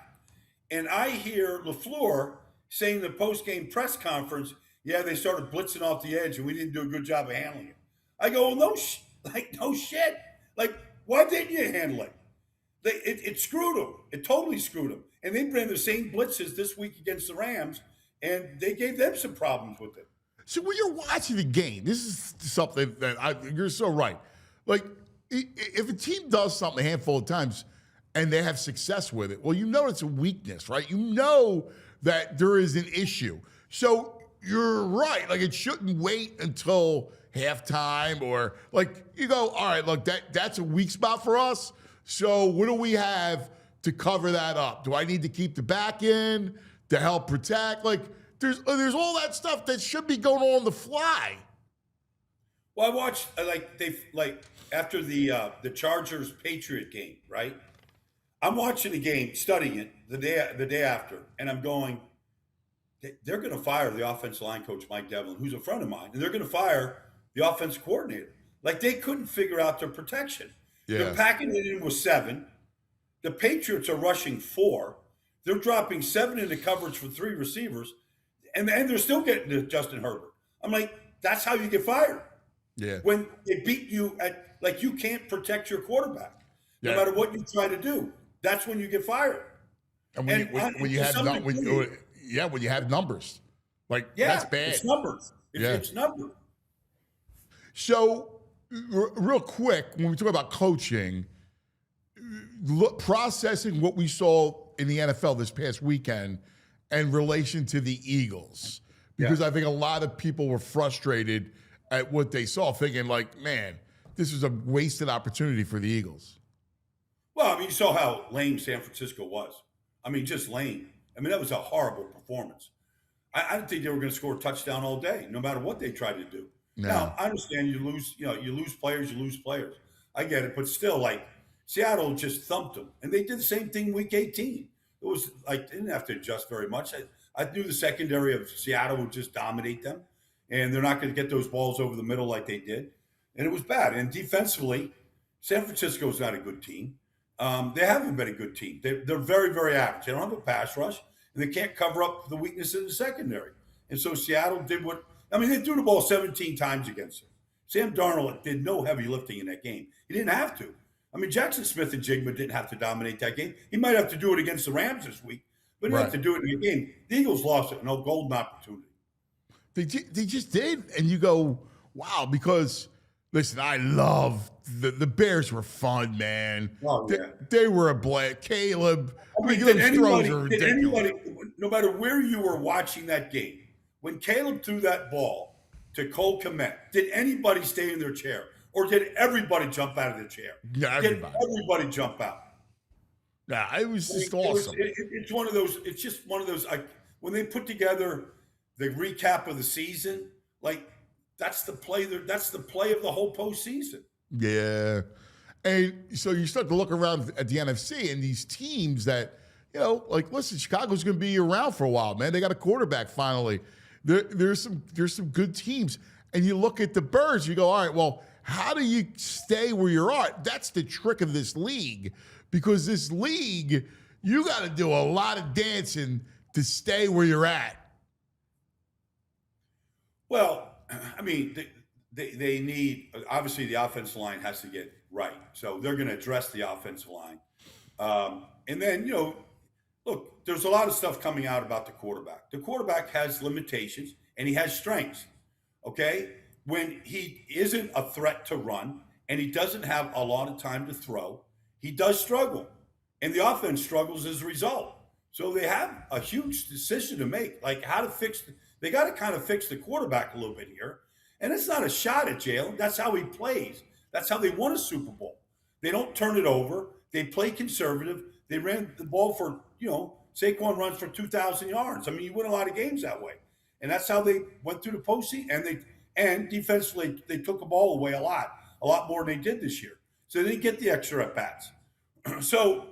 Speaker 9: And I hear LaFleur saying in the post-game press conference, yeah, they started blitzing off the edge and we didn't do a good job of handling it. I go, well, no shit. Like, why didn't you handle it? It screwed them. It totally screwed them. And they ran the same blitzes this week against the Rams, and they gave them some problems with it.
Speaker 2: So when you're watching the game, this is something that you're so right. Like, if a team does something a handful of times and they have success with it, well, you know it's a weakness, right? You know that there is an issue. So you're right. Like, it shouldn't wait until halftime or, like, you go, all right, look, that's a weak spot for us. So what do we have to cover that up? Do I need to keep the back in to help protect? Like, there's all that stuff that should be going on the fly.
Speaker 9: Well, I watched after the Chargers Patriot game, right? I'm watching the game, studying it the day after, and I'm going, they're going to fire the offensive line coach Mike Devlin, who's a friend of mine, and they're going to fire the offensive coordinator. Like, they couldn't figure out their protection. Yeah. They're packing it in with 7. The Patriots are rushing 4. They're dropping 7 into coverage for 3 receivers, and they're still getting to Justin Herbert. I'm like, that's how you get fired.
Speaker 2: Yeah.
Speaker 9: When they beat you at, like, you can't protect your quarterback. No matter what you try to do, that's when you get fired.
Speaker 2: And when you have numbers, like, that's bad.
Speaker 9: It's numbers. It's numbers.
Speaker 2: So, real quick, when we talk about coaching, processing what we saw in the NFL this past weekend in relation to the Eagles, because I think a lot of people were frustrated at what they saw, thinking like, man, this is a wasted opportunity for the Eagles.
Speaker 9: Well, you saw how lame San Francisco was. Just lame. That was a horrible performance. I didn't think they were going to score a touchdown all day, no matter what they tried to do. No. Now, I understand you lose players. I get it, but still, like, Seattle just thumped them. And they did the same thing week 18. It was like, they didn't have to adjust very much. I knew the secondary of Seattle would just dominate them, and they're not going to get those balls over the middle like they did. And it was bad. And defensively, San Francisco's not a good team. They haven't been a good team. They're very, very average. They don't have a pass rush, and they can't cover up the weakness in the secondary. And so Seattle did they threw the ball 17 times against them. Sam Darnold did no heavy lifting in that game. He didn't have to. Jackson Smith and Jigma didn't have to dominate that game. He might have to do it against the Rams this week, but he didn't have to do it in the game. The Eagles lost it, no golden opportunity.
Speaker 2: They just did. And you go, wow, because, listen, I love the Bears were fun, man.
Speaker 9: Oh, yeah.
Speaker 2: They were a blast. Caleb, throws are ridiculous.
Speaker 9: No matter where you were watching that game, when Caleb threw that ball to Cole Kmet, did anybody stay in their chair? Or did everybody jump out of their chair?
Speaker 2: Yeah, everybody.
Speaker 9: Did everybody jump out?
Speaker 2: Yeah, it was just awesome.
Speaker 9: It's one of those. It's just one of those. When they put together the recap of the season, like, that's the play. That's the play of the whole postseason.
Speaker 2: Yeah, and so you start to look around at the NFC and these teams that, like, listen, Chicago's going to be around for a while, man. They got a quarterback finally. There's some good teams, and you look at the Birds, you go, all right, well, how do you stay where you're at? That's the trick of this league, because this league, you got to do a lot of dancing to stay where you're at.
Speaker 9: Well, I mean, they need, obviously the offensive line has to get right. So they're going to address the offensive line. And then, look, there's a lot of stuff coming out about the quarterback. The quarterback has limitations and he has strengths. Okay? When he isn't a threat to run and he doesn't have a lot of time to throw, he does struggle. And the offense struggles as a result. So they have a huge decision to make, like how to fix they got to kind of fix the quarterback a little bit here. And it's not a shot at Jalen. That's how he plays. That's how they won a Super Bowl. They don't turn it over. They play conservative. They ran the ball for, Saquon runs for 2,000 yards. I mean, you win a lot of games that way. And that's how they went through the postseason. And defensively, they took the ball away a lot more than they did this year. So they didn't get the extra at-bats. So,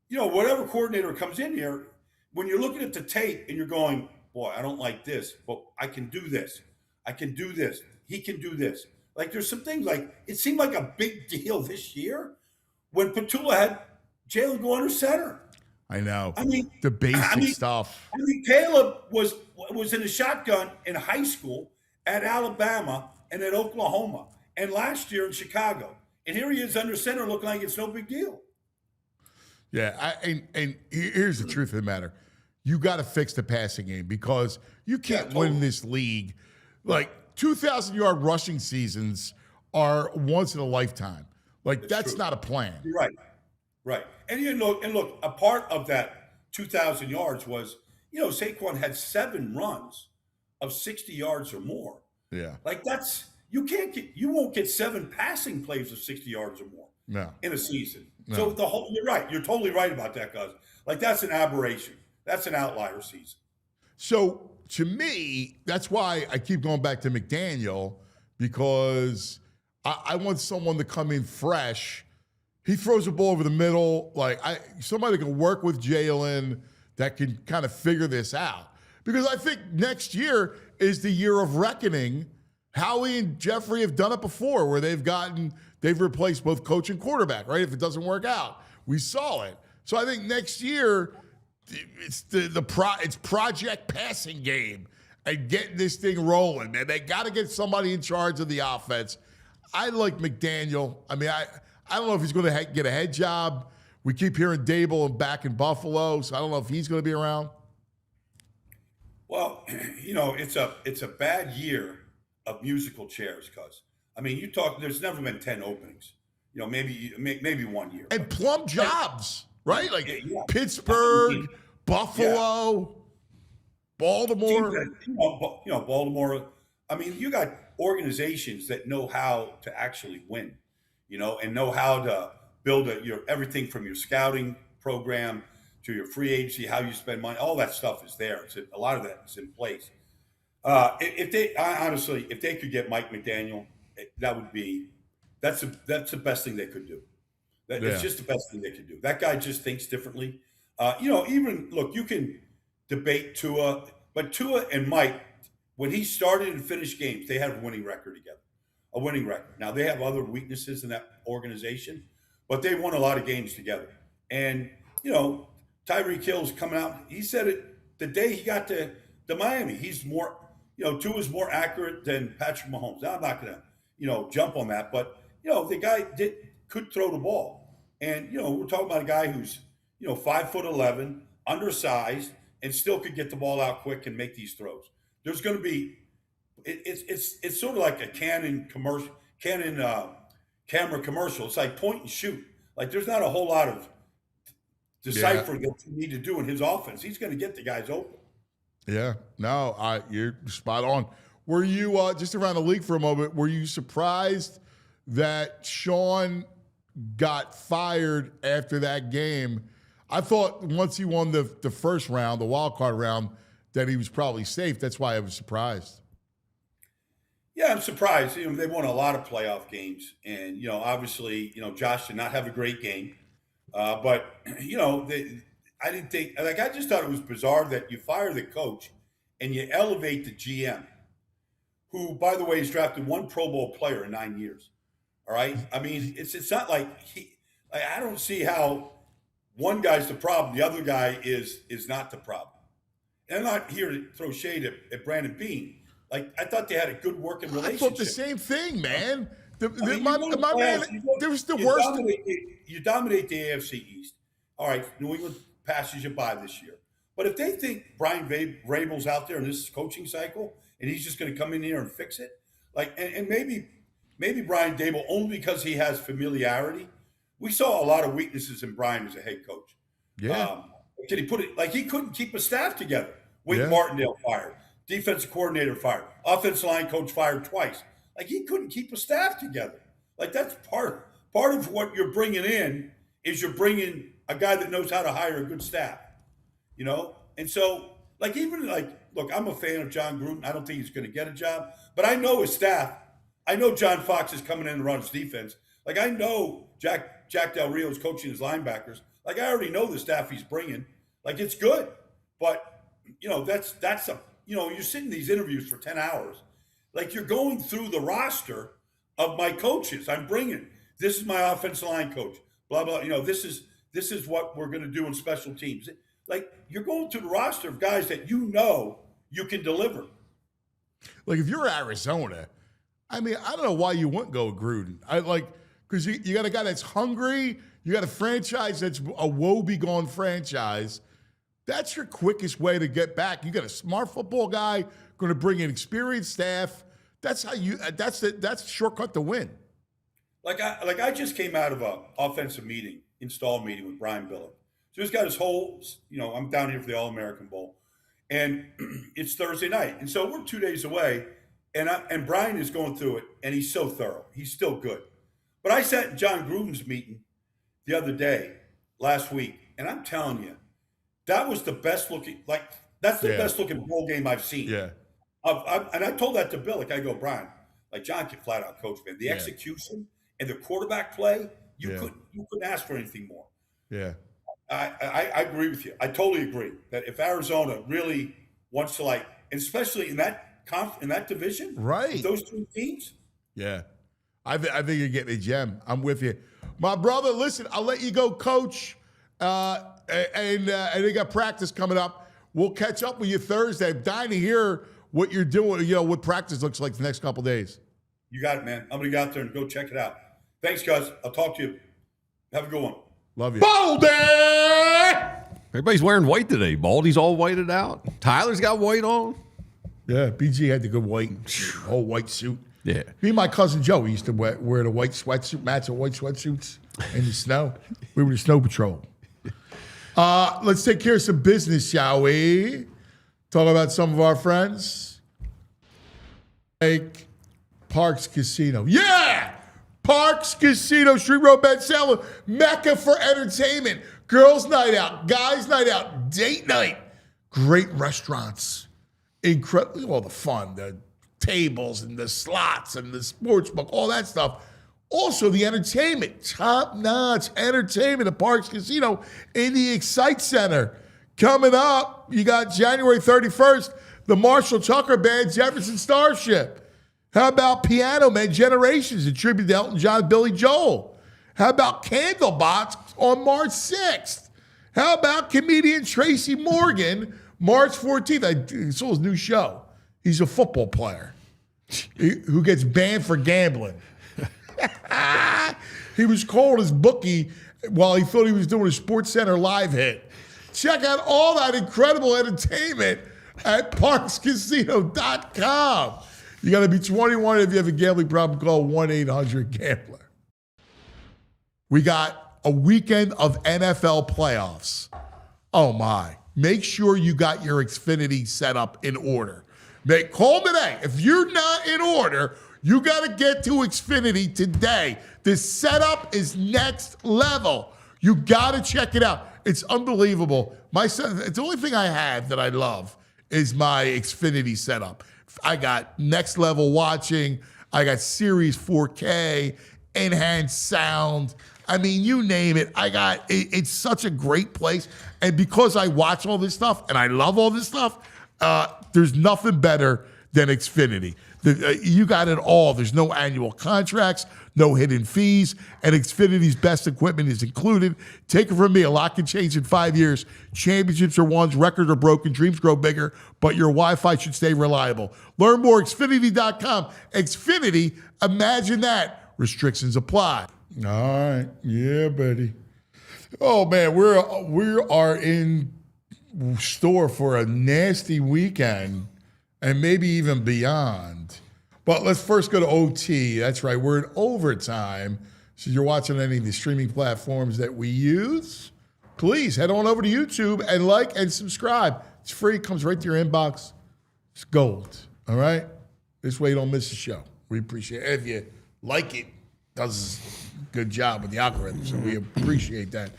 Speaker 9: whatever coordinator comes in here, when you're looking at the tape and you're going, boy, I don't like this, but I can do this. I can do this. He can do this. Like there's some things like it seemed like a big deal this year when Petula had Jalen go under center.
Speaker 2: I know.
Speaker 9: I mean,
Speaker 2: the basic stuff.
Speaker 9: I mean, Caleb was in a shotgun in high school at Alabama and at Oklahoma and last year in Chicago. And here he is under center looking like it's no big deal.
Speaker 2: Yeah, and here's the truth of the matter. You got to fix the passing game because you can't win this league. Like 2,000-yard rushing seasons are once in a lifetime. Like that's not a plan.
Speaker 9: You're right. And look, a part of that 2,000 yards was, Saquon had 7 runs of 60 yards or more.
Speaker 2: Yeah.
Speaker 9: Like you won't get 7 passing plays of 60 yards or more in a season. No. So you're right. You're totally right about that, guys. Like that's an aberration. That's an outlier season.
Speaker 2: So to me, that's why I keep going back to McDaniel because I want someone to come in fresh. He throws the ball over the middle. Like somebody that can work with Jalen that can kind of figure this out. Because I think next year is the year of reckoning. Howie and Jeffrey have done it before where they've replaced both coach and quarterback, right? If it doesn't work out. We saw it. So I think next year it's it's project passing game and getting this thing rolling, man. They got to get somebody in charge of the offense. I like McDaniel. I mean, I don't know if he's going to get a head job. We keep hearing Dable and back in Buffalo, so I don't know if he's going to be around.
Speaker 9: Well, it's a bad year of musical chairs, cuz. I mean, there's never been 10 openings. Maybe 1 year.
Speaker 2: And plum jobs, right? Like Pittsburgh, Buffalo, Baltimore.
Speaker 9: Baltimore. I mean, you got organizations that know how to actually win, and know how to build everything from your scouting program to your free agency, how you spend money. All that stuff is there. A lot of that is in place. If they could get Mike McDaniel, that's the best thing they could do. It's just the best thing they could do. That guy just thinks differently. You can debate Tua, but Tua and Mike, when he started and finished games, they had a winning record together. A winning record. Now they have other weaknesses in that organization, but they won a lot of games together. And Tyreek Hill's coming out. He said it the day he got to Miami. He's more, Tua's more accurate than Patrick Mahomes. Now I'm not going to, jump on that, but the guy could throw the ball. And we're talking about a guy who's 5'11", undersized, and still could get the ball out quick and make these throws. There's going to be it's sort of like a Canon camera commercial. It's like point and shoot. Like there's not a whole lot of deciphering that you need to do in his offense. He's going to get the guys open.
Speaker 2: Yeah, no, you're spot on. Were you just around the league for a moment? Were you surprised that Sean got fired after that game? I thought once he won the first round, the wild card round, that he was probably safe. That's why I was surprised.
Speaker 9: Yeah, I'm surprised. They won a lot of playoff games, and obviously, Josh did not have a great game, but I didn't think. I just thought it was bizarre that you fire the coach and you elevate the GM, who, by the way, has drafted 1 Pro Bowl player in 9 years. All right, I mean, it's not like I don't see how one guy's the problem, the other guy is not the problem. And I'm not here to throw shade at Brandon Beane. Like, I thought they had a good working relationship.
Speaker 2: I thought the same thing, man.
Speaker 9: My man,
Speaker 2: there was the worst.
Speaker 9: You dominate the AFC East. All right, New England passes you by this year. But if they think Brian Vrabel's out there in this coaching cycle and he's just going to come in here and fix it, like, and maybe Brian Dable, only because he has familiarity. We saw a lot of weaknesses in Brian as a head coach.
Speaker 2: Yeah.
Speaker 9: Can he put it like he couldn't keep a staff together? Wade Martindale fired, defensive coordinator fired, offensive line coach fired twice. Like, he couldn't keep a staff together. Like, that's part of what you're bringing in is you're bringing a guy that knows how to hire a good staff, you know? And so, like, even like, look, I'm a fan of John Gruden. I don't think he's going to get a job, but I know his staff. I know John Fox is coming in to run his defense. Like, I know Jack Del Rio is coaching his linebackers. Like, I already know the staff he's bringing. Like, it's good, but you know, that's a, you know, you're sitting in these interviews for 10 hours. Like, you're going through the roster of my coaches. I'm bringing, this is my offensive line coach, blah, blah. You know, this is what we're going to do in special teams. Like, you're going through the roster of guys that you know you can deliver.
Speaker 2: Like, if you're Arizona, I mean, I don't know why you wouldn't go with Gruden. Because you got a guy that's hungry. You got a franchise that's a woe-begone franchise. That's your quickest way to get back. You got a smart football guy, going to bring in experienced staff. That's how you. That's the shortcut to win.
Speaker 9: Like I just came out of a offensive meeting, install meeting with Brian Billick. So he's got his whole. You know, I'm down here for the All-American Bowl, and it's Thursday night, and so we're 2 days away, and Brian is going through it, and he's so thorough. He's still good. But I sat in John Gruden's meeting the other day, last week, and I'm telling you, that was the best looking. Like, that's the best looking bowl game I've seen.
Speaker 2: Yeah.
Speaker 9: And I told that to Bill. Like, I go, Brian, like, John can flat out coach, man. The execution and the quarterback play, you couldn't ask for anything more.
Speaker 2: Yeah.
Speaker 9: I agree with you. I totally agree that if Arizona really wants to, like, and especially in that division,
Speaker 2: right,
Speaker 9: with those two teams.
Speaker 2: Yeah. I think you're getting a gem. I'm with you. My brother, listen, I'll let you go, coach. And they got practice coming up. We'll catch up with you Thursday. I'm dying to hear what you're doing, you know, what practice looks like the next couple of days.
Speaker 9: You got it, man. I'm going to go out there and go check it out. Thanks, guys. I'll talk to you. Have a good one.
Speaker 2: Love you.
Speaker 3: Baldy! Everybody's wearing white today. Baldy's all whited out. Tyler's got white on.
Speaker 2: Yeah, BG had the good white, whole white suit.
Speaker 3: Yeah.
Speaker 2: Me and my cousin Joe used to wear the white sweatsuit, match of white sweatsuits in the snow. We were the snow patrol. Let's take care of some business, shall we? Talk about some of our friends. Like Parks Casino. Yeah! Parks Casino, Street Road Bet Seller, Mecca for entertainment. Girls' night out, guys' night out, date night. Great restaurants. Incredible, well, the fun, the tables and the slots and the sports book, all that stuff. Also, the entertainment, top-notch entertainment at Parks Casino in the Excite Center. Coming up, you got January 31st, the Marshall Tucker Band, Jefferson Starship. How about Piano Man Generations, a tribute to Elton John and Billy Joel? How about Candlebox on March 6th? How about comedian Tracy Morgan, March 14th? I saw his new show. He's a football player who gets banned for gambling. He was called his bookie while he thought he was doing a SportsCenter live hit. Check out all that incredible entertainment at parkscasino.com. You got to be 21. If you have a gambling problem, call 1-800-GAMBLER. We got a weekend of NFL playoffs. Oh, my. Make sure you got your Xfinity set up in order. Call today. If you're not in order, you got to get to Xfinity today. The setup is next level. You got to check it out. It's unbelievable. It's the only thing I have that I love is my Xfinity setup. I got next level watching. I got Series 4K, enhanced sound. I mean, you name it. It's such a great place. And because I watch all this stuff and I love all this stuff, there's nothing better than Xfinity. You got it all. There's no annual contracts, no hidden fees, and Xfinity's best equipment is included. Take it from me, a lot can change in 5 years. Championships are won, records are broken, dreams grow bigger, but your Wi-Fi should stay reliable. Learn more, Xfinity.com. Xfinity, imagine that. Restrictions apply. All right. Yeah, buddy. Oh, man, we are in store for a nasty weekend and maybe even beyond. But let's first go to OT. That's right. We're in overtime. So you're watching any of the streaming platforms that we use, please head on over to YouTube and like and subscribe. It's free. It comes right to your inbox. It's gold. All right? This way you don't miss the show. We appreciate it. If you like it, does a good job with the algorithm, so we appreciate that.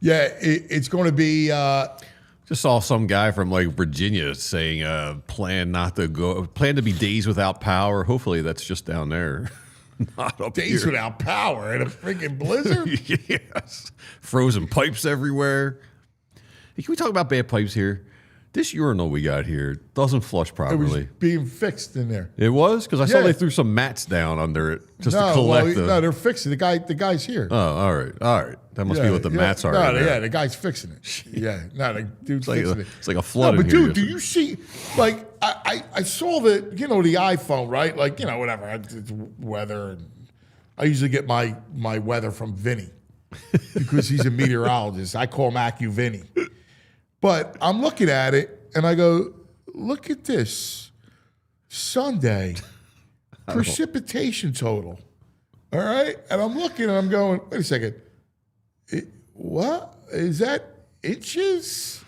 Speaker 2: Yeah, it's going to be...
Speaker 3: Just saw some guy from like Virginia saying, plan to be days without power. Hopefully that's just down there. Not up
Speaker 2: days
Speaker 3: here.
Speaker 2: Without power in a freaking blizzard?
Speaker 3: Yes. Frozen pipes everywhere. Hey, can we talk about bad pipes here? This urinal we got here doesn't flush properly.
Speaker 2: It was being fixed in there.
Speaker 3: It was? Because I saw they threw some mats down under it just to collect them.
Speaker 2: No, they're fixing it. The guy's here.
Speaker 3: Oh, all right. That must be what the mats are.
Speaker 2: The guy's fixing it. Yeah, the dude's fixing it.
Speaker 3: It's like a flood in
Speaker 2: but
Speaker 3: here.
Speaker 2: Dude, do you see, like, I saw the iPhone, right? Like, whatever, it's weather. And I usually get my weather from Vinny because he's a meteorologist. I call him AccuVinny. But I'm looking at it, and I go, look at this. Sunday, precipitation total. All right? And I'm looking, and I'm going, wait a second. What? Is that inches?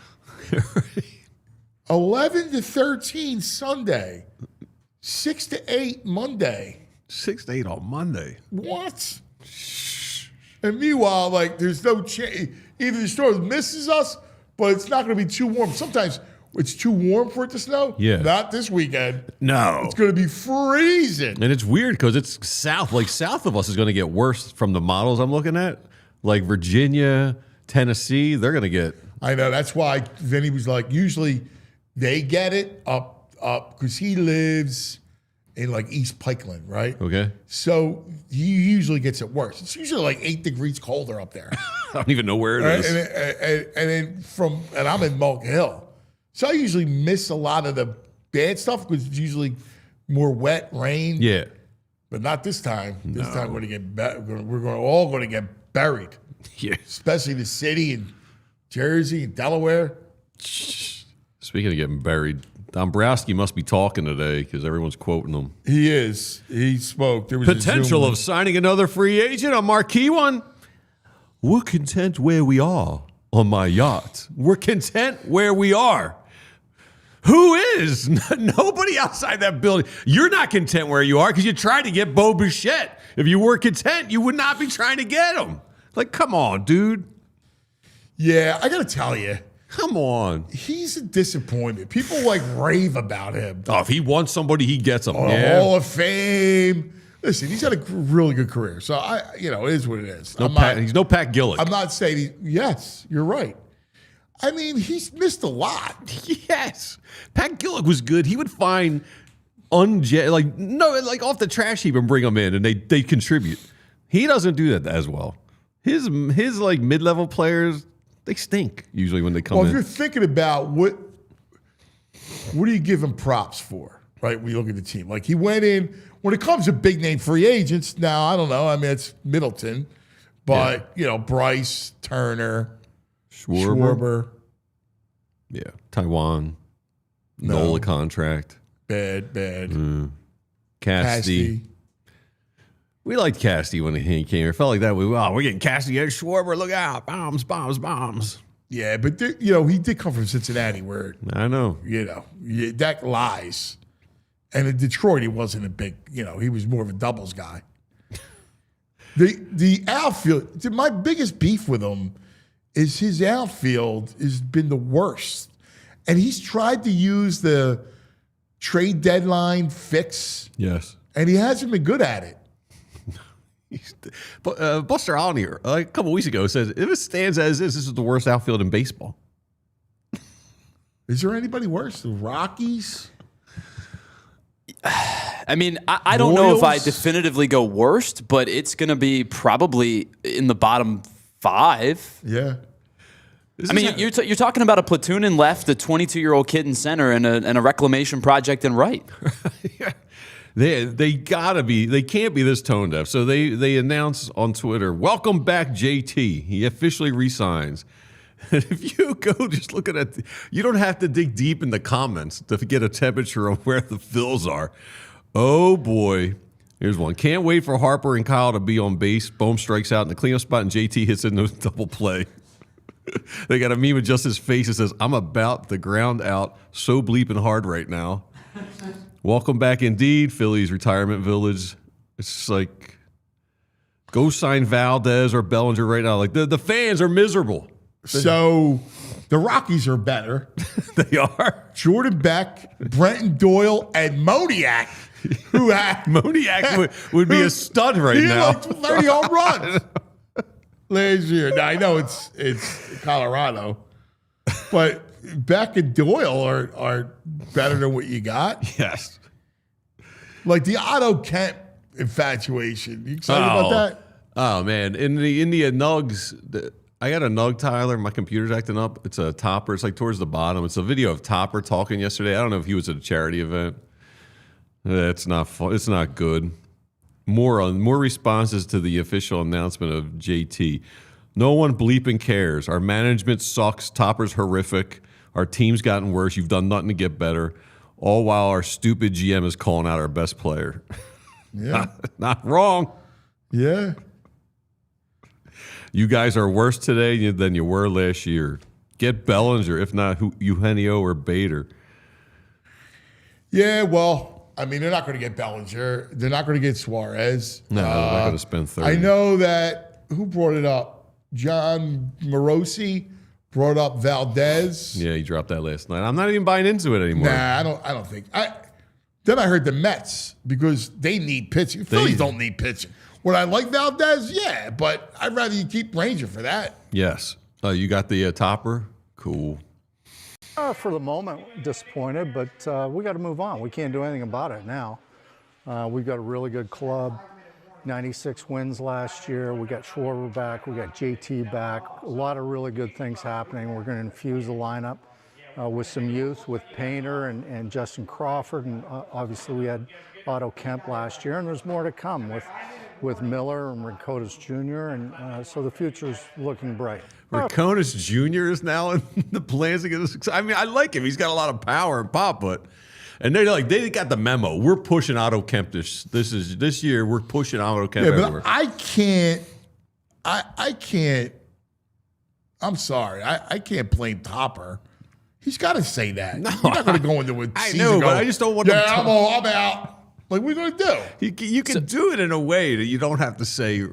Speaker 2: 11 to 13 Sunday. 6 to 8 Monday.
Speaker 3: 6 to 8 on Monday.
Speaker 2: What? And meanwhile, like, there's no chance. Either the storm misses us, but it's not going to be too warm. Sometimes it's too warm for it to snow.
Speaker 3: Yeah.
Speaker 2: Not this weekend.
Speaker 3: No.
Speaker 2: It's going to be freezing.
Speaker 3: And it's weird because it's south. Like, south of us is going to get worse from the models I'm looking at. Like Virginia, Tennessee, they're going to get.
Speaker 2: I know. That's why Vinny was like, usually they get it up, because he lives in like East Pikeland, right?
Speaker 3: Okay.
Speaker 2: So he usually gets it worse. It's usually like 8 degrees colder up there.
Speaker 3: I don't even know where it is.
Speaker 2: And I'm in Mulk Hill. So I usually miss a lot of the bad stuff because it's usually more wet, rain.
Speaker 3: Yeah.
Speaker 2: But not this time. This time we're all going to get buried.
Speaker 3: Yeah.
Speaker 2: Especially the city and Jersey and Delaware.
Speaker 3: Speaking of getting buried, Dombrowski must be talking today because everyone's quoting him.
Speaker 2: He is. He spoke. There was
Speaker 3: potential of signing another free agent, a marquee one. We're content where we are on my yacht. We're content where we are. Who is? Nobody outside that building. You're not content where you are because you tried to get Bo Bichette. If you were content, you would not be trying to get him. Like, come on, dude.
Speaker 2: Yeah, I got to tell you.
Speaker 3: Come on.
Speaker 2: He's a disappointment. People like rave about him.
Speaker 3: Oh, if he wants somebody, he gets them.
Speaker 2: Hall of Fame. Listen, he's had a really good career. So, it is what it is.
Speaker 3: He's no Pat Gillick.
Speaker 2: I'm not saying yes, you're right. I mean, he's missed a lot.
Speaker 3: Yes. Pat Gillick was good. He would find off the trash heap and bring them in, and they contribute. He doesn't do that as well. His like mid-level players, they stink usually when they come in.
Speaker 2: Well, if you're thinking about what do you give him props for, right? We look at the team. Like he went in, when it comes to big name free agents, now I don't know. I mean, it's Middleton, but Bryce, Turner, Schwarber.
Speaker 3: Yeah, Taiwan. Nola contract.
Speaker 2: Bad.
Speaker 3: Cassidy. We liked Cassidy when he came here. It felt like that. We're getting Cassidy and Schwarber. Look out. Bombs.
Speaker 2: Yeah, but he did come from Cincinnati where,
Speaker 3: I know.
Speaker 2: That lies. And in Detroit, he wasn't a big, he was more of a doubles guy. The outfield, my biggest beef with him is his outfield has been the worst. And he's tried to use the trade deadline fix.
Speaker 3: Yes.
Speaker 2: And he hasn't been good at it.
Speaker 3: But Buster Allen here, a couple weeks ago, says, if it stands as is, this is the worst outfield in baseball.
Speaker 2: Is there anybody worse? The Rockies?
Speaker 4: I mean, I don't know if I definitively go worst, but it's going to be probably in the bottom 5.
Speaker 2: Yeah.
Speaker 4: I mean, you're talking about a platoon in left, a 22-year-old kid in center, and a reclamation project in right.
Speaker 3: Yeah. They gotta be. They can't be this tone deaf. So they announce on Twitter, "Welcome back, JT. He officially resigns." And if you go just looking at, you don't have to dig deep in the comments to get a temperature on where the Phils are. Oh boy, here's one. Can't wait for Harper and Kyle to be on base. Bohm strikes out in the cleanup spot, and JT hits in the double play. They got a meme of just his face that says, "I'm about to ground out so bleeping hard right now." Welcome back indeed, Philly's retirement village. It's just like, go sign Valdez or Bellinger right now. Like the fans are miserable.
Speaker 2: So the Rockies are better.
Speaker 3: They are.
Speaker 2: Jordan Beck, Brenton Doyle, and Moniak, who had
Speaker 3: Moniak would be a stud right
Speaker 2: he
Speaker 3: now.
Speaker 2: had like 30 home runs last year. Now I know it's Colorado, but Beck and Doyle are better than what you got.
Speaker 3: Yes.
Speaker 2: Like the Otto Kemp infatuation. You excited about that?
Speaker 3: Oh, man. In the India Nugs, I got a Nug, Tyler. My computer's acting up. It's a Topper. It's like towards the bottom. It's a video of Topper talking yesterday. I don't know if he was at a charity event. It's not fun. It's not good. More responses to the official announcement of JT. No one bleeping cares. Our management sucks. Topper's horrific. Our team's gotten worse. You've done nothing to get better. All while our stupid GM is calling out our best player.
Speaker 2: Yeah.
Speaker 3: Not wrong.
Speaker 2: Yeah.
Speaker 3: You guys are worse today than you were last year. Get Bellinger, if not Eugenio or Bader.
Speaker 2: Yeah, well, I mean, they're not going to get Bellinger. They're not going to get Suarez.
Speaker 3: No, they're not going to spend 30.
Speaker 2: I know that, who brought it up? John Morosi brought up Valdez.
Speaker 3: Yeah, he dropped that last night. I'm not even buying into it anymore.
Speaker 2: Nah, I don't think. Then I heard the Mets because they need pitching. Phillies don't need pitching. Would I like Valdez? Yeah, but I'd rather you keep Ranger for that.
Speaker 3: Yes. You got the Topper? Cool.
Speaker 10: For the moment, disappointed, but we got to move on. We can't do anything about it now. We've got a really good club. 96 wins last year. We got Schwarber back. We got JT back. A lot of really good things happening. We're going to infuse the lineup with some youth, with Painter and Justin Crawford, and obviously we had Otto Kemp last year, and there's more to come with Miller and Rincones Jr., and so the future's looking bright.
Speaker 3: Rincones Jr. is now in the plans to get us. I mean, I like him. He's got a lot of power and pop, but and they're like they got the memo. We're pushing Otto Kemp this year. We're pushing Otto Kemp everywhere.
Speaker 2: But I can't. I'm sorry. I can't blame Topper. He's got to say that.
Speaker 3: No,
Speaker 2: you're not going to go into it.
Speaker 3: I know, but I just don't want.
Speaker 2: Yeah, I'm out. Like, what are we going to do?
Speaker 3: You can do it in a way that you don't have to say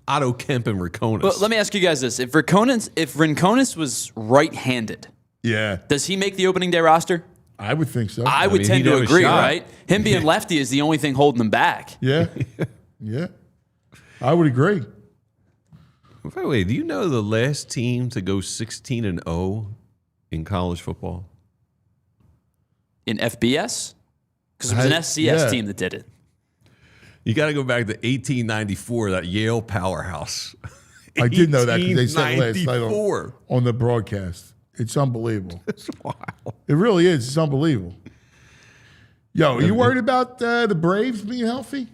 Speaker 3: Otto Kemp and Rincones.
Speaker 4: Well, let me ask you guys this: if Rincones was right-handed,
Speaker 2: yeah,
Speaker 4: does he make the opening day roster?
Speaker 2: I would think so.
Speaker 4: I would tend to agree, right? Him being lefty is the only thing holding him back.
Speaker 2: Yeah, yeah, I would agree.
Speaker 3: By the way, do you know the last team to go 16-0 in college football?
Speaker 4: In FBS? Because it was an FCS team that did it.
Speaker 3: You got to go back to 1894, that Yale powerhouse.
Speaker 2: I did know that because they said last night
Speaker 3: 1894.
Speaker 2: on the broadcast. It's unbelievable.
Speaker 3: It's wild.
Speaker 2: It really is. It's unbelievable. Yo, are you worried about the Braves being healthy?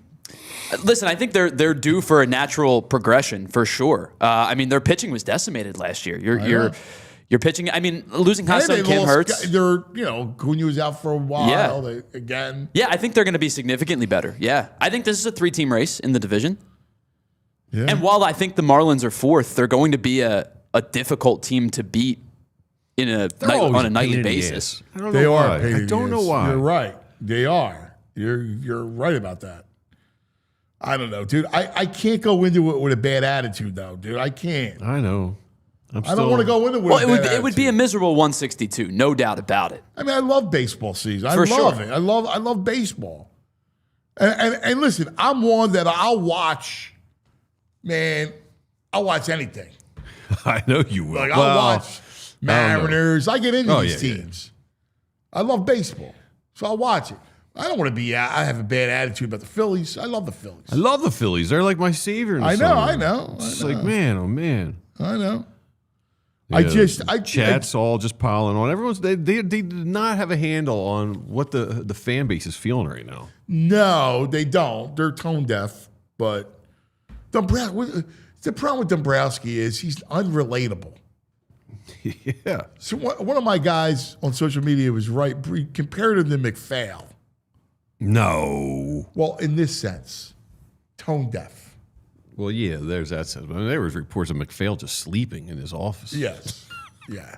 Speaker 4: Listen, I think they're due for a natural progression for sure. I mean, their pitching was decimated last year. You're pitching. I mean, losing Hassan Kim hurts.
Speaker 2: Cunha was out for a while. Yeah. Again.
Speaker 4: Yeah, I think they're going to be significantly better. Yeah, I think this is a 3-team race in the division. Yeah. And while I think the Marlins are 4th, they're going to be a difficult team to beat on a nightly basis.
Speaker 2: I don't know why. I don't know why. You're right. They are. You're right about that. I don't know, dude. I can't go into it with a bad attitude, though, dude. I can't.
Speaker 3: I know.
Speaker 2: I don't want to go into it with a bad attitude.
Speaker 4: It would be a miserable 162, no doubt about it.
Speaker 2: I mean, I love baseball season. I love it. I love baseball. And listen, I'm one that I'll watch. Man, I'll watch anything.
Speaker 3: I know you will.
Speaker 2: Like I'll watch Mariners. I get into these teams. I love baseball, so I'll watch it. I don't want to be. I have a bad attitude about the Phillies. I love the Phillies.
Speaker 3: I love the Phillies. They're like my savior.
Speaker 2: I know.
Speaker 3: It's like, man, oh man.
Speaker 2: I know.
Speaker 3: Yeah, chat's all just piling on. Everyone's they did not have a handle on what the fan base is feeling right now.
Speaker 2: No, they don't. They're tone deaf. But the problem with Dombrowski is he's unrelatable.
Speaker 3: Yeah.
Speaker 2: So one of my guys on social media was right. Compared him to McPhail.
Speaker 3: No.
Speaker 2: Well, in this sense, tone deaf.
Speaker 3: Well, yeah, there's that sense. I mean, there was reports of McPhail just sleeping in his office.
Speaker 2: Yes. Yeah.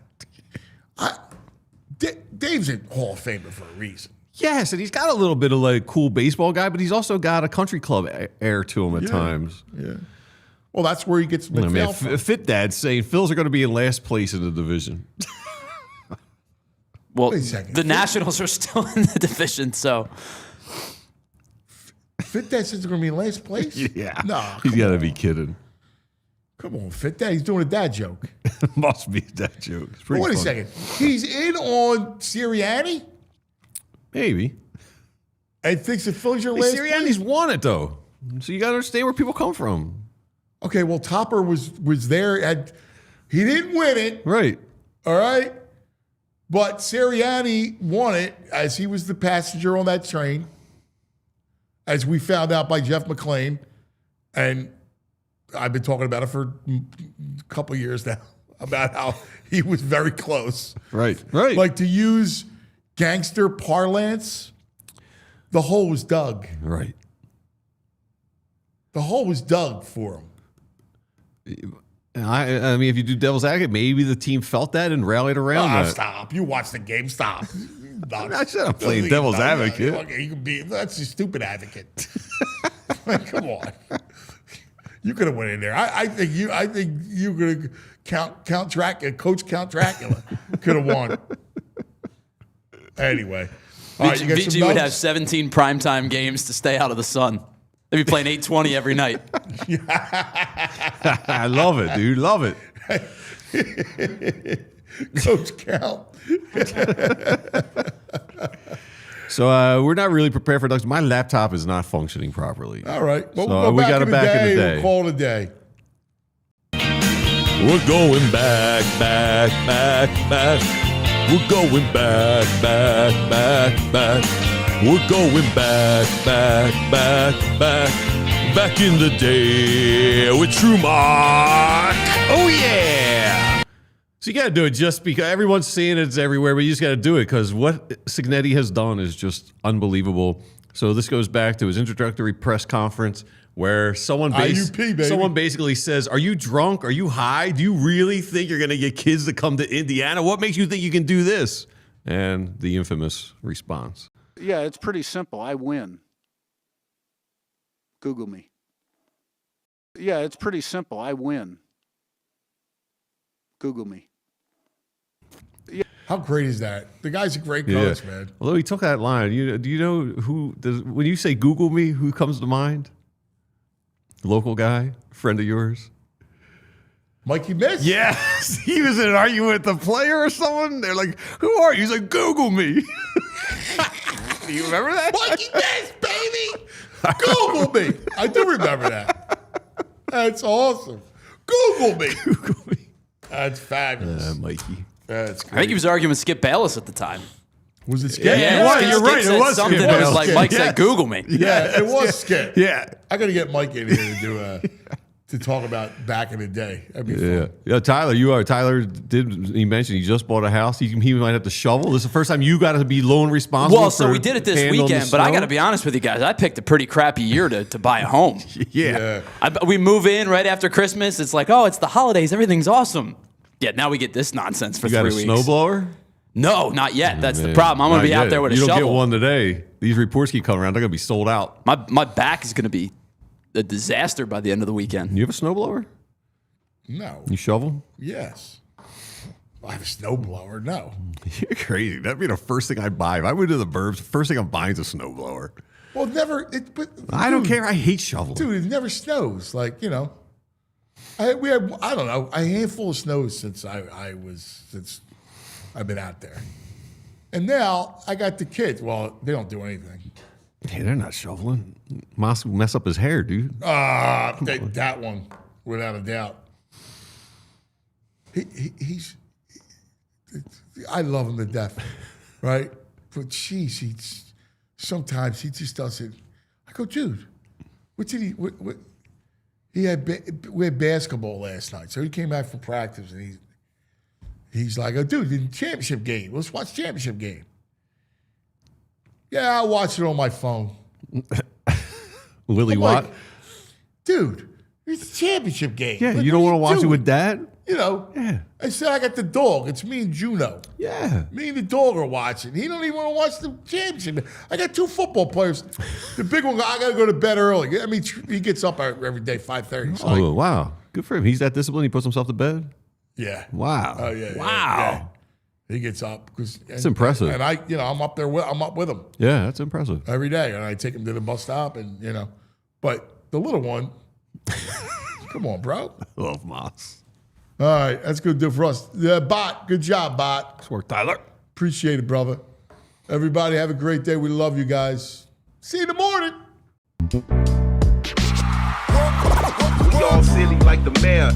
Speaker 2: Dave's a Hall of Famer for a reason.
Speaker 3: Yes, and he's got a little bit of like cool baseball guy, but he's also got a country club air to him at times.
Speaker 2: Yeah. Well, that's where he gets McPhail from.
Speaker 3: Fit Dad's saying Phils are going to be in last place in the division.
Speaker 4: Well, the Nationals are still in the division, so.
Speaker 2: Fit Dad says they're going to be in last place?
Speaker 3: Yeah.
Speaker 2: No.
Speaker 3: He's got to be kidding.
Speaker 2: Come on, Fit Dad. He's doing a dad joke.
Speaker 3: Must be a dad joke. It's pretty
Speaker 2: Wait a
Speaker 3: funny.
Speaker 2: second. He's in on Sirianni?
Speaker 3: Maybe.
Speaker 2: And thinks the Phillies are last
Speaker 3: Sirianni's
Speaker 2: place?
Speaker 3: won it, though. So you got to understand where people come from.
Speaker 2: Okay, well, Topper was there. He didn't win it.
Speaker 3: Right.
Speaker 2: All right? But Sirianni won it as he was the passenger on that train, as we found out by Jeff McClain. And I've been talking about it for a couple of years now, about how he was very close.
Speaker 3: Right.
Speaker 2: Like, to use gangster parlance, the hole was dug.
Speaker 3: Right.
Speaker 2: The hole was dug for him.
Speaker 3: I mean, if you do devil's advocate, maybe the team felt that and rallied around that.
Speaker 2: Stop. You watch the game. Stop.
Speaker 3: I said I'm playing devil's advocate.
Speaker 2: Okay, you can be, that's a stupid advocate. Come on. You could have went in there. I think you could have Coach Count Dracula could have won. Anyway. All right,
Speaker 4: VG would have 17 primetime games to stay out of the sun. They'd be playing 8:20 every night.
Speaker 3: I love it, dude. Love it.
Speaker 2: Coach Count.
Speaker 3: So we're not really prepared for ducks. My laptop is not functioning properly.
Speaker 2: All right. Well,
Speaker 3: so we got it back in the day.
Speaker 2: We'll call it a day.
Speaker 5: We're going back. We're going back. We're going back in the day with True Mark.
Speaker 3: Oh, yeah. So you got to do it just because everyone's seeing it, it's everywhere, but you just got to do it because what Konecny has done is just unbelievable. So this goes back to his introductory press conference where someone basically says, are you drunk? Are you high? Do you really think you're going to get kids to come to Indiana? What makes you think you can do this? And the infamous response.
Speaker 11: Yeah, it's pretty simple. I win. Google me. Yeah, it's pretty simple. I win. Google me.
Speaker 2: Yeah. How great is that? The guy's a great coach, man.
Speaker 3: Although he took that line, do you know when you say Google me, who comes to mind? Local guy, friend of yours?
Speaker 2: Mikey Miss?
Speaker 3: Yes. He was in an argument with the player or someone. They're like, who are you? He's like, Google me. Do you remember that?
Speaker 2: Mikey Miss, baby! Google me. I do remember that. That's awesome. Google me.
Speaker 3: Google me.
Speaker 2: That's fabulous.
Speaker 3: Mikey.
Speaker 2: That's great.
Speaker 4: I think he was arguing with Skip Bayless at the time.
Speaker 2: Was it Skip?
Speaker 4: Yeah,
Speaker 3: you're right.
Speaker 4: Skip
Speaker 3: It was
Speaker 4: something
Speaker 3: Skip.
Speaker 4: that was
Speaker 3: It
Speaker 4: like
Speaker 3: was
Speaker 4: Mike
Speaker 3: Skip.
Speaker 4: said, Google me.
Speaker 2: Yeah, it was Skip.
Speaker 3: Yeah.
Speaker 2: I got to get Mike in here to talk about back in the day. That'd be fun.
Speaker 3: Yeah, Tyler he mentioned he just bought a house. He might have to shovel. This is the first time you got to be lone responsible.
Speaker 4: Well, so we did it this weekend, but I got to be honest with you guys. I picked a pretty crappy year to buy a home.
Speaker 3: Yeah.
Speaker 4: We move in right after Christmas. It's like, oh, it's the holidays. Everything's awesome. Yeah, now we get this nonsense for 3 weeks.
Speaker 3: You got a snowblower?
Speaker 4: No, not yet. That's the problem. I'm going to be out there with a shovel.
Speaker 3: You don't get one today. These reports keep coming around. They're going to be sold out.
Speaker 4: My back is going to be a disaster by the end of the weekend.
Speaker 3: You have a snowblower?
Speaker 2: No.
Speaker 3: You shovel?
Speaker 2: Yes. I have a snowblower. No.
Speaker 3: You're crazy. That'd be the first thing I'd buy. If I went to the burbs, the first thing I'm buying is a snowblower.
Speaker 2: Well,
Speaker 3: I don't care. I hate shoveling.
Speaker 2: Dude, it never snows. Like, you know. We had, I don't know, a handful of snows since I've been out there. And now I got the kids. Well, they don't do anything.
Speaker 3: Hey, they're not shoveling. Moss will mess up his hair, dude.
Speaker 2: That one, without a doubt. He's I love him to death, right? But geez, sometimes he just doesn't. I go, dude, what did he? What we had basketball last night, so he came back for practice, and he's like, oh, dude, the championship game. Let's watch the championship game. Yeah, I'll watch it on my phone.
Speaker 3: Willie Watt?
Speaker 2: Like, dude, it's a championship game.
Speaker 3: Yeah,
Speaker 2: like,
Speaker 3: you don't want to watch it with Dad?
Speaker 2: You know,
Speaker 3: yeah.
Speaker 2: I said I got the dog. It's me and Juno.
Speaker 3: Yeah.
Speaker 2: Me and the dog are watching. He don't even want to watch the championship. I got 2 football players. The big one, I got to go to bed early. I mean, he gets up every day, 5:30. So
Speaker 3: Wow. Good for him. He's that disciplined. He puts himself to bed?
Speaker 2: Yeah.
Speaker 3: Wow.
Speaker 2: Oh, yeah.
Speaker 3: Wow.
Speaker 2: Yeah. He gets up.
Speaker 3: That's impressive.
Speaker 2: And I'm up there I'm up with him.
Speaker 3: Yeah, that's impressive.
Speaker 2: Every day. And I take him to the bus stop and, But the little one, come on, bro.
Speaker 3: I love Moss.
Speaker 2: All right, that's going to do it for us. Bot, good job, Bot.
Speaker 3: Nice work, Tyler.
Speaker 2: Appreciate it, brother. Everybody have a great day. We love you guys. See you in the morning.
Speaker 12: We all silly like the mayor.